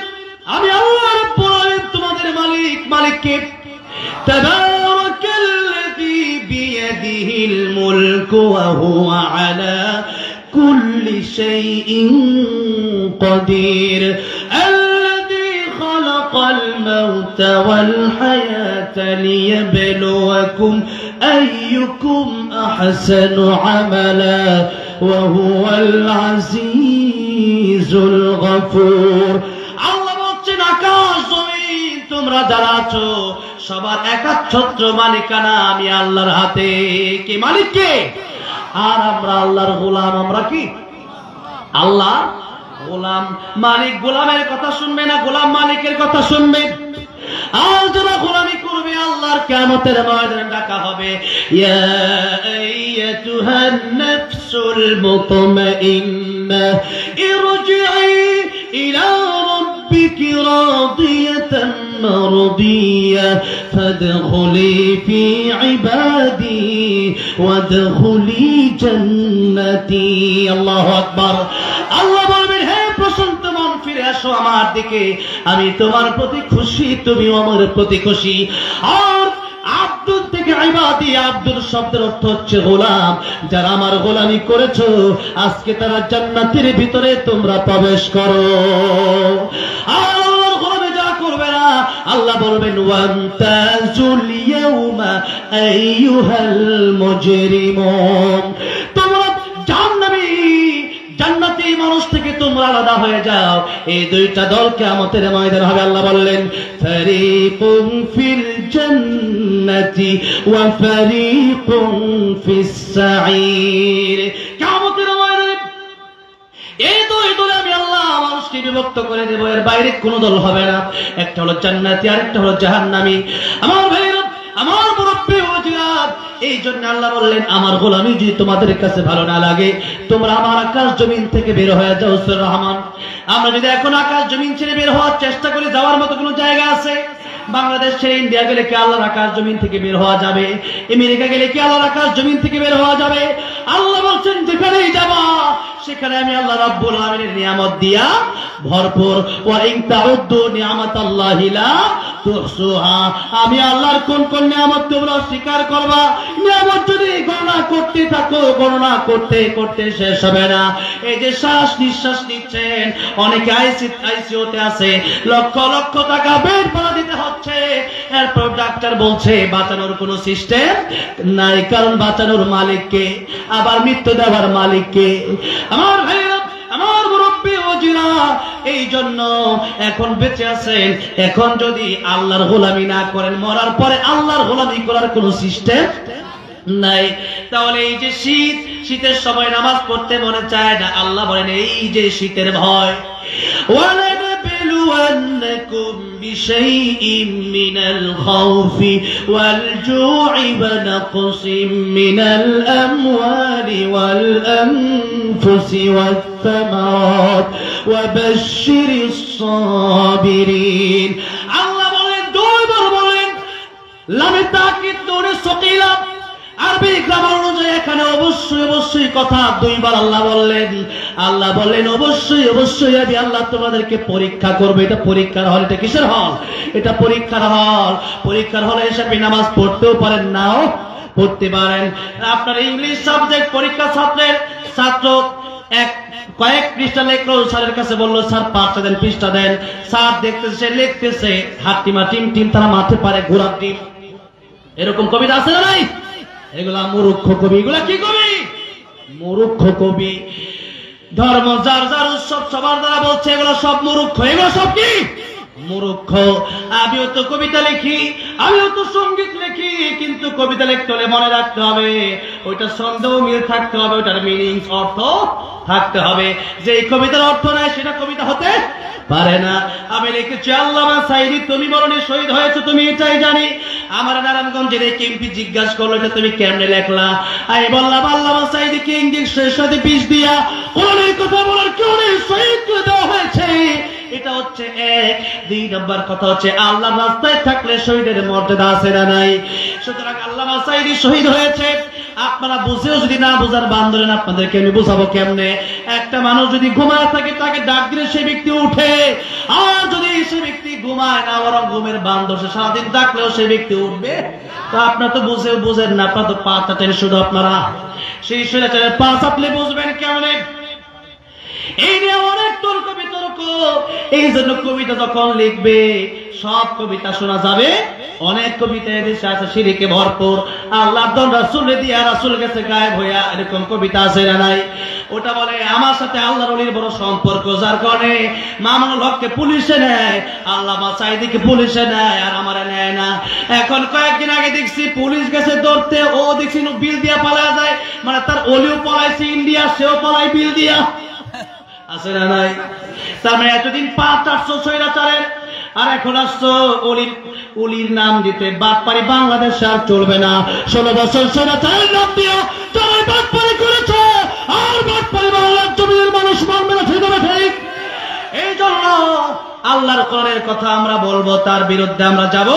আমি আল্লাহ রাব্বুল আলামিন তোমাদের মালিককে। তাবারাকাল্লাযী বিয়াদিহিল মুলকু ওয়া হুয়া আলা কুল্লি শাইইন কাদির। خلق الموت والحياة ليبلوكم أيكم أحسن عملا وهو العزيز الغفور। আল্লাহ বলছেন, আকাশ জমিন তোমরা যারা আছো সবার একাচ্ছত্র মালিকানা আমি আল্লাহর হাতে। কে মালিক? কে? আর আমরা আল্লাহর গোলাম। আমরা কি? আল্লাহ গোলাম। মালিক গোলামের কথা শুনবে না, গোলাম মালিকের কথা শুনবে। আর যারা গোলামি করবে, আল্লাহর কিয়ামতের ময়দানে ডাকা হবে, ইয়া আইয়াতুহান নাফসুল মুতমাইন্নাহ ইরজিই ইলা রাব্বিকি রাদিয়াতান মারদিয়াহ ফাদখুলি ফি ইবাদি ওয়াদখুলি জান্নাতি। আল্লাহু আকবার। আল্লাহ বলবেন, হে প্রশান্ত মন, ফিরে আসো আমার দিকে, আমি তোমার প্রতি খুশি, তুমিও আমার প্রতি খুশি। আর আব্দুল থেকে ইবাদি আব্দুর শব্দের অর্থ হচ্ছে গোলাম, যারা আমার গোলামি করেছো আজকে তারা জান্নাতের ভিতরে তোমরা প্রবেশ করো। আর গোলামি যা করবে না আল্লাহ বলবেন ওয়ান্তাজুল ইয়াউমা আইয়ুহাল মুজরিমুন, তোমরা জাহান্নামী জান্নাতি মানুষ থেকে তোমরা আলাদা হয়ে যাও। এই দুইটা দল কিয়ামতের ময়দানে হবে। আল্লাহ বললেন ফারিকুম ফিল জান্নাতি ওয়া ফারিকুম ফিস সাঈর। কিয়ামতের ময়দানে এই দুই দলে আমি আল্লাহ মানুষকে বিভক্ত করে দেব, এর বাইরে কোনো দল হবে না। একটা হলো জান্নাতি আর একটা হলো জাহান্নামী। আমার ভাইরা, আমার মুরব্বী ওয়াজিরাত, এই জন্য আল্লাহ বললেন আমার গোলামি যদি তোমাদের কাছে ভালো না লাগে তোমরা আমার আকাশ জমিন থেকে বের হয়ে যাও। সূরা রহমান। আমরা যদি এখন আকাশ জমিন ছেড়ে বের হওয়ার চেষ্টা করি, যাওয়ার মতো কোনো জায়গা আছে? বাংলাদেশ ছেড়ে ইন্ডিয়া গেলে কি আল্লাহর আকাশ জমিন থেকে বের হওয়া যাবে? আমেরিকা গেলে কি আল্লাহর আকাশ জমিন থেকে বের হওয়া যাবে? আল্লাহ বলছেন যেখানেই যাবা সেখানে আমি আল্লাহ রাব্বুল আলামিনের নিয়ামত দিয়া ভরপুর। ওয়া ইন তাউদ্দু নিয়ামাতাল্লাহি লা তুহসুহা, আমি আল্লাহর কোন কোন নিয়ামত তোমরা অস্বীকার করবা? নিয়ামত যদি গণনা করতে থাকো গণনা করতে করতে শেষ হবে না। এই যে শ্বাস নিঃশ্বাস নিচ্ছেন, অনেকে আইসিইউতে আছে, লক্ষ লক্ষ টাকা বেড ভাড়া দিতে হচ্ছে, এরপর ডাক্তার বলছে বাঁচানোর কোনো সিস্টেম নাই, কারণ বাঁচানোর মালিককে, আবার মৃত্যু দেওয়ার মালিককে। আমার ভাইরা, আমার মুরব্বী ওয়াজিরা, এই জন্য এখন বেঁচে আছেন, এখন যদি আল্লাহর গোলামি না করেন, মরার পরে আল্লাহর গোলামি করার কোনো সিস্টেম নাই। তাহলে এই যে শীত, শীতের সময় নামাজ পড়তে মনে চায় না। আল্লাহ বলেন এই যে শীতের ভয়, وَلَنَبْلُوَنَّكُمْ بِشَيْءٍ مِّنَ الْخَوْفِ وَالْجُوعِ وَنَقْصٍ مِّنَ الْأَمْوَالِ وَالْأَنفُسِ وَالثَّمَرَاتِ وَبَشِّرِ الصَّابِرِينَ। আল্লাহ বলেন, দুইবার বলেন, লামে তাকিদ দূরে সকিলা, আরবি গ্রামার অনুযায়ী এখানে অবশ্যই অবশ্যই কথা দুইবার আল্লাহ বললেন। আল্লাহ বললেন অবশ্যই অবশ্যই আমি আল্লাহ তোমাদেরকে পরীক্ষা করবো। এটা পরীক্ষার হল। এটা কিসের হল? এটা পরীক্ষার হল। পরীক্ষার হলে এসে আপনি নামাজ পড়তেও পারেন, নাও পড়তে পারেন। আপনার ইংলিশ সাবজেক্ট পরীক্ষা ছাত্র কয়েক পৃষ্ঠা লেখলো, স্যারের কাছে বললো স্যার পাঁচটা দেন, পৃষ্ঠা দেন। স্যার দেখতেছে, লিখতেছে হাট্টিমা টিম টিম, তারা মাঠে পারে ঘোড়ার টিম। এরকম কবিতা আছে না নাই? এগুলা মূর্খ কবি। এগুলা কি কবি? মূর্খ কবি। ধর্ম যার যার উৎসব সবার দ্বারা বলছে এগুলো সব মূর্খ। এগুলো সব কি? মূর্খ। আমিও তো কবিতা লিখি, আমিও তো সঙ্গীত লিখি, কিন্তু কবিতা লিখতে হলে মনে রাখতে হবে ওইটা ছন্দ মিল থাকতে হবে, ওইটার মিনিং অর্থ থাকতে হবে। যে এই কবিতার অর্থ নাই সেটা কবিতা হতে পারে না। আমি লিখেছি আল্লামা সাঈদী তুমি মরণে শহীদ হয়েছে, তুমি এটাই জানি। আমার নারায়ণগঞ্জের এই কেমপি জিজ্ঞাসা করলো এটা তুমি কেমনে লেখলা? আমি বললাম আল্লামা সাঈদীকে ইংলিশের সাথে বিষ দিয়া কোরআনের কথা বলার কারণে শহীদ করে দেওয়া হয়েছে। এটা হচ্ছে এক। দুই নম্বর কথা হচ্ছে আল্লাহর রাস্তায় থাকলে শহীদের মর্যাদা আছে না নাই? সুতরাং আল্লামা সাঈদী শহীদ হয়েছে। আপনারা বুঝেও যদি না বুঝার বান ধরেন, আপনাদেরকে আমি বুঝাবো কেমনে? একটা মানুষ যদি ঘুমায় থাকে তাকে ডাক দিলে সেই ব্যক্তি উঠে, আর যদি সেই ব্যক্তি ঘুমায় না বরং ঘুমের বান ধরছে সারাদিন ডাকলেও সেই ব্যক্তি উঠবে? তো আপনারা তো বুঝেও বুঝেন না, আপনারা তো পা চাটেন শুধু। আপনারা সেই শরীরের পা চাটলে বুঝবেন কেমনে? এই নিয়ে অনেক তর্ক বিতর্ক। এই জন্য কবিতা যখন লিখবে সব কবিতা শোনা যাবে। অনেক কবিতা এদেশে আছে শিরকে ভরপুর, আল্লাহর দন রাসূল দিয়া রাসূল গেছে গায়েব হইয়া, এরকম কবিতা আছে না নাই? ওটা বলে আমার সাথে আল্লাহর ওলির বড় সম্পর্ক, যার কারণে মামুনুল হককে পুলিশে নেয়, আল্লামা সাঈদীকে পুলিশে নেয়, আর আমারে নেয় না। এখন কয়েকদিন আগে দেখছি পুলিশ গেছে ধরতে, ও দেখছি বিল দিয়া পালা যায়, মানে তার ওলিও পলাইছে ইন্ডিয়া, সেও পলাই বিল দিয়া। আছে না নাই? তার মানে এতদিন 500-400 স্বৈরাচারের, আর এখন আসছো অলির নাম দিতে। বাটপারি বাংলাদেশ আর চলবে না। 16 বছর স্বৈরাচারের নাম দিয়ে যারা বাটপারি করেছে, আর বাটপারি বাংলার জমির মানুষ মানবে না, ঠিক হবে? ঠিক। এই জন্য আল্লাহর কোরআনের কথা আমরা বলবো, তার বিরুদ্ধে আমরা যাব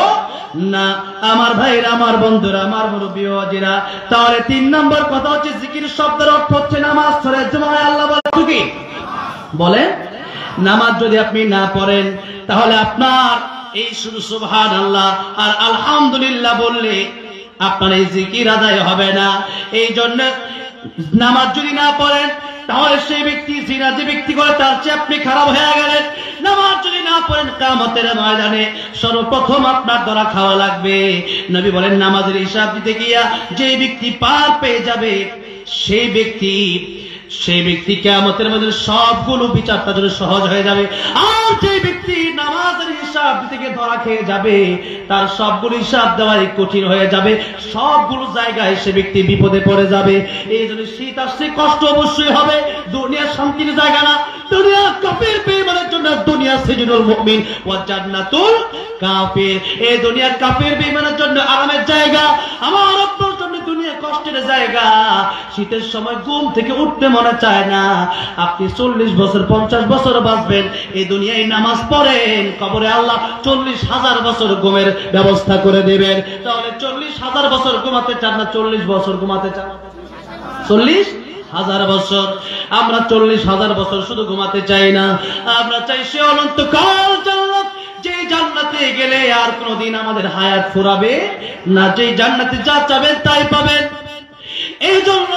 না। আমার ভাইরা, আমার বন্ধুরা, আমার মুরব্বী ওয়াজিরা, তাহলে 3 নম্বর কথা হচ্ছে জিকির শব্দের অর্থ হচ্ছে নামাজ পড়ে। জুমায় আল্লাহ বলে কি বলেন? নামাজ যদি আপনি না পড়েন তাহলে আপনার এই শুধু সুবহানাল্লাহ আর আলহামদুলিল্লাহ বললে আপনার এই জিকির আদায় হবে না। এই জন্য নামাজ যদি না পড়েন তাহলে সেই ব্যক্তি জিনা যে ব্যক্তি করে তার চেয়ে আপনি খারাপ হয়ে গেলেন। নামাজ যদি না পড়েন কিয়ামতের ময়দানে সর্বপ্রথম আপনার দ্বারা খাওয়া লাগবে। নবী বলেন নামাজের হিসাব দিতে গিয়া যে ব্যক্তি পার পেয়ে যাবে সেই ব্যক্তি কিয়ামতের মধ্যে সবগুলো বিচার তার জন্য সহজ হয়ে যাবে। আর যে ব্যক্তি নামাজের হিসাব দিতে গিয়ে ধরা খেয়ে যাবে তার সবগুলো হিসাব দেওয়াই কঠিন হয়ে যাবে, সবগুলো জায়গায় সে ব্যক্তি বিপদে পড়ে যাবে। এই জন্য শীত আসছে, কষ্ট অবশ্যই হবে। দুনিয়া শান্তির জায়গা না, দুনিয়া কাফির বেঈমানের জন্য, দুনিয়া সিজনুল মুমিন ওয়া জান্নাতুল কাফির। এই দুনিয়ার কাফির বেঈমানের জন্য আরামের জায়গা, আমার আপনার জন্য দুনিয়া কষ্টের জায়গা। শীতের সময় ঘুম থেকে উঠতে মনে চায় না। আপনি 40 বছর 50 বছর বাঁচবেন, এই দুনিয়ায় নামাজ পড়েন, কবরে আল্লাহ 40,000 বছর ঘুমের ব্যবস্থা করে দেবেন। তাহলে 40,000 বছর ঘুমাতে চান না 40 বছর ঘুমাতে চান? 40,000 বছর। আমরা 40,000 বছর শুধু ঘুমাতে চাই না, আমরা চাই সে অনন্তকাল জান্নাত, যে জান্নাতে গেলে আর কোনদিন আমাদের হায়াত ফুরাবে না, যে জান্নাতে যা চাবেন তাই পাবেন। এই জন্য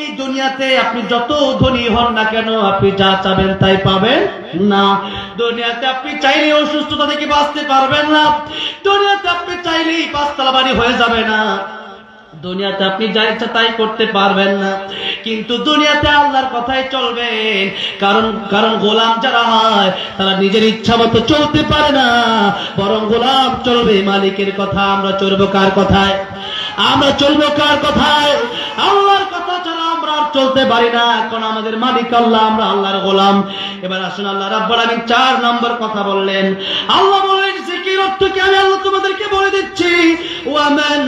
এই দুনিয়াতে আপনি যত ধনী হন না কেন আপনি যা চাবেন তাই পাবেন না। দুনিয়াতে আপনি চাইলেই অসুস্থতা থেকে বাঁচতে পারবেন না। দুনিয়াতে আপনি চাইলেই 5 তলা বাড়ি হয়ে যাবে না। দুনিয়াতে আপনি যা ইচ্ছা তাই করতে পারবেন না। কিন্তু দুনিয়াতে আল্লাহর কথাই চলবেন। কারণ গোলাম যারা হয় তারা নিজের ইচ্ছা মতো চলতে পারে না, বরং গোলাম চলবে মালিকের কথা। আমরা চলবো কার কথায়? আমরা চলবো কার কথায়? আল্লাহর কথা ছাড়া আমরা চলতে পারি না, কারণ আমাদের মালিক আল্লাহ, আমরা আল্লাহর গোলাম। এবার আসুন আল্লাহ রাব্বুল আলামিন 4 নম্বর কথা বললেন। আল্লাহ বললেন জিকির অর্থ কি আমি আল্লাহ তোমাদেরকে বলে দিচ্ছি। ওয়ামান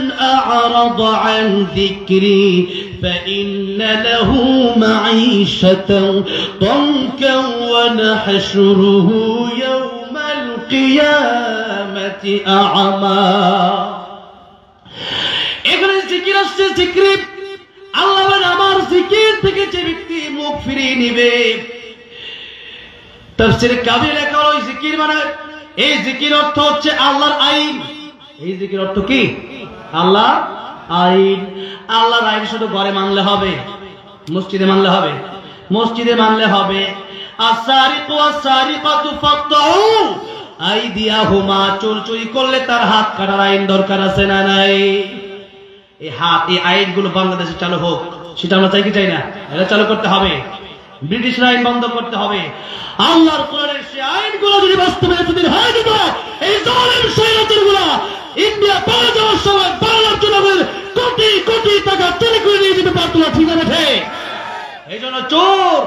আ'রাদা আন যিকরি ফাইন্না লাহু মাঈশাতান দানকান ওয়া নাহশুরুহু ইয়াওমাল কিয়ামাতি আ'মা। এখানে জিকির আসছে, জিকির আল্লাহ বলেন আমার জিকির থেকে যে ব্যক্তি মুখ ফিরিয়ে নিবে। তাফসীরে কাবীর লেখা হলো জিকির মানে, এই জিকির অর্থ হচ্ছে আল্লাহর আইন। এই জিকির অর্থ কি? আল্লাহর আইন। আল্লাহর আইন শুধু ঘরে মানলে হবে, মসজিদে মানলে হবে? মসজিদে মানলে হবে। আস-সারিকু ওয়াস-সারিকাতু ফাকতাউ আইদিয়াহুমা, চোর চুরি করলে তার হাত কাটার আইন দরকার আছে না নাই? এই হাত, এই আইনগুলো বাংলাদেশে চালু হোক, সেটা আমরা চাই কি চাই না? এটা চালু করতে হবে। ব্রিটিশের আইন বন্ধ করতে হবে। আল্লাহর কোরআনের সেই আইনগুলো যদি বাস্তবায়িত হয়ে যেত, এই জালিম স্বৈরাচারগুলো ইন্ডিয়া পাওয়া যাওয়ার সময় বাংলার জনগণের কোটি কোটি টাকা চুরি করে নিয়ে যেতে পারত না, ঠিক আছে? এই জন্য চোর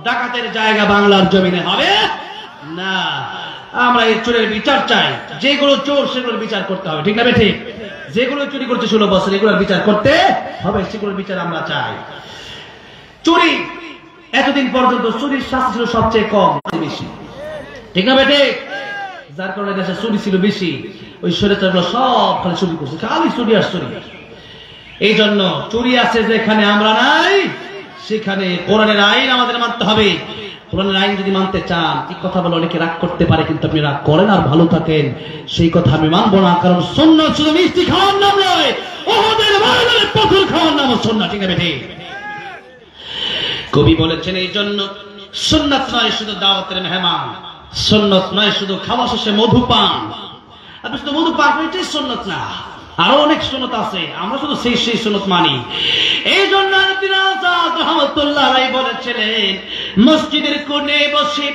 ডাকাতের জায়গা বাংলার জমিনে হবে না। আমরা এই চোরের বিচার চাই। যেগুলো চোর সেগুলোর বিচার করতে হবে, ঠিক না? ঠিক। যেগুলো চুরি করছে 16 বছর, এগুলোর বিচার করতে হবে, সেগুলোর বিচার আমরা চাই। চুরি এতদিন পর্যন্ত চুরির শাস্তি ছিল সবচেয়ে কম, বেশি, ঠিক না বেটে? যার কারণে দেশে চুরি ছিল বেশি। ওই স্বৈরাচারগুলো সব খালি চুরি করছে, খালি চুরি আর চুরি। এই জন্য চুরি আছে যেখানে আমরা নাই, সেখানে কোরআনের আইন আমাদের মানতে হবে। কোরআনের আইন যদি মানতে চান, এই কথা বলে অনেকে রাগ করতে পারে, কিন্তু আপনি রাগ করেন আর ভালো থাকেন, সেই কথা আমি মানবো না। কারণ সুন্নাত শুধু মিষ্টি খাওয়ার নাম নয়, ওহদের ময়দানে পাথর খাওয়ার নাম সুন্নাত, ঠিক আছে? কবি বলেছেন এই জন্য সুন্নাত নয় শুধু দাওয়াতের মেহমান, সুন্নাত নয় শুধু খাওয়া শেষে মধু পান। আপনি শুধু মধু পান এটাই সুন্নাত না, আরো অনেক সুন্নাত আছে, আমরা শুধু সেই সুন্নাত মানি। এই জন্য রহমতুল্লাহ আলাইহি বলেছিলেন, মসজিদের কোণে বসে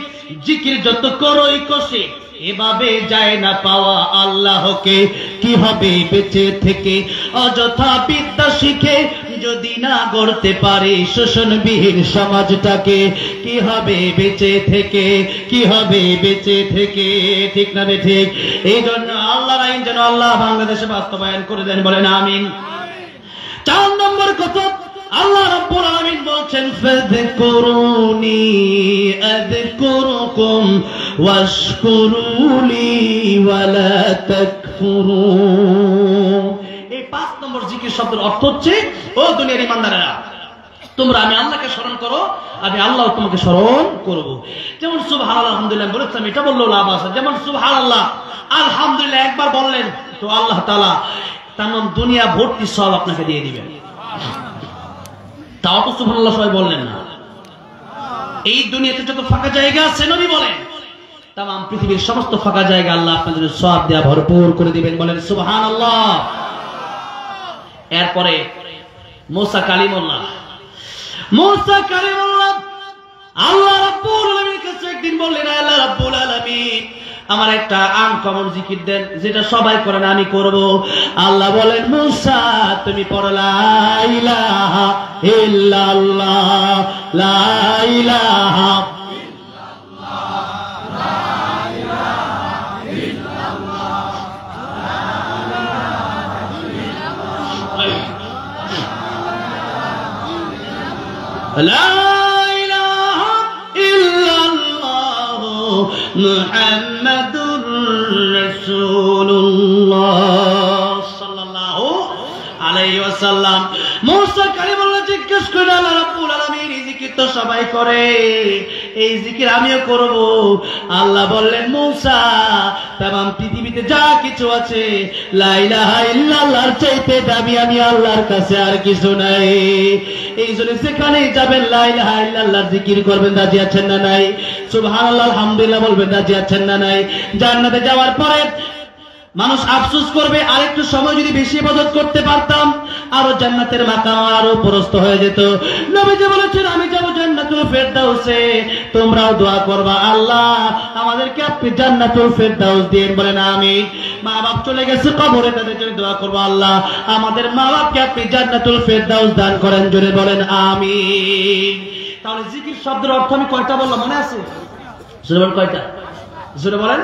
জিকির যত করোই কষে, এভাবে যায় না পাওয়া আল্লাহকে। কি হবে বেঁচে থেকে অযথা বিদ্যা শিখে, যদি না গড়তে পারে শোষণবিহীন সমাজটাকে? কি হবে বেঁচে থেকে, কি হবে বেঁচে থেকে, ঠিক না বে ঠিক? এই জন্য আল্লাহর আইন যেন আল্লাহ বাংলাদেশে বাস্তবায়ন করে দেন, বলেন আমিন। 4 নম্বর কথা আল্লাহ রাব্বুল আলামিন বলছেন, ফাযকুরুনি আযকুরুকুম ওয়াশকুরুলি ওয়ালা তাকফুরুন। এই 5 নম্বর জিকির শব্দের অর্থ হচ্ছে, ও দুনিয়ার ঈমানদারেরা, তোমরা আমি আল্লাহকে স্মরণ করো, আমি আল্লাহ তোমাকে স্মরণ করব। যেমন সুবহানাল্লাহ আলহামদুলিল্লাহ বলেছিলাম, এটা বললেও লাভ আছে। যেমন সুবহানাল্লাহ আলহামদুলিল্লাহ একবার বললেন তো আল্লাহ তাআলা তামাম দুনিয়া ভর্তি সব আপনাকে দিয়ে দিবেন। তাও তো সুবহানাল্লাহ সবাই বললেন না। এই দুনিয়াতে যত ফাঁকা জায়গা আছে নবী বলেন তামাম পৃথিবীর সমস্ত ফাঁকা জায়গা আল্লাহ আপনাদের সওয়াব দেয়া ভরপুর করে দিবেন, বলেন সুবহানাল্লাহ। এরপরে মুসা কালিমুল্লাহ আল্লাহ রাব্বুল আলামিনের কাছে একদিন বললেন, আল্লাহ রাব্বুল আলামিন আমার একটা আনকমন জিকির দেন যেটা সবাই করেন আমি করব। আল্লাহ বলেন, মুসা তুমি পড়ো লা ইলাহা ইল্লাল্লাহ, লা ইলাহা লা ইলাহা ইল্লাল্লাহ মুহাম্মাদুর রাসূলুল্লাহ সাল্লাল্লাহু আলাইহি ওয়াসাল্লাম। মুসা কালিমুল্লাহ জিজ্ঞেস করে, আল্লাহ রাব্বুল আলামিন এই জিকির তো সবাই করে, এই জিকির আমিও করব। আল্লাহ বললেন, মুসা তামাম পৃথিবীতে যা কিছু আছে লা ইলাহা ইল্লাল্লাহর চাইতে দামি আমি আল্লাহর কাছে আর কিছু নাই। এই জন্য যেখানেই যাবেন লা ইলাহা ইল্লাল্লাহর জিকির করবেন, রাজি আছেন না নাই? সুবহানাল্লাহ আলহামদুলিল্লাহ বলবেন, রাজি আছেন না নাই? জান্নাতে যাওয়ার পরে মানুষ আফসোস করবে আরেকটু সময় যদি বেশি ইবাদত করতে পারতাম আরো জান্নাতের মাকাম আরো প্রশস্ত হয়ে যেত। নবীজি বলেছেন, আমি যাব জান্নাতুল ফেরদাউসে, তোমরাও দোয়া করবা আল্লাহ আমাদেরকে আপনি জান্নাতুল ফেরদাউস দিন, বলেন আমিন। মা বাপ চলে গেছে কবরে, তাদের জন্য দোয়া করবো আল্লাহ আমাদের মা বাপকে আপনি জান্নাতুল ফেরদাউস দান করেন, জোরে বলেন আমিন। তাহলে জিকির শব্দের অর্থ আমি কয়টা বললাম মনে আছে? জোরে বলেন কয়টা? জোরে বলেন।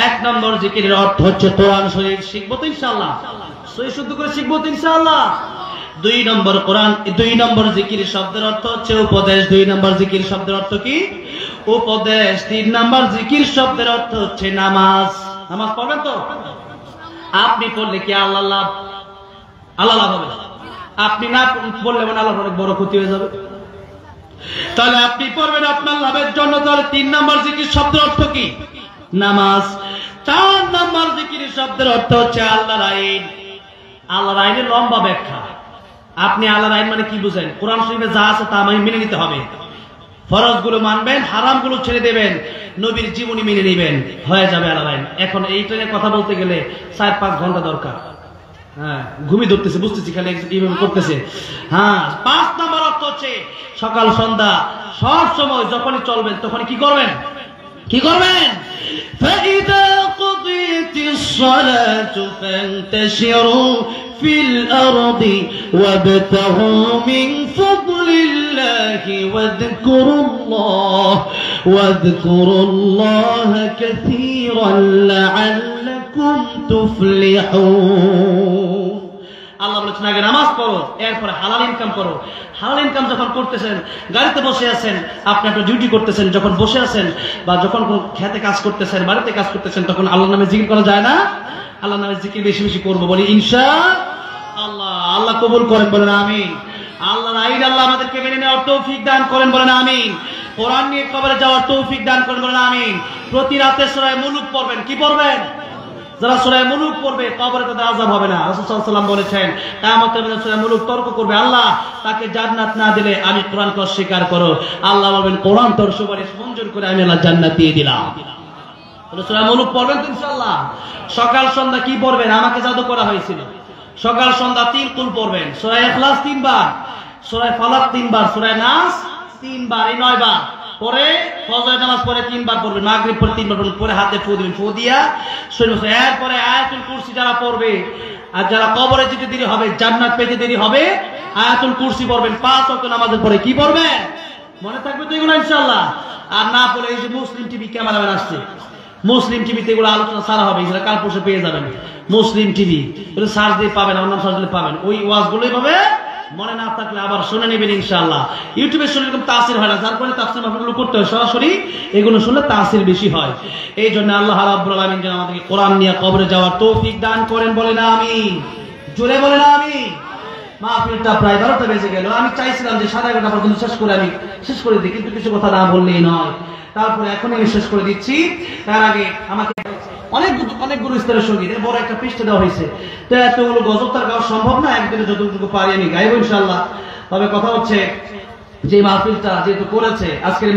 এক নম্বর জিকিরের অর্থ হচ্ছে কোরআন শরীফ শিখবো তো ইনশাআল্লাহ, সহি শুদ্ধ করে শিখবো তো ইনশাআল্লাহ। দুই নম্বর কোরআন, দুই নম্বর জিকির শব্দের অর্থ হচ্ছে উপদেশ। দুই নম্বর জিকির শব্দের অর্থ কি? উপদেশ। তিন নম্বর জিকির শব্দের অর্থ হচ্ছে নামাজ। নামাজ পড়বেন তো? আপনি পড়লে কি আল্লাহ লাভ? আল্লাহ লাভ হবে। আপনি না পড়লে মানে আল্লাহর অনেক বড় ক্ষতি হয়ে যাবে। তাহলে আপনি পড়বেন আপনার লাভের জন্য। তাহলে তিন নম্বর জিকির শব্দের অর্থ কি? নামাজ। চার নম্বর জিকির শব্দের অর্থ হচ্ছে আল্লাহর আইন। আল্লাহর আইনের লম্বা ব্যাখ্যা। আপনি আল্লাহর আইন মানে কি বুঝেন? কোরআন শরীফে যা আছে তা মেনে নিতে হবে, ফরজ গুলো মানবেন, হারাম গুলো ছেড়ে দেবেন, নবীর জীবনী মেনে নেবেন, হয়ে যাবে আল্লাহর আইন। এখন এই ট্রেনে কথা বলতে গেলে 4-5 ঘন্টা দরকার। হ্যাঁ, ঘুমি ধরতেছে, বুঝতেছি খালি এইভাবে করতেছে। হ্যাঁ, 5 নম্বর অর্থ হচ্ছে সকাল সন্ধ্যা সব সময় যখনই চলবেন তখনই কি করবেন? কি করবেন? فَإِذَا قُضِيَتِ الصَّلَاةُ فَانتَشِرُوا فِي الْأَرْضِ وَابْتَغُوا مِنْ فَضْلِ اللَّهِ وَاذْكُرُوا اللَّهَ كَثِيرًا لَعَلَّكُمْ تُفْلِحُونَ। আল্লাহ বলেছেন আগে নামাজ পড়ো, এরপরে হালাল ইনকাম করো। হালাল ইনকাম যখন করতেছেন, গাড়িতে বসে আছেন, আপনি আপনার ডিউটি করতেছেন, যখন বসে আছেন বা যখন কোন খেতে কাজ করতেছেন, বাড়িতে কাজ করতেছেন, তখন আল্লাহর নামে জিকির করা যায় না? আল্লাহর নামে জিকির বেশি বেশি করবো, বলি ইনশাআল্লাহ। আল্লাহ কবুল করেন, বলেন আমিন। আল্লাহর আইন আল্লাহ আমাদেরকে মেনে নেওয়ার তৌফিক দান করেন, বলেন আমিন। কোরআন নিয়ে কবরে যাওয়ার তৌফিক দান করেন, বলেন আমিন। প্রতি রাতে সূরা মুলুক পড়বেন। কি পড়বেন? যারা সূরা মুলুক পড়বে কবরে তাদের আযাব হবে না। রাসূল সাল্লাল্লাহু আলাইহি ওয়াসাল্লাম বলেছেন, কিয়ামতের দিনে সূরা মুলুক তর্ক করবে, আল্লাহ তাকে জান্নাত না দিলে আমি কোরআনকে অস্বীকার করো। আল্লাহ বলবেন, কোরআন তোর সুপারিশ মঞ্জুর করে আমি আল্লাহ জান্নাত দিয়ে দিলাম। তাহলে সূরা মুলুক পড়বেন তো ইনশাআল্লাহ। সকাল সন্ধ্যা কি পড়বেন? আমাকে জাদু করা হয়েছিল। সকাল সন্ধ্যা 3 কুল পড়বেন। সূরা ইখলাস 3 বার, সূরা ফালাক 3 বার, সূরা নাস 3 বার, এই 9 বার। পরে ফজরের নামাজ পরে 3 বার পড়বেন, মাগরিব পরে 3 বার পড়বেন, পরে হাতে ফু দিবেন, ফু দিয়া শরীর বসে। এরপরে আয়াতুল কুরসি যারা পড়বে আর যারা কবরে যেতে দেরি হবে, জান্নাত পেতে দেরি হবে, আয়াতুল কুরসি পড়বেন 5 ওয়াক্ত নামাজের পরে। কি পড়বেন? মনে থাকবে তো এগুলো ইনশাআল্লাহ। আর না পড়লে এই যে মুসলিম টিভি ক্যামেরাম্যান আসছে, মুসলিম টিভিতে এগুলো আলোচনা সারা হবে, এগুলো কাল পরশু পেয়ে যাবেন। মুসলিম টিভি এগুলো সার্চ দিয়ে পাবেন, অন্য সার্চ দিলে পাবেন, ওই ওয়াজগুলোই পাবে। মনে না থাকলে আবার শুনে নেবেন ইনশাআল্লাহ। ইউটিউবে শুনলে এরকম তাসির হয় না, যার কারণে তাফসীর মাহফিলগুলো করতে হয় সরাসরি, এগুলো শুনলে তাসির বেশি হয়। এই জন্য আল্লাহ রাব্বুল আলামিন যেন আমাদেরকে কোরআন নিয়ে কবরে যাওয়ার তৌফিক দান করেন, বলেন আমিন। জোরে বলেন আমিন। মাহফিলটা প্রায় 12টা বেজে গেল। আমি চাইছিলাম যে 11:30 পর্যন্ত শেষ করে দিই, কিন্তু কিছু কথা না বললেই নয়। তারপরে এখন আমি শেষ করে দিচ্ছি। তার আগে আমাকে অনেকগুলো স্তরের সঙ্গীত, বড় একটা পৃষ্ঠে দেওয়া হয়েছে। তো এতগুলো গজল তার গাওয়া সম্ভব না, একদিনে যতটুকু পারি আমি গাইবো ইনশাআল্লাহ। তবে কথা হচ্ছে যে মাহফিলটা যেহেতু করেছে আজকের